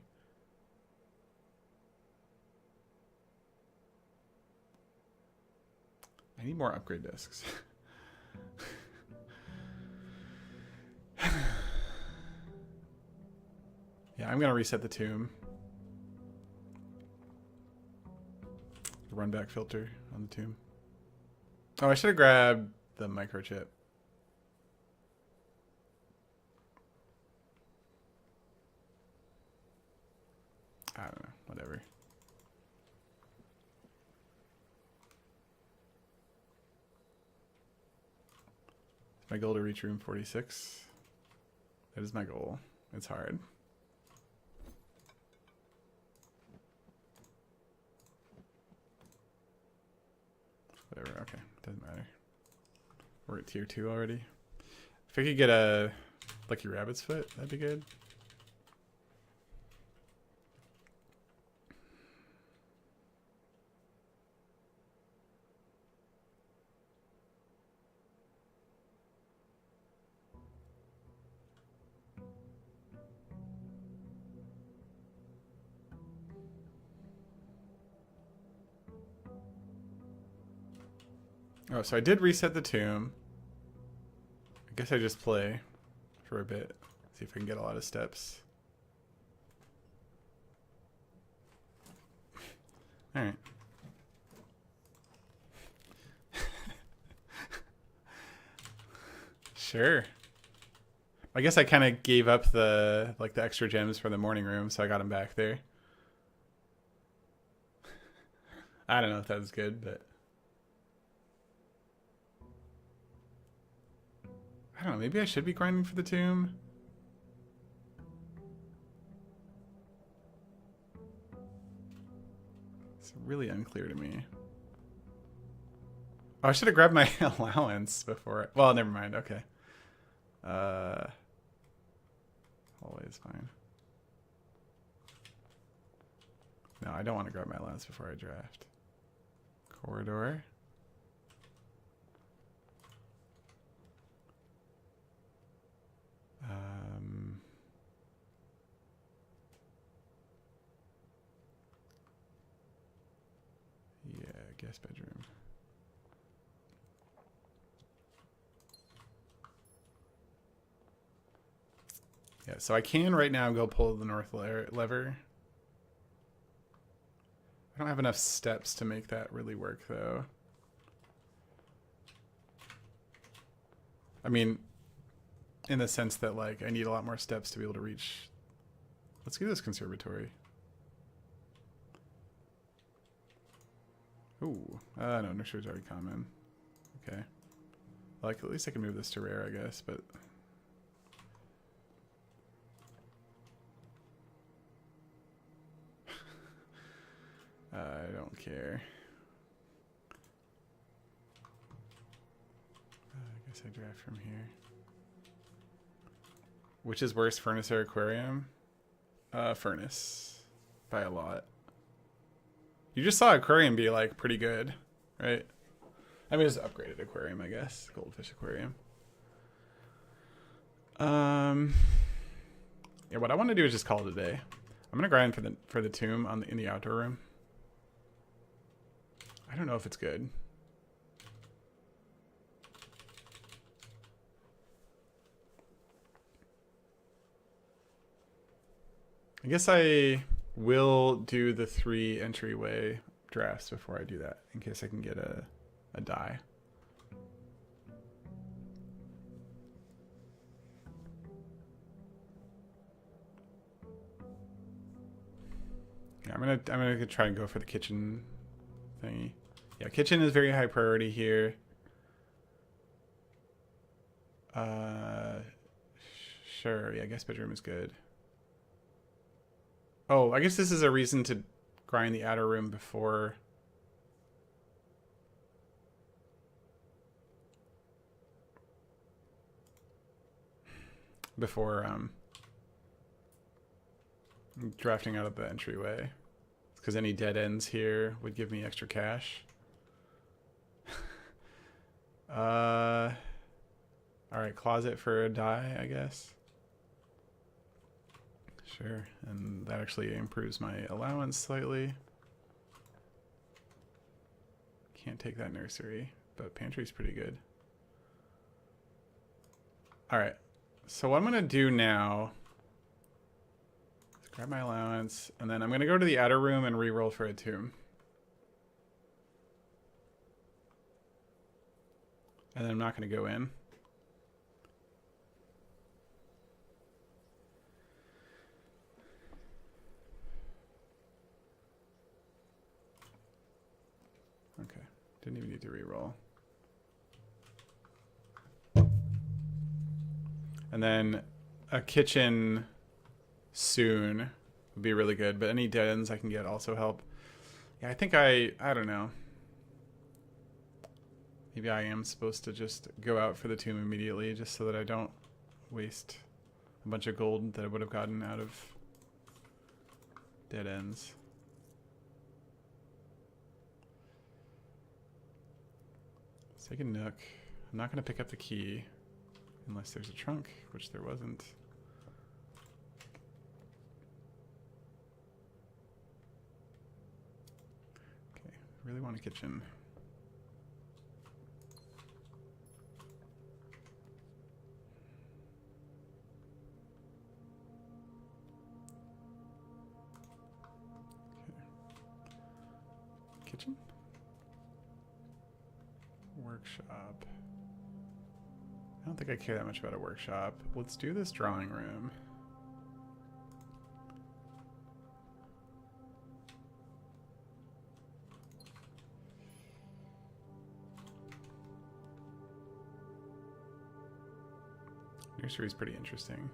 [SPEAKER 1] I need more upgrade discs. Yeah, I'm gonna reset the tomb. Run back filter on the tomb. Oh, I should have grabbed the microchip. I don't know, whatever. My goal to reach room 46. That is my goal. It's hard. Whatever, okay. Doesn't matter. We're at tier 2 already. If I could get a Lucky Rabbit's Foot, that'd be good. Oh, so I did reset the tomb. I guess I just play for a bit. See if I can get a lot of steps. Alright. Sure. I guess I kind of gave up the extra gems for the morning room, so I got them back there. I don't know if that was good, but I don't know, maybe I should be grinding for the tomb. It's really unclear to me. Oh, I should have grabbed my allowance before. Well, never mind. Okay. Always fine. No, I don't want to grab my allowance before I draft. Corridor. Yeah, guest bedroom. Yeah, so I can right now go pull the north lever. I don't have enough steps to make that really work, though. I mean, in the sense that, like, I need a lot more steps to be able to reach. Let's do this conservatory. Ooh, no, nursery's already common. Okay. Like, at least I can move this to rare, I guess, but... I don't care. I guess I draft from here. Which is worse, furnace or aquarium? Furnace. By a lot. You just saw aquarium be, like, pretty good, right? I mean, it's an upgraded aquarium, I guess. Goldfish aquarium. Yeah, what I want to do is just call it a day. I'm gonna grind for the tomb in the outdoor room. I don't know if it's good. I guess I will do the 3 entryway drafts before I do that, in case I can get a die. Yeah, I'm gonna try and go for the kitchen thingy. Yeah, kitchen is very high priority here. Sure. Yeah, guest bedroom is good. Oh, I guess this is a reason to grind the outer room before. Drafting out of the entryway. Because any dead ends here would give me extra cash. All right, closet for a dye, I guess. Sure, and that actually improves my allowance slightly. Can't take that nursery, but pantry's pretty good. All right, so what I'm gonna do now is grab my allowance, and then I'm gonna go to the outer room and reroll for a tomb. And then I'm not gonna go in. Okay, didn't even need to reroll. And then a kitchen soon would be really good, but any dead ends I can get also help. Yeah, I think I don't know. Maybe I am supposed to just go out for the tomb immediately just so that I don't waste a bunch of gold that I would have gotten out of dead ends. Let's take a nook. I'm not going to pick up the key unless there's a trunk, which there wasn't. Okay, really want a kitchen. Kitchen? Workshop. I don't think I care that much about a workshop. Let's do this drawing room. Nursery's pretty interesting.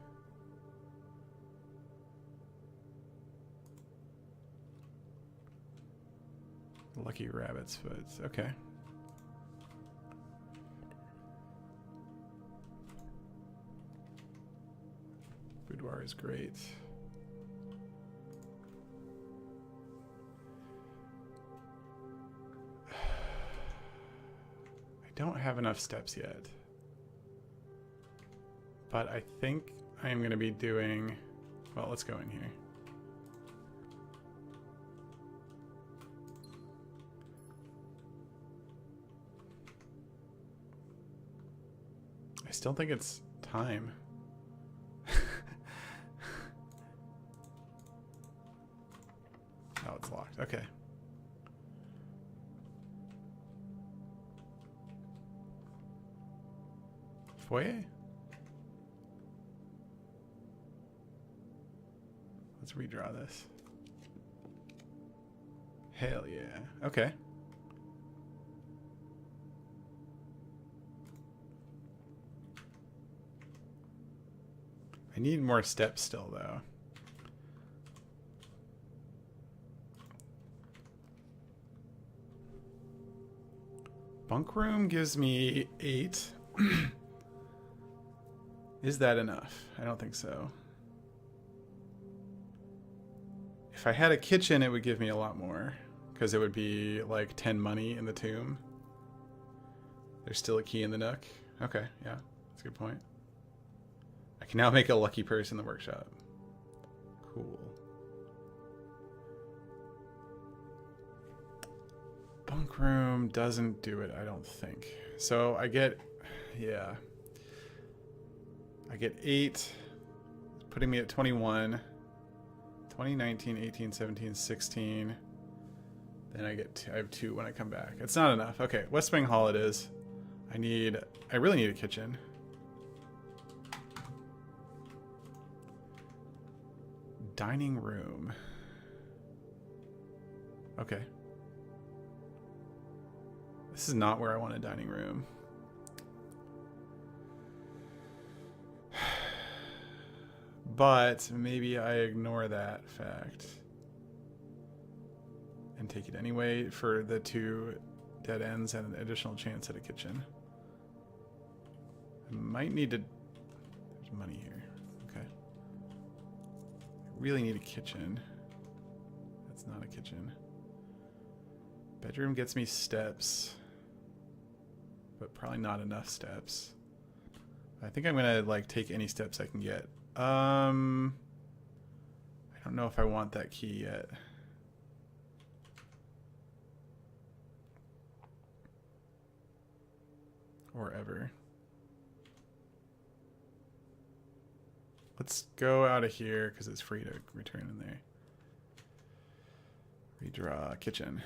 [SPEAKER 1] Lucky rabbit's foot. Okay. Boudoir is great. I don't have enough steps yet. But I think I am going to be doing... Well, let's go in here. I still think it's time. Oh, it's locked. Okay. Foyer? Let's redraw this. Hell yeah. Okay. I need more steps still, though. Bunk room gives me 8. Is that enough? I don't think so. If I had a kitchen, it would give me a lot more, because it would be like 10 money in the tomb. There's still a key in the nook. Okay, yeah, that's a good point. I can now make a lucky purse in the workshop. Cool. Bunk room doesn't do it, I don't think. So I get, yeah. I get 8, putting me at 21. 20, 19, 18, 17, 16. Then I have 2 when I come back. It's not enough. Okay, West Wing Hall it is. I really need a kitchen. Dining room. Okay. This is not where I want a dining room. But maybe I ignore that fact and take it anyway for the 2 dead ends and an additional chance at a kitchen. I might need to... There's money here. Okay. I really need a kitchen. That's not a kitchen. Bedroom gets me steps. but probably not enough steps. I think I'm gonna like take any steps I can get. I don't know if I want that key yet. Or ever. Let's go out of here because it's free to return in there. Redraw kitchen.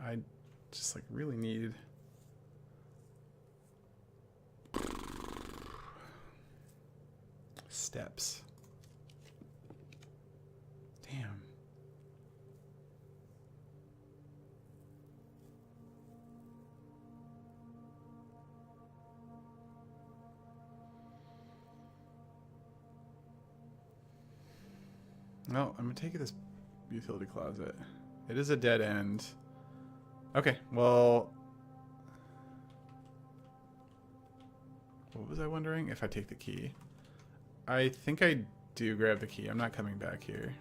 [SPEAKER 1] I just like really need steps. Damn. No, I'm gonna take this utility closet. It is a dead end. Okay, well, what was I wondering? If I take the key. I think I do grab the key. I'm not coming back here.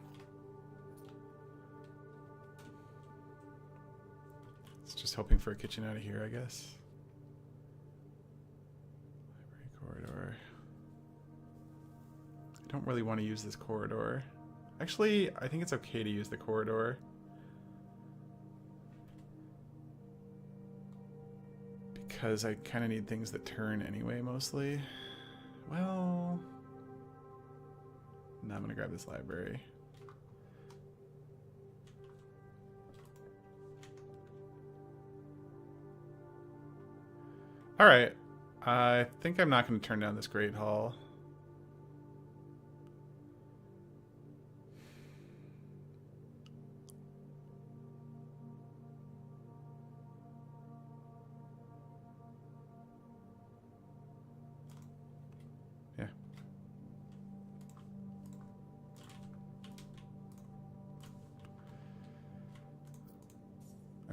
[SPEAKER 1] It's just hoping for a kitchen out of here, I guess. Library corridor. I don't really want to use this corridor. Actually, I think it's okay to use the corridor. Because I kind of need things that turn anyway, mostly. Well... now I'm going to grab this library. Alright. I think I'm not going to turn down this Great Hall.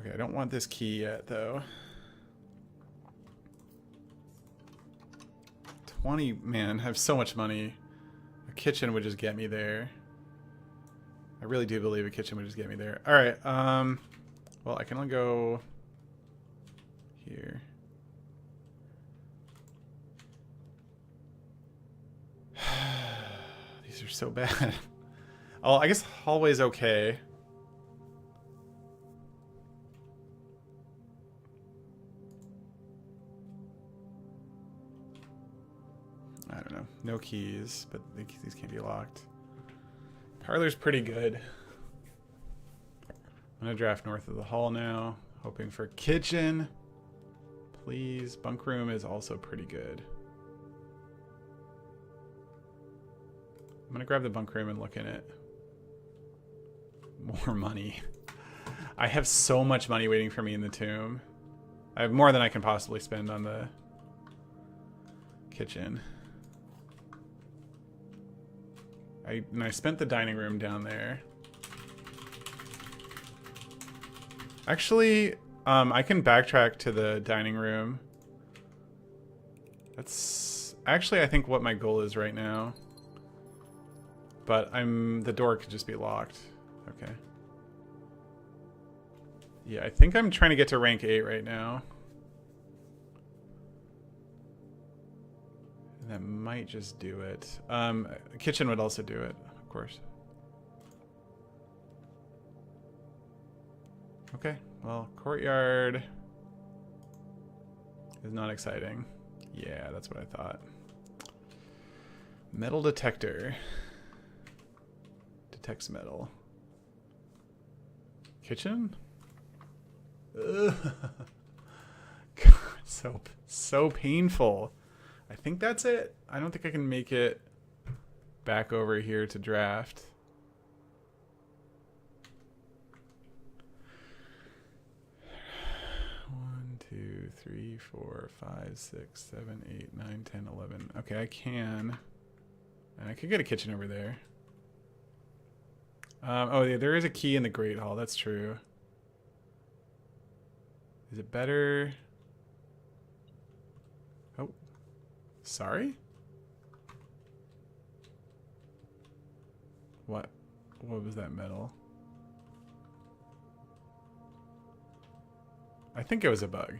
[SPEAKER 1] Okay, I don't want this key yet, though. 20, man, I have so much money. A kitchen would just get me there. I really do believe a kitchen would just get me there. Alright, well, I can only go here. These are so bad. Oh, I guess hallway's okay. I don't know. No keys, but these can't be locked. Parlor's pretty good. I'm gonna draft north of the hall now, hoping for kitchen. Please. Bunk room is also pretty good. I'm gonna grab the bunk room and look in it. More money. I have so much money waiting for me in the tomb. I have more than I can possibly spend on the kitchen. And I spent the dining room down there. Actually, I can backtrack to the dining room. That's actually, I think, what my goal is right now. But the door could just be locked. Okay. Yeah, I think I'm trying to get to rank 8 right now. That might just do it. Kitchen would also do it, of course. Okay, well, courtyard is not exciting. Yeah, that's what I thought. Metal detector. Detects metal. Kitchen? Ugh. God, so painful. I think that's it. I don't think I can make it back over here to draft. One, 2, 3, 4, 5, 6, 7, 8, 9, 10, 11. Okay, I can. And I could get a kitchen over there. Oh, yeah, there is a key in the Great Hall. That's true. Is it better? Oh. Sorry? What was that metal? think it was a bug.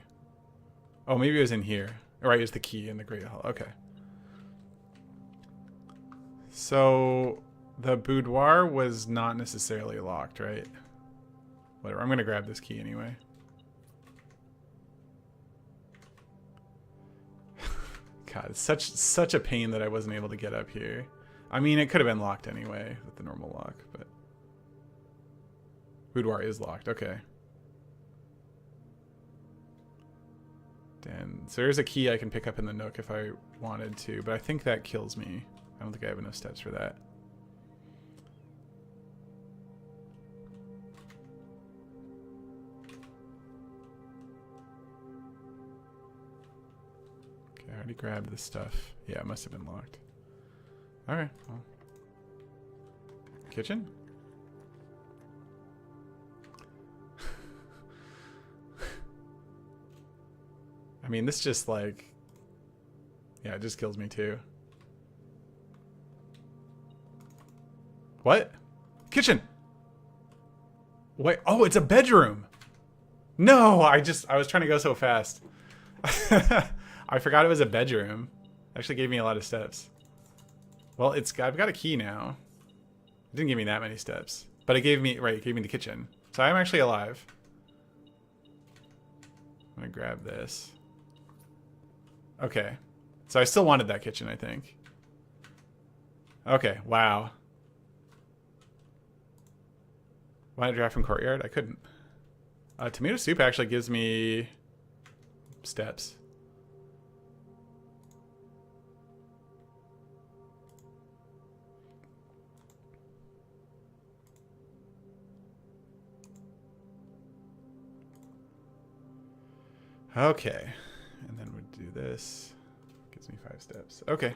[SPEAKER 1] Oh, maybe it was in here. Right, it's the key in the Great Hall. Okay. So the boudoir was not necessarily locked, right? Whatever. I'm gonna grab this key anyway. God, it's such a pain that I wasn't able to get up here. I mean, it could have been locked anyway with the normal lock, but boudoir is locked. Okay. Then so there's a key I can pick up in the nook if I wanted to, but I think that kills me. I don't think I have enough steps for that. Okay, I already grabbed this stuff. Yeah, it must have been locked. Alright, well. Kitchen? I mean, this just like... Yeah, it just kills me too. What? Kitchen! Wait, oh, it's a bedroom! No, I was trying to go so fast. I forgot it was a bedroom. It actually gave me a lot of steps. Well, I've got a key now. It didn't give me that many steps. But it gave me the kitchen. So I'm actually alive. I'm gonna grab this. Okay. So I still wanted that kitchen, I think. Okay, wow. Why draft from courtyard? I couldn't. Tomato soup actually gives me steps. Okay. And then we'd do this. Gives me 5 steps. Okay.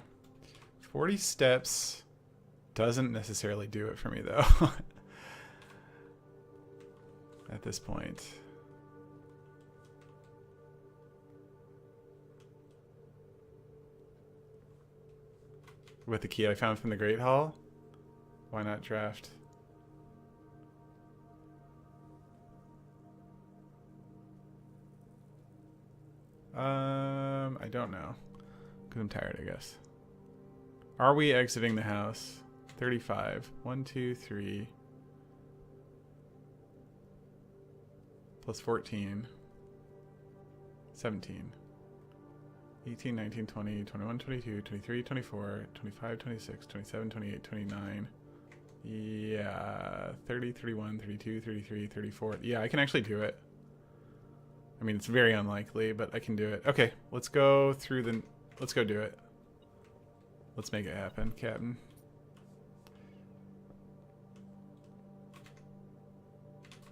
[SPEAKER 1] 40 steps doesn't necessarily do it for me, though. At this point. With the key I found from the Great Hall? Why not draft? I don't know. Because I'm tired, I guess. Are we exiting the house? 35. 1, 2, 3. Plus 14. 17. 18, 19, 20, 21, 22, 23, 24, 25, 26, 27, 28, 29. Yeah. 30, 31, 32, 33, 34. Yeah, I can actually do it. I mean, it's very unlikely, but I can do it. Okay, let's go through the... Let's go do it. Let's make it happen, Captain.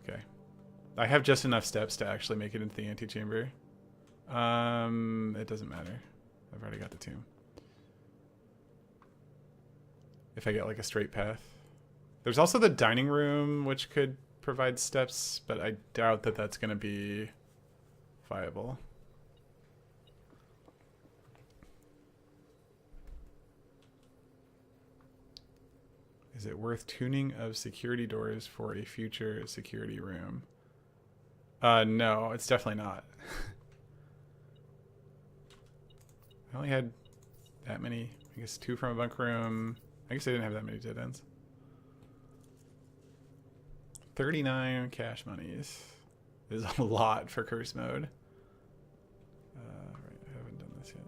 [SPEAKER 1] Okay. I have just enough steps to actually make it into the antechamber. It doesn't matter. I've already got the tomb. If I get like a straight path. There's also the dining room, which could provide steps, but I doubt that that's going to be viable. Is it worth tuning of security doors for a future security room? No, it's definitely not. I only had that many. I guess 2 from a bunk room. I guess I didn't have that many dead ends. 39 cash monies is a lot for curse mode. Right, I haven't done this yet.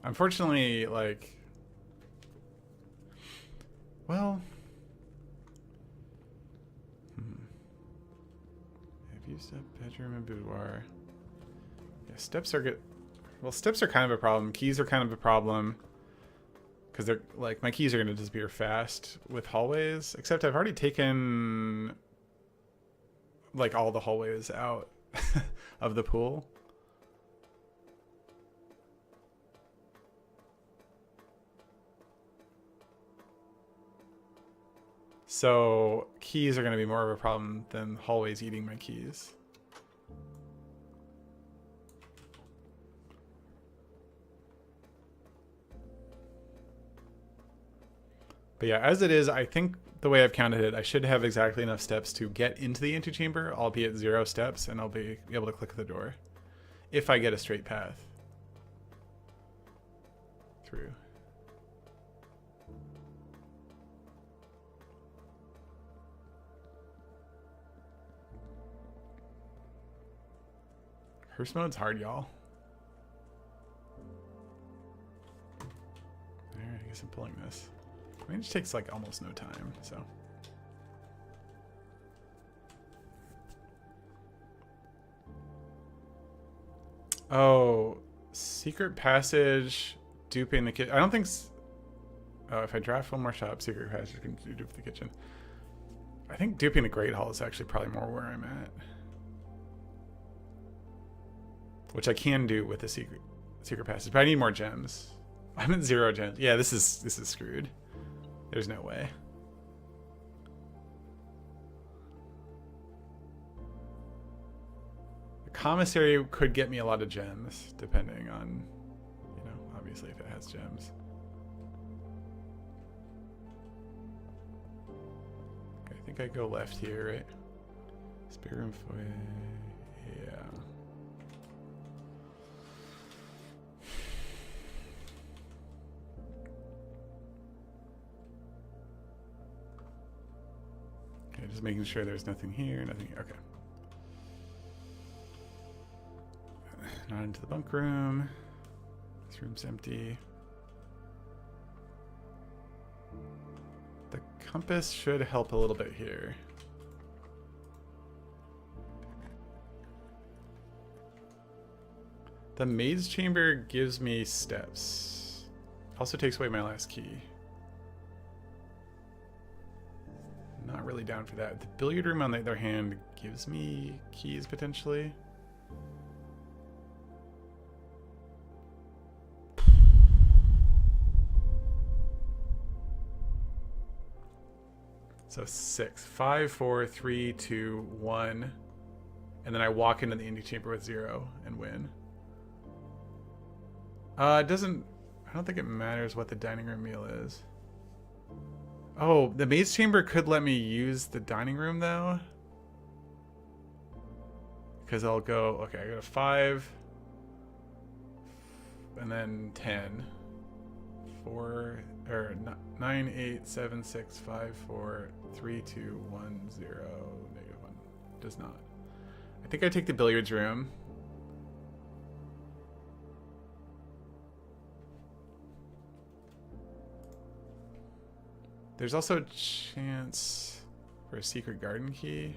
[SPEAKER 1] Unfortunately, like, well, I've used up bedroom and boudoir. Yeah, steps are good. Well, steps are kind of a problem. Keys are kind of a problem because they're like, my keys are going to disappear fast with hallways. Except I've already taken like all the hallways out of the pool. So keys are going to be more of a problem than hallways eating my keys. But yeah, as it is, I think the way I've counted it, I should have exactly enough steps to get into the antechamber, albeit 0 steps, and I'll be able to click the door. If I get a straight path through. Hearse mode's hard, y'all. Alright, I guess I'm pulling this. I mean, it just takes like almost no time, so. Oh, secret passage, duping the kitchen. I don't think. Oh, if I draft one more shop, secret passage can dupe the kitchen. I think duping the Great Hall is actually probably more where I'm at. Which I can do with the secret passage, but I need more gems. I'm at 0 gems. Yeah, this is screwed. There's no way. The commissary could get me a lot of gems, depending on, you know, obviously if it has gems. Okay, I think I go left here, right? Spare room foyer. Yeah. Okay, just making sure there's nothing here, nothing here. Okay. Not into the bunk room. This room's empty. The compass should help a little bit here. The maid's chamber gives me steps. Also takes away my last key. Not really down for that. The billiard room, on the other hand, gives me keys potentially. So 6, 5, 4, 3, 2, 1, and then I walk into the antechamber with 0 and win. It doesn't. I don't think it matters what the dining room meal is. Oh, the maid's chamber could let me use the dining room though. Because I'll go, okay, I got a 5. And then 10. 4, or 9, 8, 7, 6, 5, 4, 3, 2, 1, 0, -1. Does not. I think I take the billiards room. There's also a chance for a secret garden key.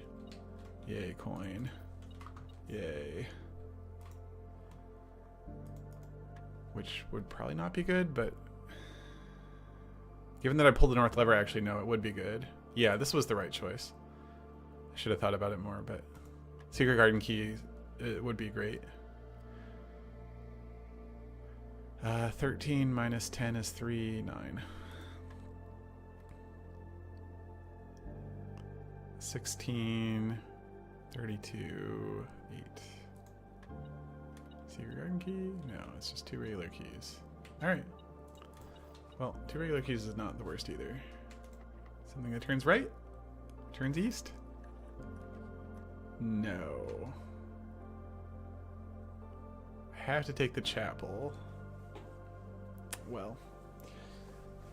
[SPEAKER 1] Yay, coin. Yay. Which would probably not be good, but given that I pulled the north lever, actually, no, it would be good. Yeah, this was the right choice. I should have thought about it more, but secret garden key, it would be great. 13 minus 10 is 3, 9. 16, 32, 8. Secret garden key? No, it's just 2 regular keys. Alright. Well, 2 regular keys is not the worst either. Something that turns right? Turns east? No. I have to take the chapel. Well.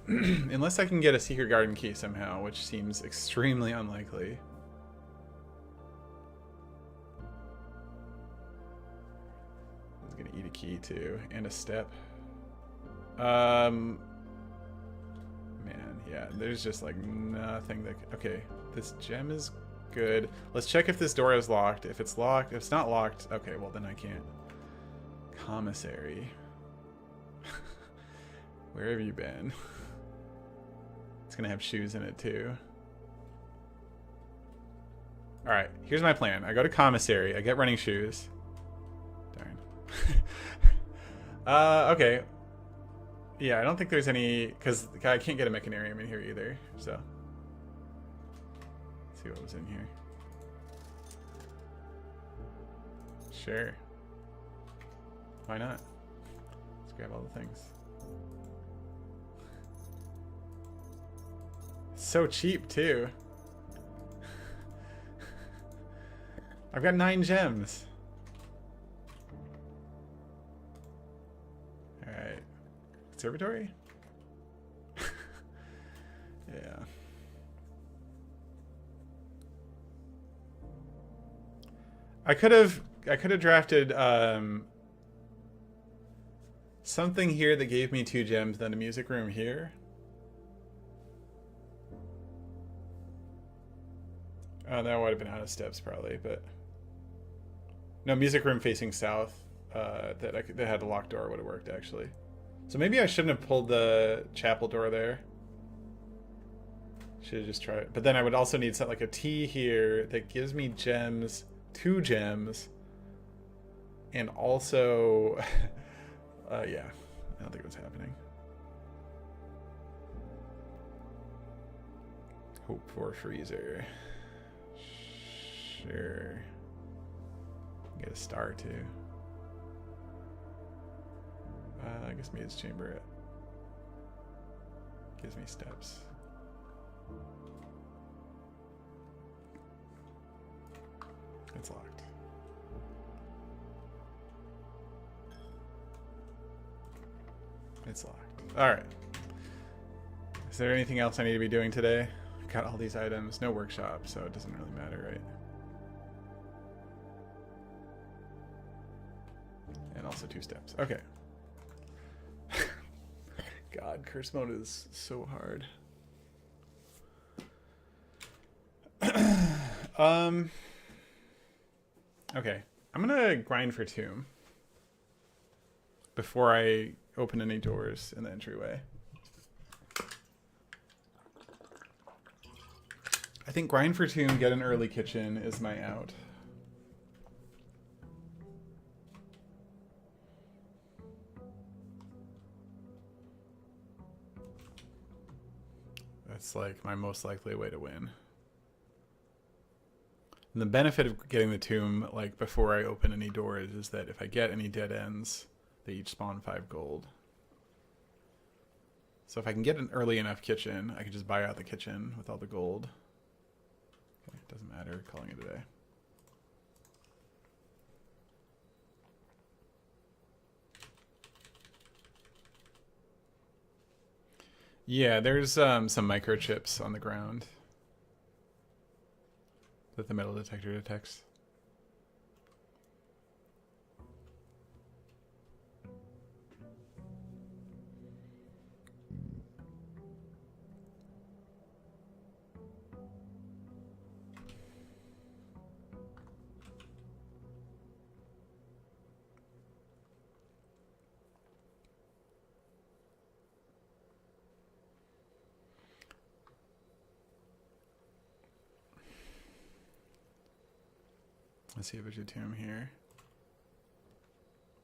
[SPEAKER 1] Unless I can get a secret garden key somehow, which seems extremely unlikely. I was gonna eat a key too, and a step. Man, yeah, there's just like nothing that. Okay, this gem is good. Let's check if this door is locked. If it's locked, if it's not locked, okay, well then I can't. Commissary. Where have you been? It's gonna have shoes in it too. Alright, here's my plan. I go to commissary, I get running shoes. Darn. Okay. Yeah, I don't think there's any, because I can't get a Mechanium in here either, so. see what was in here. Sure. Why not? Let's grab all the things. So cheap too. I've got 9 gems. Alright. Conservatory? Yeah. I could have drafted something here that gave me 2 gems, then a music room here. That would have been out of steps probably, but no, music room facing south. That had a locked door would have worked actually. So maybe I shouldn't have pulled the chapel door there. Should have just tried it. But then I would also need something like a T here that gives me gems, 2 gems, and also, yeah, I don't think it was happening. Hope for freezer. Sure. Get a star too. I guess Maid's Chamber it gives me steps. It's locked. It's locked. All right. Is there anything else I need to be doing today? Got all these items. No workshop, so it doesn't really matter, right? And also 2 steps. Okay. God, curse mode is so hard. Okay. I'm gonna grind for tomb before I open any doors in the entryway. I think grind for tomb, get an early kitchen is my out. That's like my most likely way to win. And the benefit of getting the tomb like before I open any doors is that if I get any dead ends, they each spawn 5 gold. So if I can get an early enough kitchen, I can just buy out the kitchen with all the gold. Okay, doesn't matter, calling it a day. Yeah, there's some microchips on the ground that the metal detector detects. Let's see if there's a tomb here.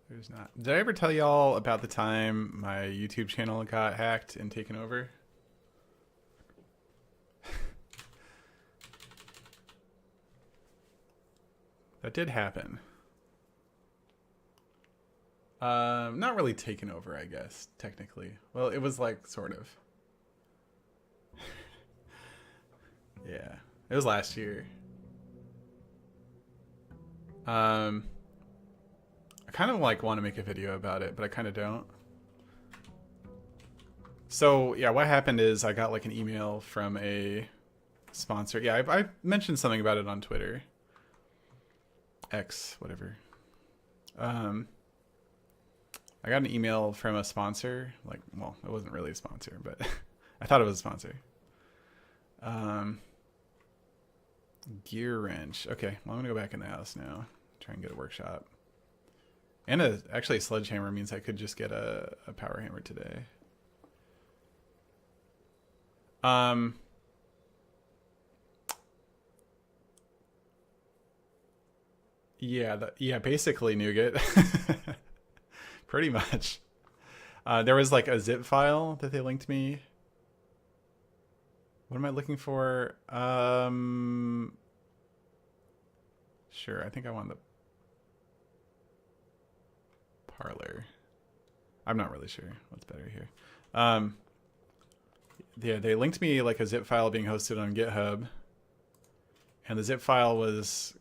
[SPEAKER 1] There's not. Did I ever tell y'all about the time my YouTube channel got hacked and taken over? That did happen. Not really taken over, I guess, technically. Well, it was like, sort of. Yeah. It was last year. I kind of like want to make a video about it, but I kind of don't. So yeah, what happened is I got like an email from a sponsor. Yeah, I mentioned something about it on Twitter. X, whatever. I got an email from a sponsor. Like, well, it wasn't really a sponsor, but I thought it was a sponsor. Gear wrench. Okay, well, I'm gonna go back in the house now. Try and get a workshop. And actually a sledgehammer means I could just get a power hammer today. Yeah, basically nougat. Pretty much. There was like a zip file that they linked me. What am I looking for? Sure, I think I want the parlor. I'm not really sure what's better here. Yeah, they linked me like a zip file being hosted on GitHub, and the zip file was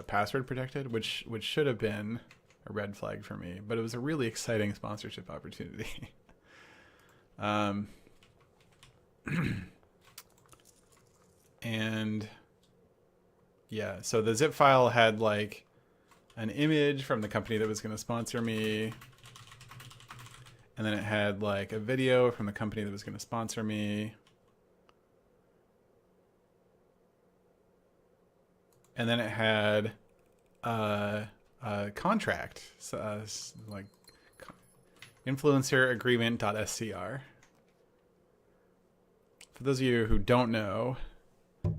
[SPEAKER 1] password protected, which should have been a red flag for me, but it was a really exciting sponsorship opportunity. And yeah, so the zip file had like an image from the company that was going to sponsor me, and then it had like a video from the company that was going to sponsor me, and then it had a contract, like influencer agreement.scr. For those of you who don't know,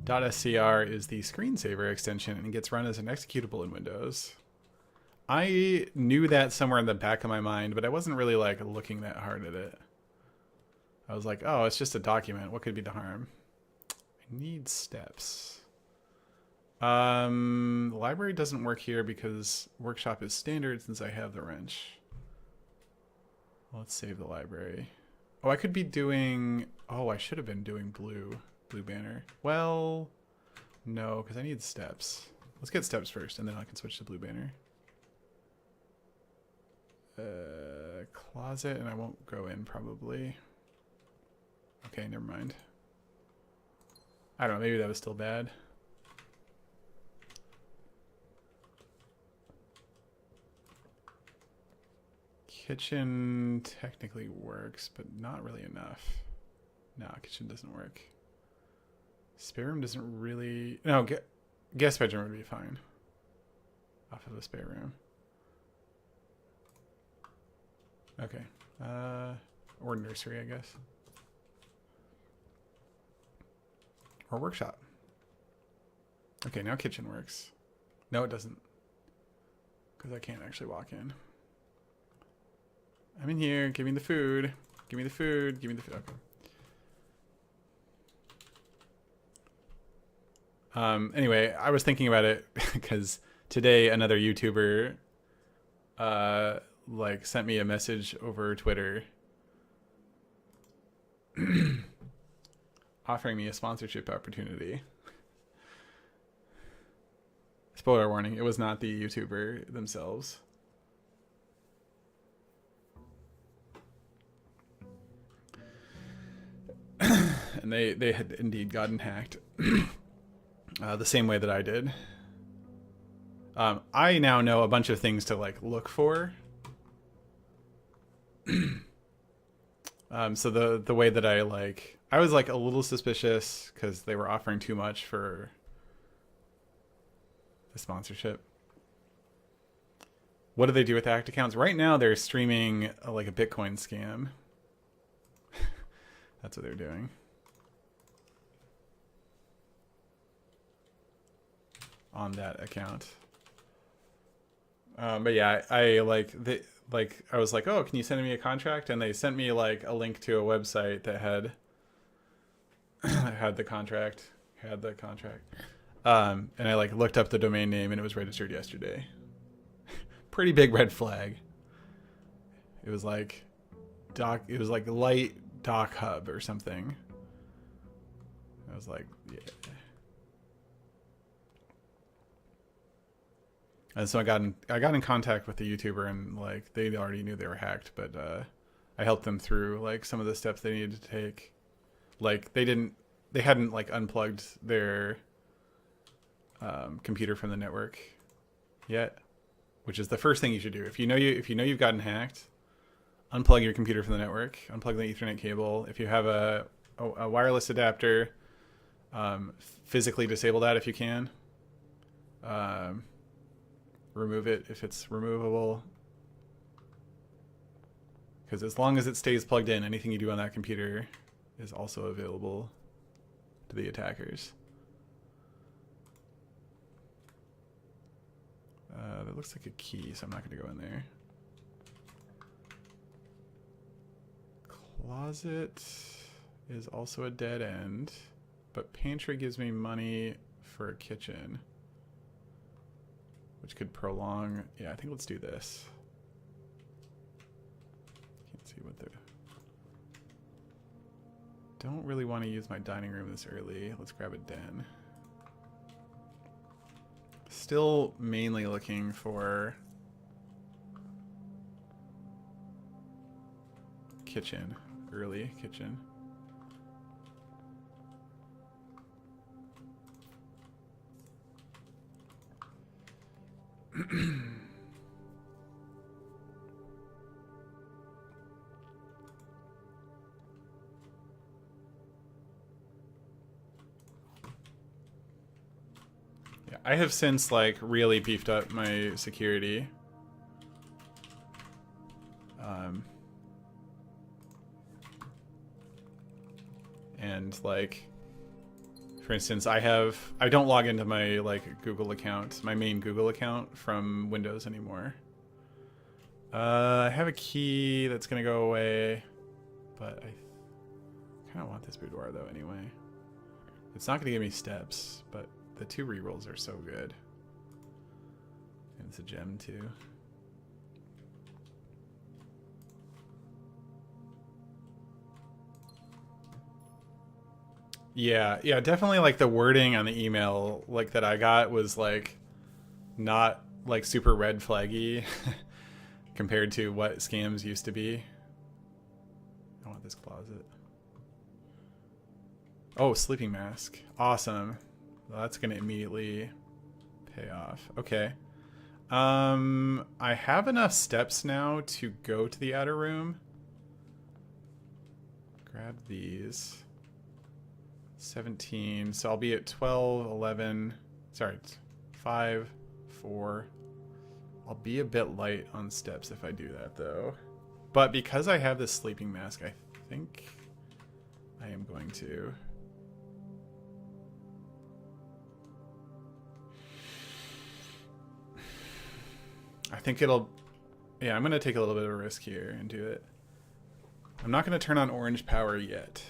[SPEAKER 1] .scr is the screensaver extension and gets run as an executable in Windows. I knew that somewhere in the back of my mind, but I wasn't really like looking that hard at it. I was like, oh, it's just a document. What could be the harm? I need steps. The library doesn't work here because workshop is standard since I have the wrench. Let's save the library. Oh, I could be doing... Oh, I should have been doing blue banner. Well, no, because I need steps. Let's get steps first, and then I can switch to blue banner. Closet, and I won't go in probably. Okay, never mind. I don't know, maybe that was still bad. Kitchen technically works, but not really enough. No, kitchen doesn't work. Spare room doesn't really... No, guest bedroom would be fine. Off of the spare room. Okay. Or nursery, I guess. Or workshop. Okay, now kitchen works. No, it doesn't. Because I can't actually walk in. I'm in here. Give me the food. Give me the food. Give me the food. Okay. Anyway, I was thinking about it because today another YouTuber like sent me a message over Twitter offering me a sponsorship opportunity. Spoiler warning, it was not the YouTuber themselves. And they had indeed gotten hacked. The same way that I did. I now know a bunch of things to like look for. So the way that I was like a little suspicious because they were offering too much for the sponsorship. What do they do with hacked accounts? Right now they're streaming like a Bitcoin scam. That's what they're doing. On that account. But yeah, I was like, oh, can you send me a contract? And they sent me like a link to a website that had the contract. And I like looked up the domain name and it was registered yesterday. Pretty big red flag. It was like light doc hub or something. I was like, yeah. And so I got in contact with the YouTuber and like they already knew they were hacked, but I helped them through like some of the steps they needed to take. Like they hadn't like unplugged their computer from the network yet, which is the first thing you should do. If you know you've gotten hacked, unplug your computer from the network, unplug the Ethernet cable. If you have a wireless adapter, physically disable that if you can. Remove it if it's removable. Because as long as it stays plugged in, anything you do on that computer is also available to the attackers. That looks like a key, so I'm not going to go in there. Closet. is also a dead end, but pantry gives me money for a kitchen, which could prolong. Yeah, I think let's do this. Can't see what the... Don't really want to use my dining room this early. Let's grab a den. Still mainly looking for kitchen, early kitchen. Yeah, I have since like really beefed up my security. And like, for instance, I don't log into my like Google account, my main Google account from Windows anymore. I have a key that's gonna go away, but I kind of want this boudoir though anyway. It's not gonna give me steps, but the 2 rerolls are so good. And it's a gem too. Yeah, yeah, definitely like the wording on the email like that I got was like not like super red flaggy compared to what scams used to be. I want this closet. Oh, sleeping mask. Awesome. Well, that's going to immediately pay off. Okay. I have enough steps now to go to the outer room. Grab these. 17. So I'll be at 12, 11. Sorry, 5, 4. I'll be a bit light on steps if I do that, though. But because I have this sleeping mask, I think I am going to... I think it'll... Yeah, I'm going to take a little bit of a risk here and do it. I'm not going to turn on orange power yet.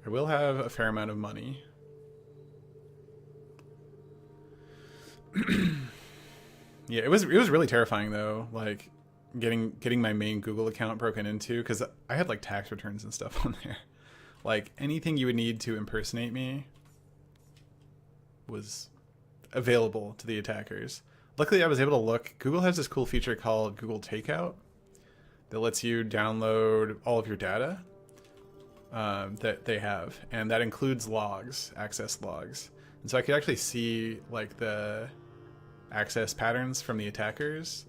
[SPEAKER 1] I will have a fair amount of money. Yeah, it was really terrifying though, like getting my main Google account broken into, because I had like tax returns and stuff on there. Like anything you would need to impersonate me was available to the attackers. Luckily I was able to look. Google has this cool feature called Google Takeout that lets you download all of your data that they have, and that includes logs, access logs. And so I could actually see like the access patterns from the attackers,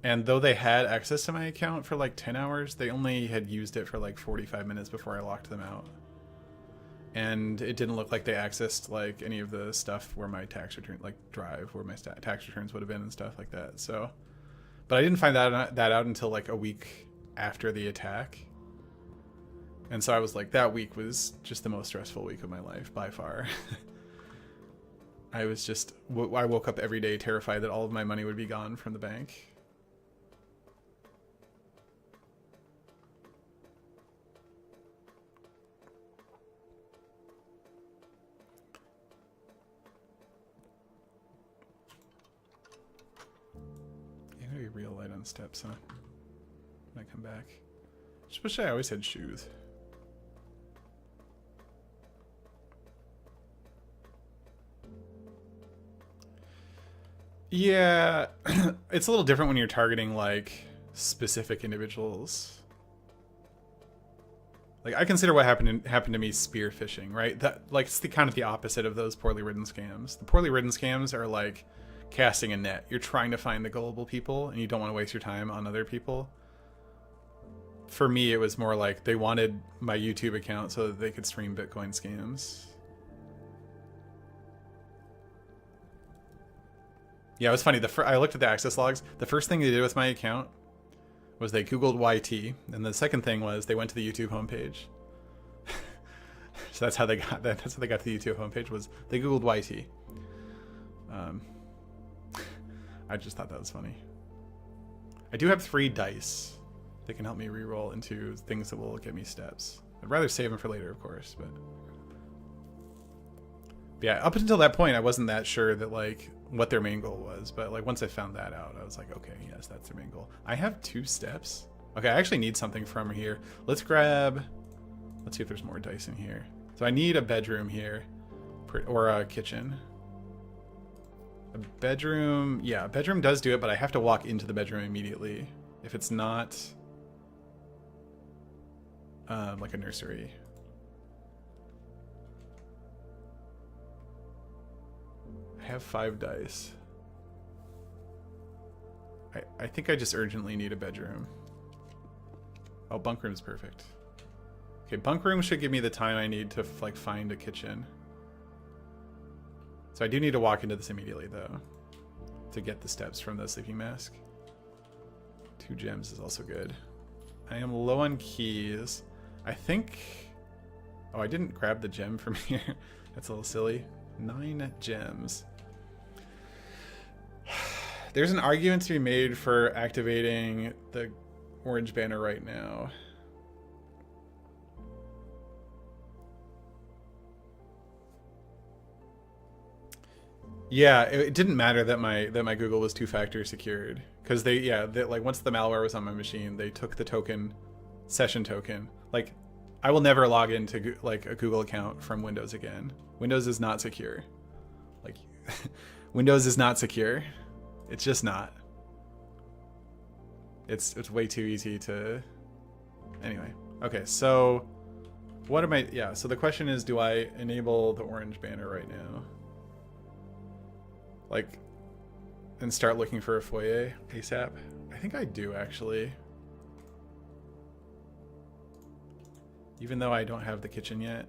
[SPEAKER 1] and though they had access to my account for like 10 hours, they only had used it for like 45 minutes before I locked them out. And it didn't look like they accessed like any of the stuff where my tax return, like Drive, where my tax returns would have been and stuff like that. So, but I didn't find that out until like a week after the attack. And so I was like, that week was just the most stressful week of my life by far. I was just, I woke up every day terrified that all of my money would be gone from the bank. I'm gonna be real light on steps, huh? When I come back. Just wish I always had shoes. Yeah, it's a little different when you're targeting like specific individuals. Like I consider what happened to me spear phishing, right? That like it's the kind of the opposite of those poorly written scams. The poorly written scams are like casting a net. You're trying to find the gullible people, and you don't want to waste your time on other people. For me, it was more like they wanted my YouTube account so that they could stream Bitcoin scams. Yeah, it was funny. I looked at the access logs. The first thing they did with my account was they Googled YT, and the second thing was they went to the YouTube homepage. So that's how they got that. That's how they got to the YouTube homepage, was they Googled YT. I just thought that was funny. I do have 3 dice that can help me reroll into things that will get me steps. I'd rather save them for later, of course, but yeah, up until that point, I wasn't that sure that like what their main goal was, but like once I found that out, I was like, okay, yes, that's their main goal. I have 2 steps. Okay, I actually need something from here. Let's see if there's more dice in here. So I need a bedroom here, or a kitchen. A bedroom, yeah, a bedroom does do it, but I have to walk into the bedroom immediately. If it's not like a nursery. I have 5 dice. I think I just urgently need a bedroom. Oh, bunk room's perfect. Okay, bunk room should give me the time I need to like find a kitchen. So I do need to walk into this immediately though, to get the steps from the sleeping mask. 2 gems is also good. I am low on keys. I think, oh, I didn't grab the gem from here. That's a little silly. 9 gems. There's an argument to be made for activating the orange banner right now. Yeah, it didn't matter that my Google was 2-factor secured, because like once the malware was on my machine, they took the token, session token. Like, I will never log into like a Google account from Windows again. Windows is not secure. Like, Windows is not secure. It's just not. It's way too easy to. Anyway, okay. So, what am I? Yeah. So the question is, do I enable the orange banner right now? Like, and start looking for a foyer ASAP? I think I do actually. Even though I don't have the kitchen yet,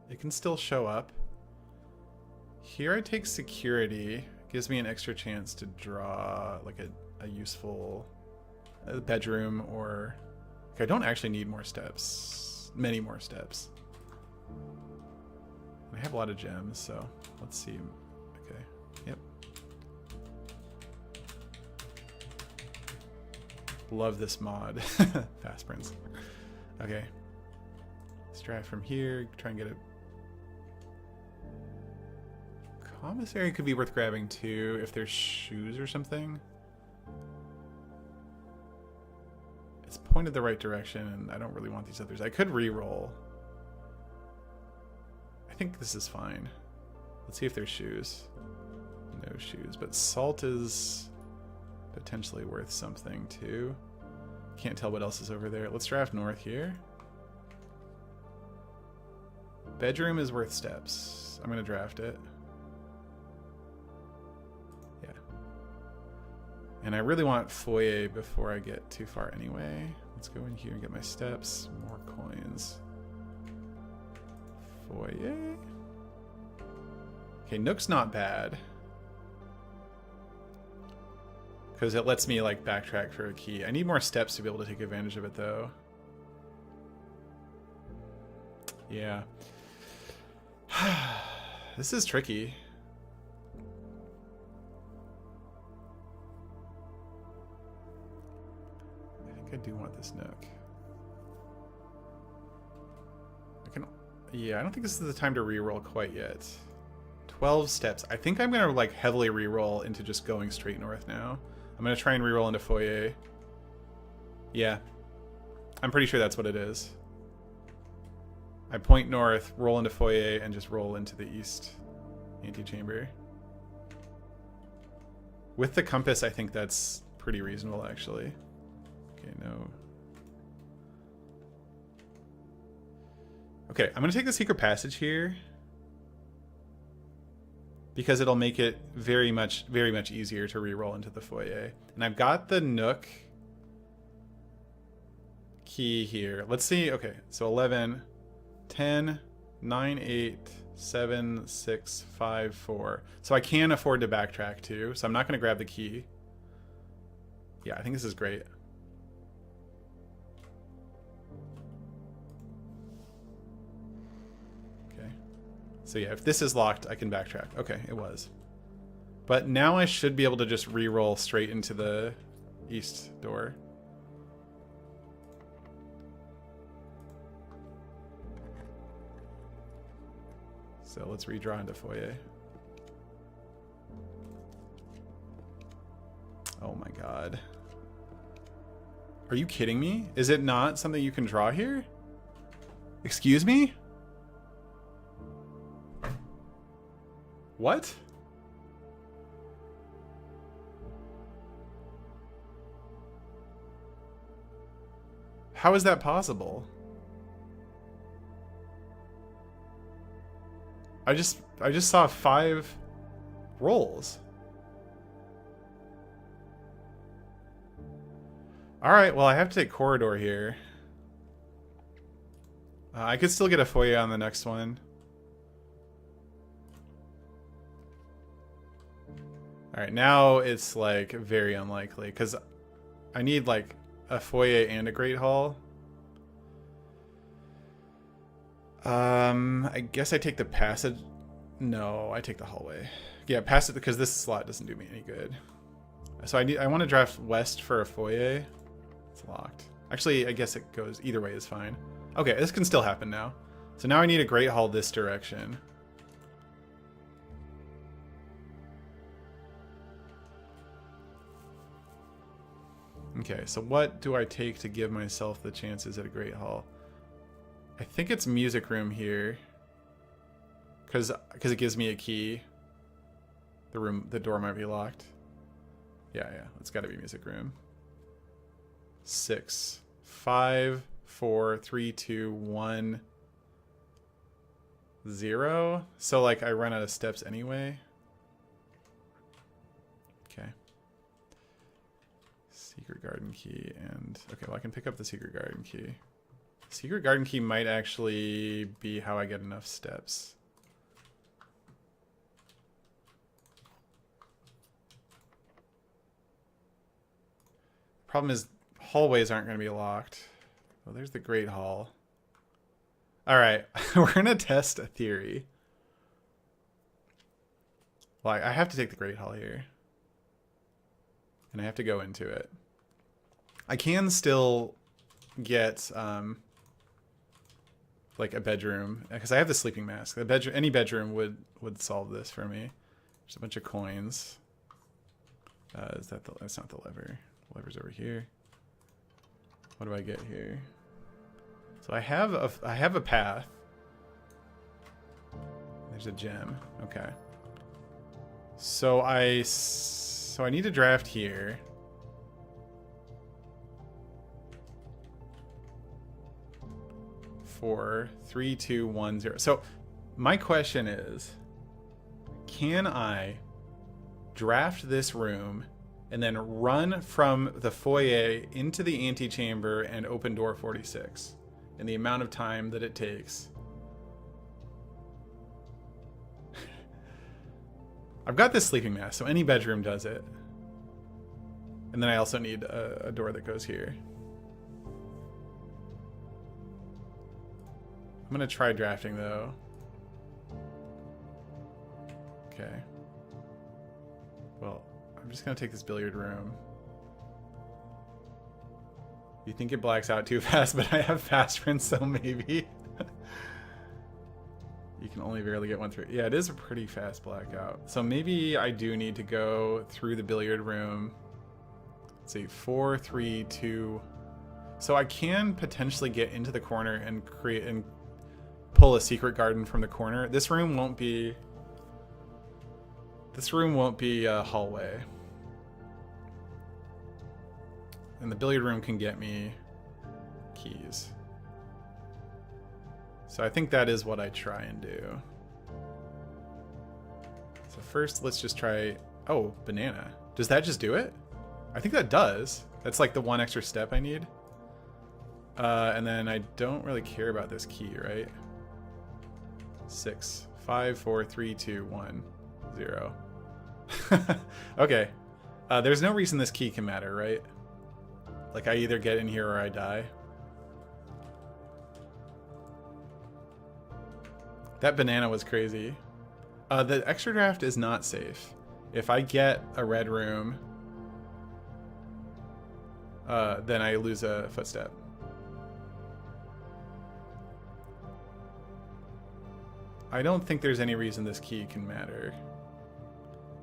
[SPEAKER 1] it can still show up. Here I take security. Gives me an extra chance to draw like a useful bedroom, or okay, I don't actually need more steps. Many more steps. I have a lot of gems, so let's see. Okay, yep. Love this mod. Fast sprints. Okay. Let's drive from here, try and get it. Commissary could be worth grabbing too if there's shoes or something. It's pointed the right direction and I don't really want these others. I could re-roll. I think this is fine. Let's see if there's shoes. No shoes, but salt is potentially worth something too. Can't tell what else is over there. Let's draft north here. Bedroom is worth steps. I'm gonna draft it. Yeah. And I really want foyer before I get too far anyway. Let's go in here and get my steps. More coins. Foyer. Okay, Nook's not bad. Because it lets me like backtrack for a key. I need more steps to be able to take advantage of it though. Yeah. This is tricky. I think I do want this Nook. Yeah, I don't think this is the time to reroll quite yet. 12 steps. I think I'm gonna like heavily reroll into just going straight north now. I'm gonna try and reroll into foyer. Yeah. I'm pretty sure that's what it is. I point north, roll into foyer, and just roll into the east antechamber. With the compass, I think that's pretty reasonable, actually. Okay, no. Okay, I'm going to take the secret passage here. Because it'll make it very much easier to re-roll into the foyer. And I've got the Nook key here. Let's see. Okay, so 11... 10, 9, 8, 7, 6, 5, 4. So I can afford to backtrack too. So I'm not going to grab the key. Yeah, I think this is great. Okay. So yeah, if this is locked, I can backtrack. Okay, it was. But now I should be able to just re-roll straight into the east door. So let's redraw into foyer. Oh my god. Are you kidding me? Is it not something you can draw here? Excuse me? What? How is that possible? I just saw 5 rolls. All right, well, I have to take corridor here. I could still get a foyer on the next one. All right, now it's like very unlikely because I need like a foyer and a great hall. I guess I take the passage. No, I take the hallway. Yeah, pass it because this slot doesn't do me any good. So I want to draft west for a foyer. It's locked. Actually, I guess it goes either way is fine. Okay, this can still happen now. So now I need a great hall this direction. Okay, so what do I take to give myself the chances at a great hall? I think it's music room here. Because it gives me a key. The door might be locked. Yeah, it's got to be music room. 6, 5, 4, 3, 2, 1, 0. So like I run out of steps anyway. Okay. Secret garden key and okay, well I can pick up the secret garden key. Secret garden key might actually be how I get enough steps. Problem is hallways aren't going to be locked. Oh, there's the Great Hall. All right, we're going to test a theory. Well, I have to take the Great Hall here. And I have to go into it. I can still get like a bedroom because I have the sleeping mask. The bedroom, any bedroom would solve this for me. There's a bunch of coins. Is that that's not the lever. The lever's over here. What do I get here? So I have a path. There's a gem. Okay. So I need to draft here. For 3, 2, 1, 0. So my question is, can I draft this room and then run from the foyer into the antechamber and open door 46 in the amount of time that it takes? I've got this sleeping mask, so any bedroom does it. And then I also need a door that goes here. I'm going to try drafting, though. Okay. Well, I'm just going to take this billiard room. You think it blacks out too fast, but I have fast prints, so maybe. You can only barely get one through. Yeah, it is a pretty fast blackout. So maybe I do need to go through the billiard room. Let's see, 4, 3, 2. So I can potentially get into the corner and pull a secret garden from the corner. This room won't be a hallway. And the billiard room can get me keys. So I think that is what I try and do. So first let's just try, oh, banana. Does that just do it? I think that does. That's like the one extra step I need. And then I don't really care about this key, right? 6, 5, 4, 3, 2, 1, 0. Okay. There's no reason this key can matter, right? Like I either get in here or I die. That banana was crazy. The extra draft is not safe. If I get a red room, then I lose a footstep. I don't think there's any reason this key can matter.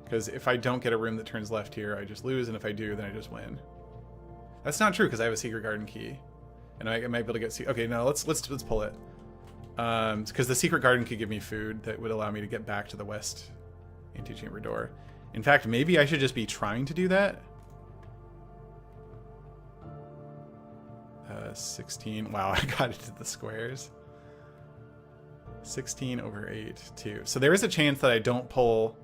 [SPEAKER 1] Because if I don't get a room that turns left here, I just lose, and if I do, then I just win. That's not true, because I have a secret garden key. And I might be able to get... Okay, no, let's pull it. Because the secret garden could give me food that would allow me to get back to the west antechamber door. In fact, maybe I should just be trying to do that. 16. Wow, I got it to the squares. 16 over 8, 2. So there is a chance that I don't pull...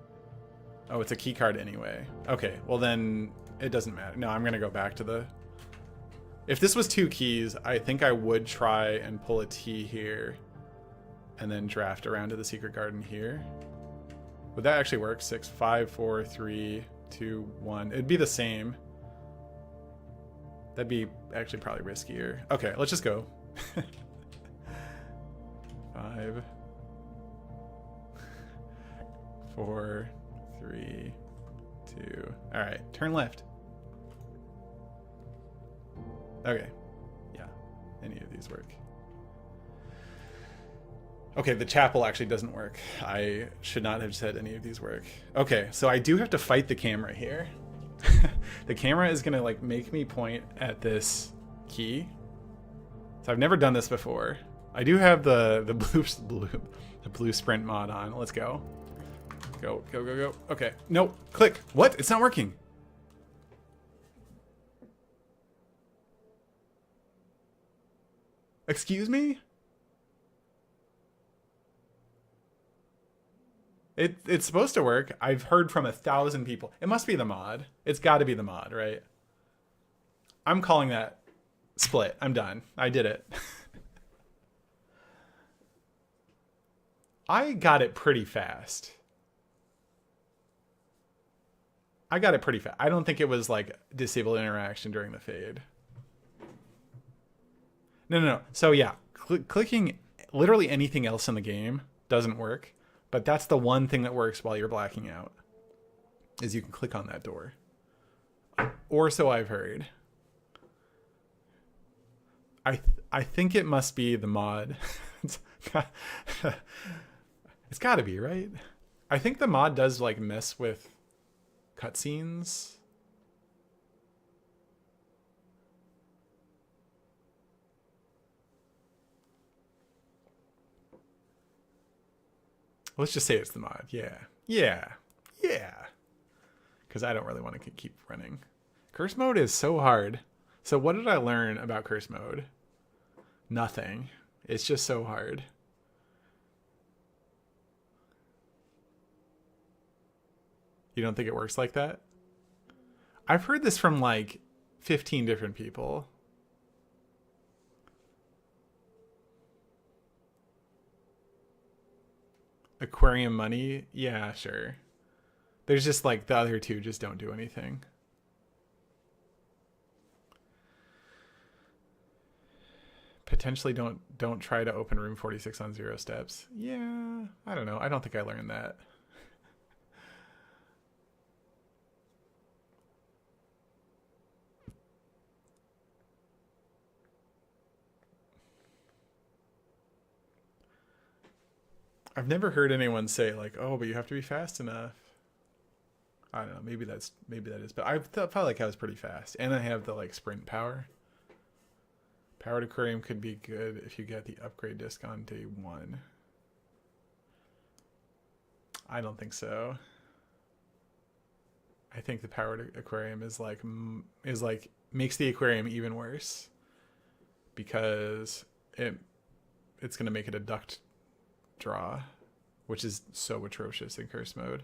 [SPEAKER 1] Oh, it's a key card anyway. Okay, well then it doesn't matter. No, I'm going to go back to the... If this was 2 keys, I think I would try and pull a T here and then draft around to the secret garden here. Would that actually work? 6, 5, 4, 3, 2, 1. It'd be the same. That'd be actually probably riskier. Okay, let's just go. 5, 4, 3, 2. All right, turn left. Okay, yeah, any of these work. Okay, the chapel actually doesn't work. I should not have said any of these work. Okay, so I do have to fight the camera here. The camera is gonna like make me point at this key. So I've never done this before. I do have the blue sprint mod on. Let's go. Go, go, go, go. Okay. No, click. What? It's not working. Excuse me? It's supposed to work. I've heard from 1,000 people. It must be the mod. It's got to be the mod, right? I'm calling that split. I'm done. I did it. I got it pretty fast. I don't think it was like disable interaction during the fade. No. So yeah, clicking literally anything else in the game doesn't work. But that's the one thing that works while you're blacking out, is you can click on that door. Or so I've heard. I think it must be the mod. It's got to be, right? I think the mod does like mess with cutscenes. Let's just say it's the mod. Yeah. Because I don't really want to keep running. Curse mode is so hard. So what did I learn about curse mode? Nothing. It's just so hard. You don't think it works like that? I've heard this from like 15 different people. Aquarium money? Yeah, sure. There's just like the other two just don't do anything. Potentially don't try to open room 46 on 0 steps. Yeah, I don't know. I don't think I learned that. I've never heard anyone say like, "Oh, but you have to be fast enough." I don't know. Maybe that is. But I felt like I was pretty fast, and I have the like sprint power. Powered aquarium could be good if you get the upgrade disc on day 1. I don't think so. I think the powered aquarium is like makes the aquarium even worse because it's gonna make it a duct draw, which is so atrocious in curse mode.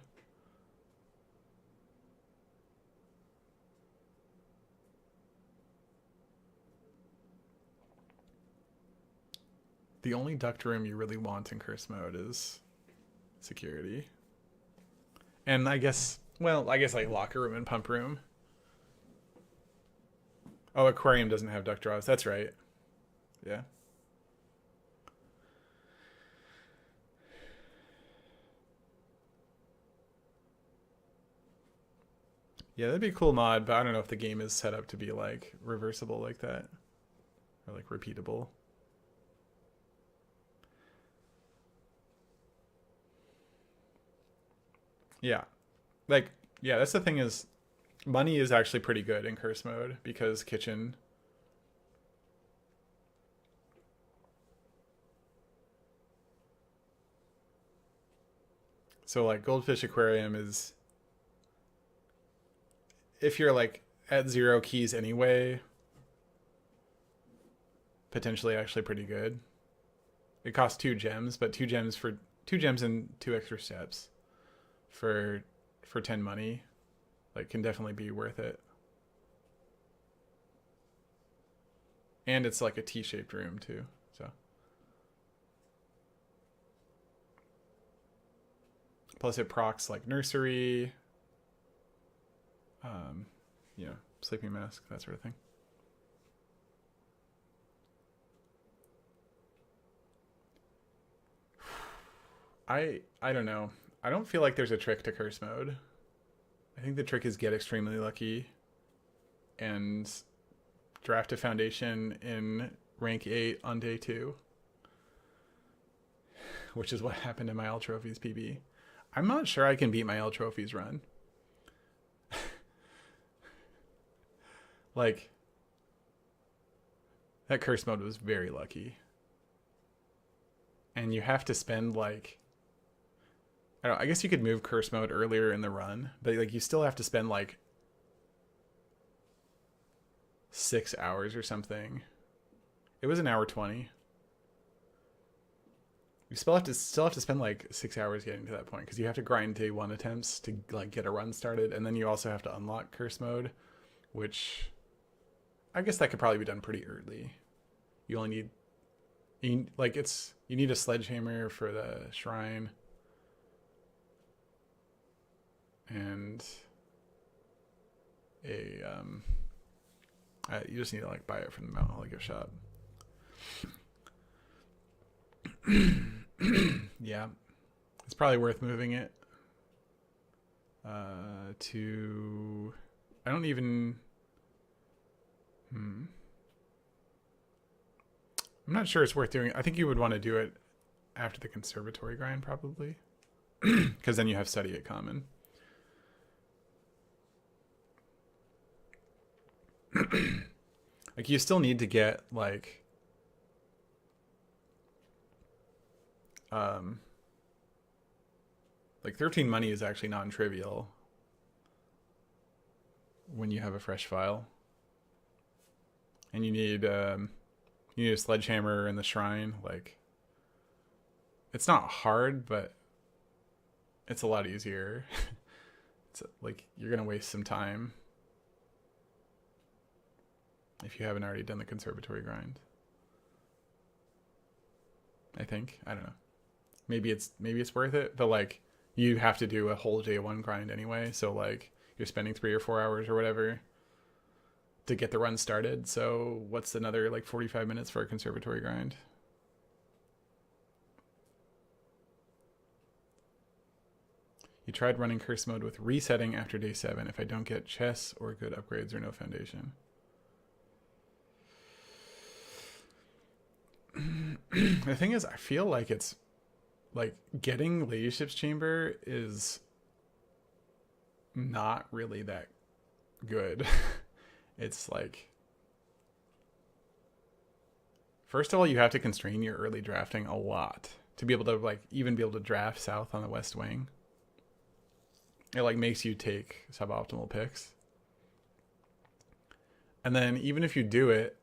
[SPEAKER 1] The only duct room you really want in curse mode is security. And I guess like locker room and pump room. Oh, aquarium doesn't have duct draws. That's right. Yeah. Yeah, that'd be a cool mod, but I don't know if the game is set up to be like reversible like that or like repeatable. Yeah. Like, yeah, that's the thing is money is actually pretty good in curse mode because kitchen. So like goldfish aquarium is if you're like at 0 keys anyway, potentially actually pretty good. It costs 2 gems, but 2 gems and 2 extra steps for 10 money, like can definitely be worth it. And it's like a T-shaped room too. So plus it procs like nursery, um, sleeping mask, that sort of thing. I don't know. I don't feel like there's a trick to curse mode. I think the trick is get extremely lucky and draft a foundation in rank 8 on day 2, which is what happened in my L Trophies PB. I'm not sure I can beat my L Trophies run. Like, that curse mode was very lucky. And you have to spend like I guess you could move curse mode earlier in the run, but like you still have to spend like 6 hours or something. It was an hour 20. You still have to spend like 6 hours getting to that point because you have to grind day 1 attempts to like get a run started, and then you also have to unlock curse mode, which I guess that could probably be done pretty early. You only need you need a sledgehammer for the shrine, and you just need to like buy it from the Mount Holly gift shop. Yeah, it's probably worth moving it to. I don't even. I'm not sure it's worth doing. I think you would want to do it after the conservatory grind, probably, because then you have study at common. Like you still need to get like like 13 money is actually non-trivial when you have a fresh file, and you need a sledgehammer in the shrine. Like it's not hard, but it's a lot easier. It's like you're gonna waste some time if you haven't already done the conservatory grind. I think, I don't know, maybe it's worth it, but like you have to do a whole J1 grind anyway, so like you're spending 3 or 4 hours or whatever to get the run started. So what's another like 45 minutes for a conservatory grind? You tried running curse mode with resetting after day 7. If I don't get chests or good upgrades or no foundation. The thing is, I feel like it's like getting Ladyship's Chamber is not really that good. It's like, first of all, you have to constrain your early drafting a lot to be able to like even be able to draft south on the west wing. It like makes you take suboptimal picks. And then even if you do it,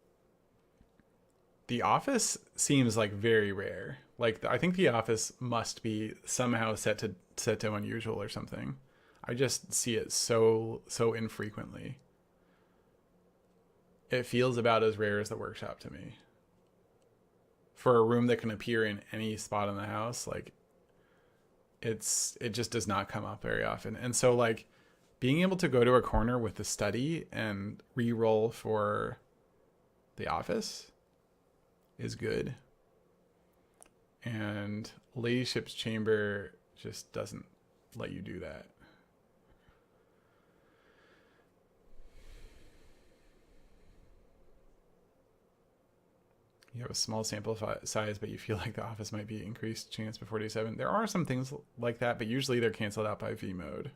[SPEAKER 1] the office seems like very rare. Like I think the office must be somehow set to unusual or something. I just see it so infrequently. It feels about as rare as the workshop to me. For a room that can appear in any spot in the house, like it just does not come up very often. And so like being able to go to a corner with the study and re-roll for the office is good. And Ladyship's Chamber just doesn't let you do that. You have a small sample size, but you feel like the office might be increased chance before day 7. There are some things like that, but usually they're canceled out by V mode.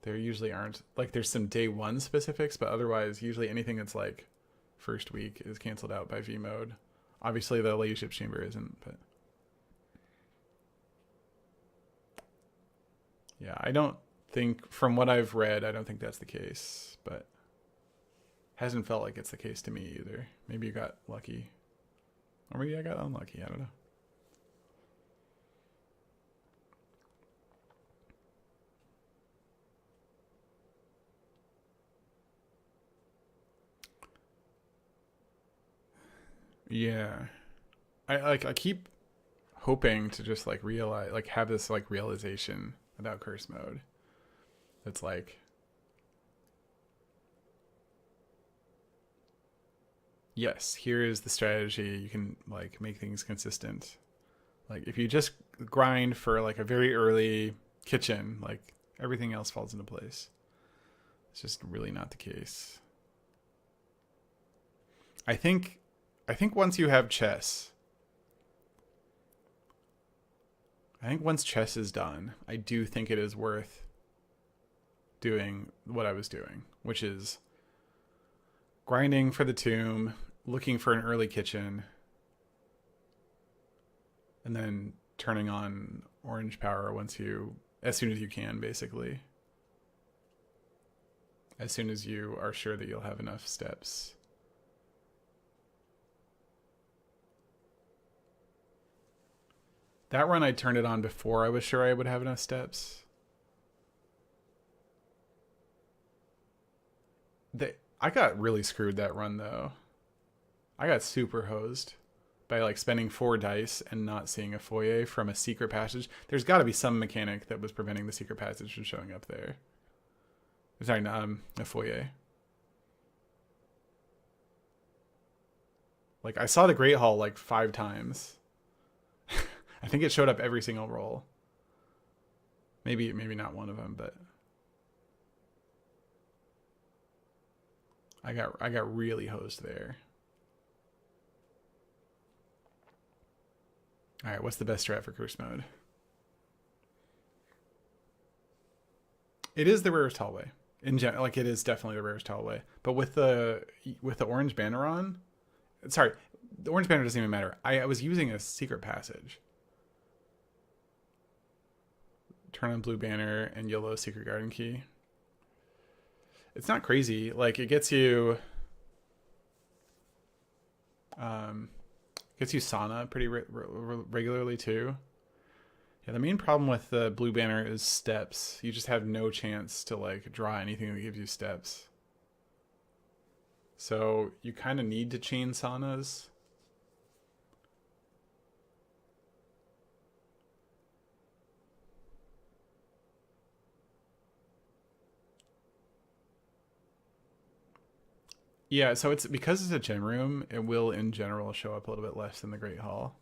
[SPEAKER 1] There usually aren't, like, there's some day 1 specifics, but otherwise usually anything that's like first week is canceled out by V mode. Obviously the Ladyship Chamber isn't, but yeah, I don't think, from what I've read, I don't think that's the case, but hasn't felt like it's the case to me either. Maybe you got lucky, or maybe I got unlucky, I don't know. Yeah, I keep hoping to just like realize, like have this like realization about curse mode. It's like, yes, here is the strategy. You can like make things consistent. Like if you just grind for like a very early kitchen, like everything else falls into place. It's just really not the case. I think once you have chess, I think once chess is done, I do think it is worth doing what I was doing, which is grinding for the tomb, looking for an early kitchen, and then turning on orange power as soon as you can, basically. As soon as you are sure that you'll have enough steps. That run I turned it on before I was sure I would have enough steps. I got really screwed that run though. I got super hosed by like spending 4 dice and not seeing a foyer from a secret passage. There's got to be some mechanic that was preventing the secret passage from showing up there. Sorry, a foyer. Like I saw the Great Hall like 5 times. I think it showed up every single roll. Maybe not one of them, but I got really hosed there. All right, what's the best strat for curse mode? It is the rarest hallway. In general, like it is definitely the rarest hallway. But with the orange banner on, sorry, the orange banner doesn't even matter. I was using a secret passage. Turn on blue banner and yellow secret garden key. It's not crazy. Like it gets you sauna pretty regularly too. Yeah, the main problem with the blue banner is steps. You just have no chance to like draw anything that gives you steps. So you kind of need to chain saunas. Yeah, so it's because it's a gem room, it will in general show up a little bit less than the Great Hall.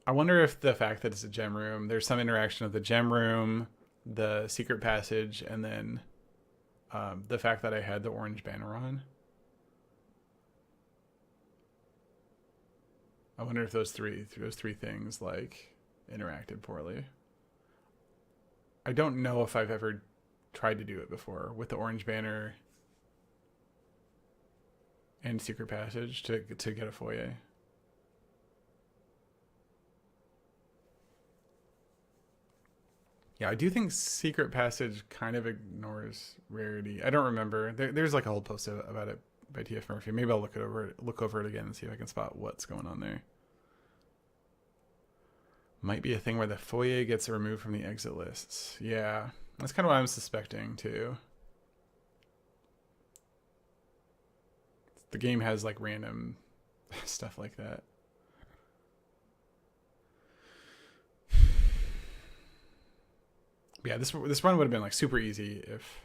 [SPEAKER 1] I wonder if the fact that it's a gem room, there's some interaction of the gem room, the secret passage, and then the fact that I had the orange banner on. I wonder if those three things like interacted poorly. I don't know if I've ever tried to do it before with the orange banner and secret passage to get a foyer. Yeah, I do think secret passage kind of ignores rarity. I don't remember. There's like a whole post about it by TF Murphy. Maybe I'll look over it again and see if I can spot what's going on there. Might be a thing where the foyer gets removed from the exit lists. Yeah, that's kind of what I'm suspecting too. The game has like random stuff like that. Yeah, this run would have been like super easy if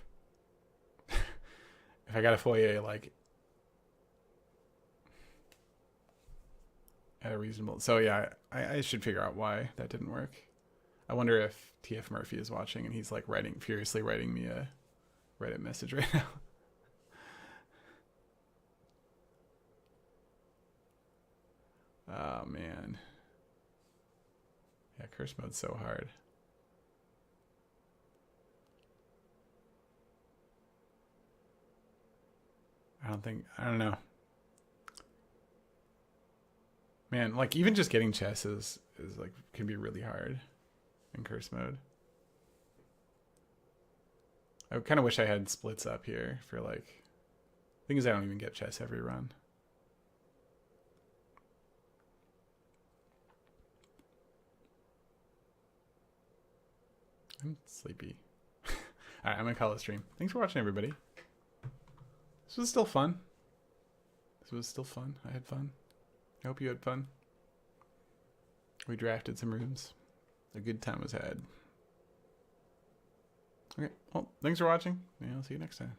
[SPEAKER 1] I got a foyer like at a reasonable. So yeah, I should figure out why that didn't work. I wonder if TF Murphy is watching and he's like furiously writing me a Reddit message right now. Oh, man. Yeah, curse mode's so hard. I don't know. Man, like even just getting chess is like can be really hard in curse mode. I kind of wish I had splits up here for like. Thing is, I don't even get chess every run. I'm sleepy. Alright, I'm gonna call it stream. Thanks for watching, everybody. This was still fun. I had fun. I hope you had fun. We drafted some rooms. A good time was had. Okay, well, thanks for watching. Yeah, I'll see you next time.